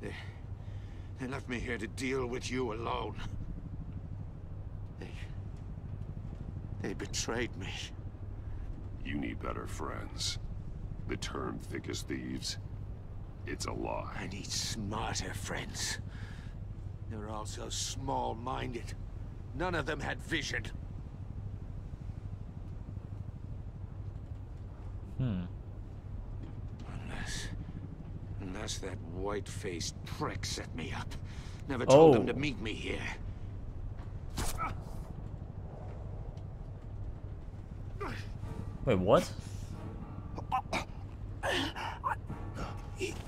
They left me here to deal with you alone. They betrayed me. You need better friends. The term thick as thieves, it's a lie. I need smarter friends. They're all so small-minded. None of them had vision. Unless that white-faced prick set me up. Never told him to meet me here. Wait, what?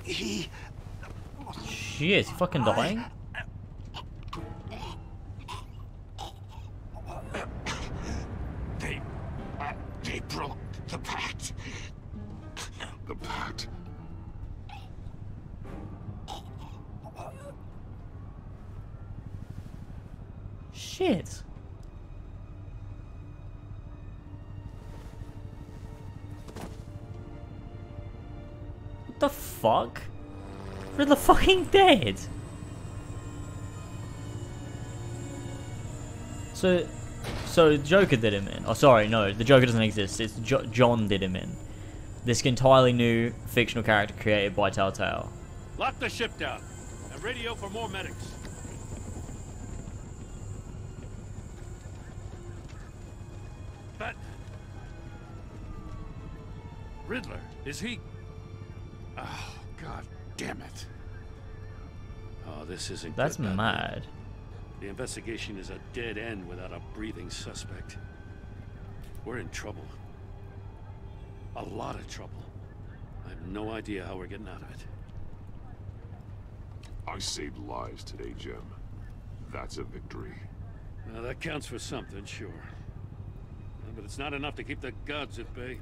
He... Shit, is he fucking dying? They broke the pact. The pact? Shit. What the fuck? Riddler fucking dead. So Joker did him in. Oh, sorry, no, the Joker doesn't exist. It's John did him in. This entirely new fictional character created by Telltale. Lock the ship down and radio for more medics. But Riddler, is he? Oh, God damn it! Oh, this isn't. That's good, mad. The investigation is a dead end without a breathing suspect. We're in trouble. A lot of trouble. I have no idea how we're getting out of it. I saved lives today, Jim. That's a victory. Now, that counts for something, sure. But it's not enough to keep the gods at bay.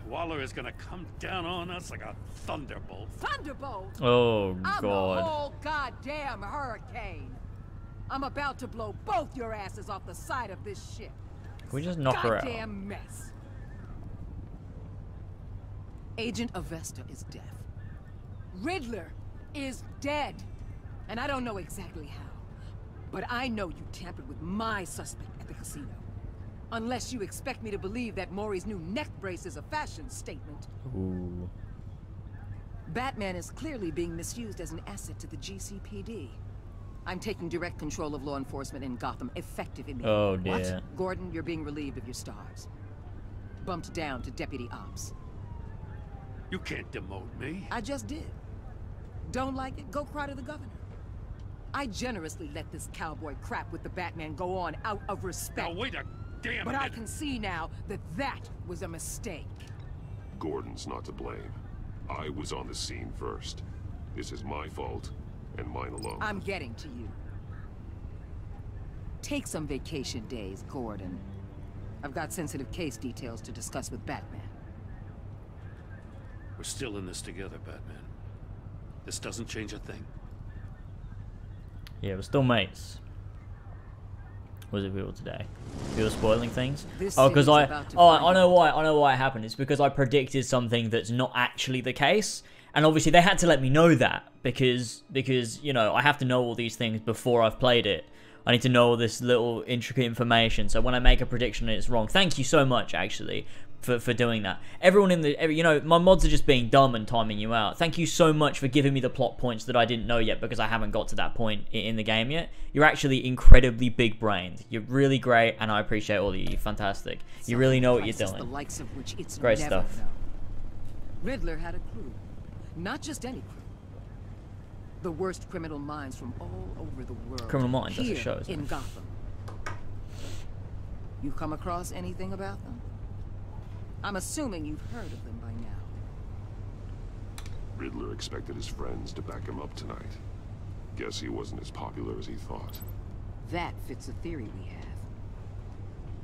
Waller is gonna come down on us like a thunderbolt. Thunderbolt? Oh, I'm God. the whole goddamn hurricane. I'm about to blow both your asses off the side of this ship. Can we just knock her out? Goddamn mess. Agent Avesta is deaf. Riddler is dead. And I don't know exactly how. But I know you tampered with my suspect at the casino. Unless you expect me to believe that Maury's new neck brace is a fashion statement. Ooh. Batman is clearly being misused as an asset to the GCPD. I'm taking direct control of law enforcement in Gotham, effective immediately. Oh, dear. What? Gordon, you're being relieved of your stars. Bumped down to Deputy Ops. You can't demote me. I just did. Don't like it? Go cry to the governor. I generously let this cowboy crap with the Batman go on out of respect. Now wait a damn But minute. I can see now that that was a mistake. Gordon's not to blame. I was on the scene first. This is my fault, and mine alone. I'm getting to you. Take some vacation days, Gordon. I've got sensitive case details to discuss with Batman. We're still in this together, Batman. This doesn't change a thing. Yeah, we're still mates. Was it people today? People spoiling things? This Oh, because city's about to I know why. I know why it happened. It's because I predicted something that's not actually the case, and obviously they had to let me know that because you know I have to know all these things before I've played it. I need to know all this little intricate information. So when I make a prediction and it's wrong, thank you so much actually for doing that. Everyone in the you know, my mods are just being dumb and timing you out. Thank you so much for giving me the plot points that I didn't know yet because I haven't got to that point in the game yet. You're actually incredibly big-brained. You're really great, and I appreciate all of you. You're fantastic. You really know what you're doing. The likes of which it's Great never stuff. known. Riddler had a crew, not just any crew. The worst criminal minds from all over the world. Criminal Minds, that's a here show, isn't in it? Gotham. You come across anything about them? I'm assuming you've heard of them by now. Riddler expected his friends to back him up tonight. Guess he wasn't as popular as he thought. That fits a theory we have.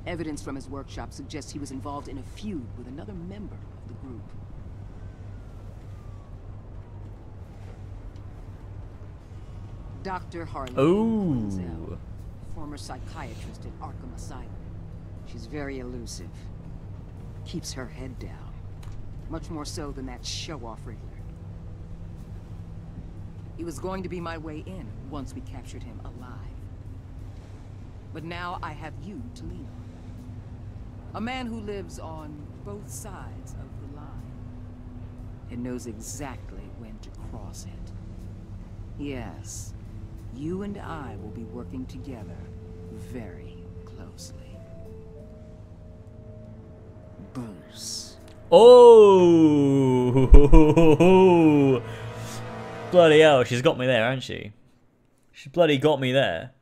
Evidence from his workshop suggests he was involved in a feud with another member of the group. Dr. Harley Quinzel, former psychiatrist at Arkham Asylum. She's very elusive. Keeps her head down. Much more so than that show-off Riddler. He was going to be my way in once we captured him alive. But now I have you to lean on. A man who lives on both sides of the line. And knows exactly when to cross it. Yes, you and I will be working together very closely. Oh! Bloody hell, she's got me there, hasn't she? She bloody got me there.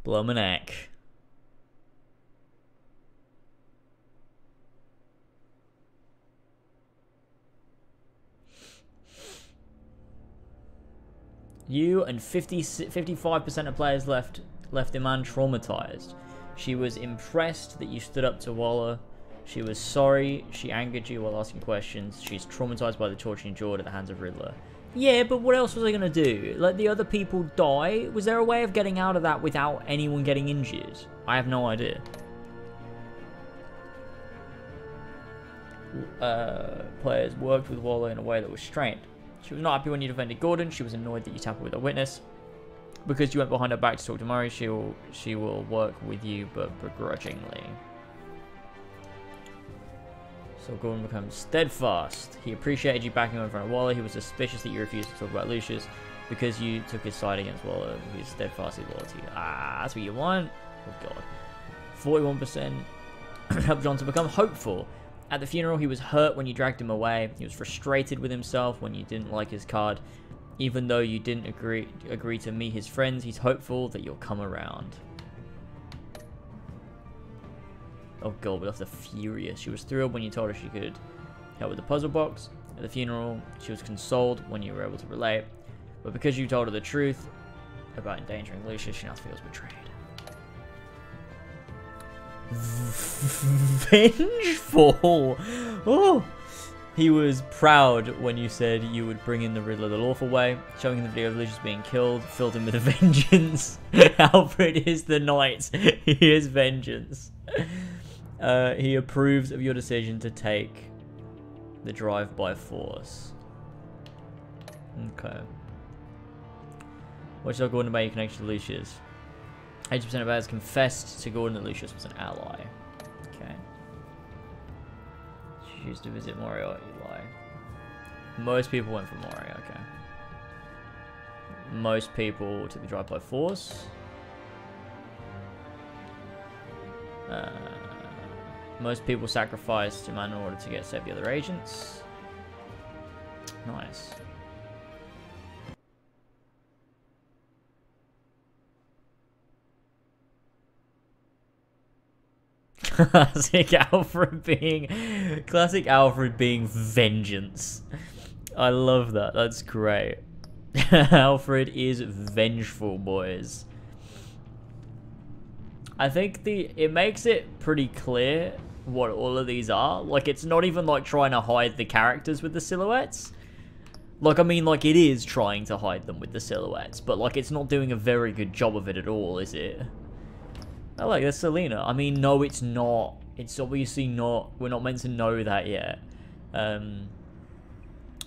Blow my neck. You and 55% of players left Iman traumatized. She was impressed that you stood up to Waller. She was sorry she angered you while asking questions. She's traumatized by the torture endured at the hands of Riddler. Yeah, but what else was I gonna do? Let the other people die? Was there a way of getting out of that without anyone getting injured? I have no idea. Players worked with Waller in a way that was strained. She was not happy when you defended Gordon. She was annoyed that you tampered with a witness. Because you went behind her back to talk to Murray, she will work with you, but begrudgingly. So Gordon becomes steadfast. He appreciated you backing him in front of Waller. He was suspicious that you refused to talk about Lucius because you took his side against Waller. He is steadfastly loyal to you. Ah, that's what you want. Oh god. 41% helped John to become hopeful. At the funeral, he was hurt when you dragged him away. He was frustrated with himself when you didn't like his card. Even though you didn't agree to meet his friends, he's hopeful that you'll come around. Oh god, we left her furious. She was thrilled when you told her she could help with the puzzle box. At the funeral, she was consoled when you were able to relate. But because you told her the truth about endangering Lucius, she now feels betrayed. Vengeful! Oh! He was proud when you said you would bring in the Riddler the lawful way. Showing him the video of Lucius being killed filled him with a vengeance. Alfred is the knight. He is vengeance. He approves of your decision to take the drive by force. Okay. Watchdog Gordon about your connection to Lucius. 80% of players confessed to Gordon that Lucius was an ally. Okay. Choose to visit Moria, Eli. Most people went for Moria, okay. Most people took the drive by force. Most people sacrificed Iman in order to save the other agents. Nice. Classic Alfred being vengeance. I love that. That's great. Alfred is vengeful, boys. I think it makes it pretty clear what all of these are. Like, it's not even like trying to hide the characters with the silhouettes. Like, I mean, like, it is trying to hide them with the silhouettes, but like, it's not doing a very good job of it at all, is it? Oh, like, that's Selena. I mean, no, it's not. It's obviously not. We're not meant to know that yet.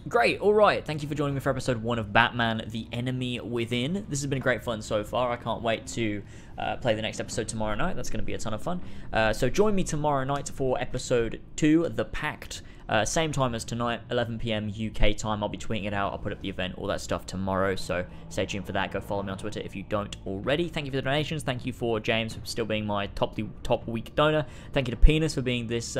Great. All right. Thank you for joining me for episode 1 of Batman: The Enemy Within. This has been great fun so far. I can't wait to play the next episode tomorrow night. That's going to be a ton of fun. So join me tomorrow night for episode 2, The Pact. Same time as tonight, 11 PM UK time. I'll be tweeting it out. I'll put up the event, all that stuff tomorrow. So stay tuned for that. Go follow me on Twitter if you don't already. Thank you for the donations. Thank you for James for still being my top week donor. Thank you to Penis for being this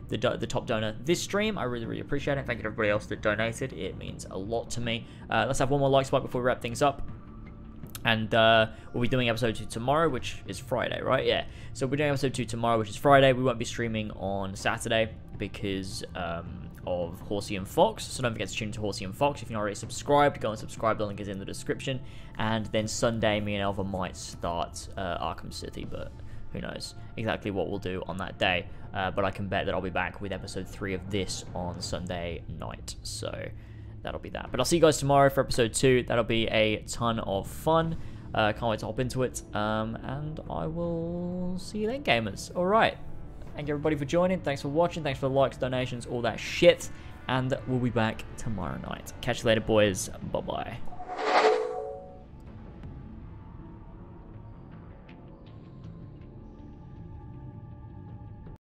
the top donor this stream. I really, really appreciate it. Thank you to everybody else that donated. It means a lot to me. Let's have one more like swipe before we wrap things up. And we'll be doing episode 2 tomorrow, which is Friday, right? Yeah. So we're doing episode 2 tomorrow, which is Friday. We won't be streaming on Saturday because of Horsey and Fox. So don't forget to tune into Horsey and Fox. If you're not already subscribed, go and subscribe. The link is in the description. And then Sunday, me and Elva might start Arkham City, but who knows exactly what we'll do on that day. But I can bet that I'll be back with episode 3 of this on Sunday night. So that'll be that. But I'll see you guys tomorrow for episode 2. That'll be a ton of fun. Can't wait to hop into it. And I will see you then, gamers. Alright. Thank you everybody for joining. Thanks for watching. Thanks for the likes, donations, all that shit. And we'll be back tomorrow night. Catch you later, boys. Bye-bye.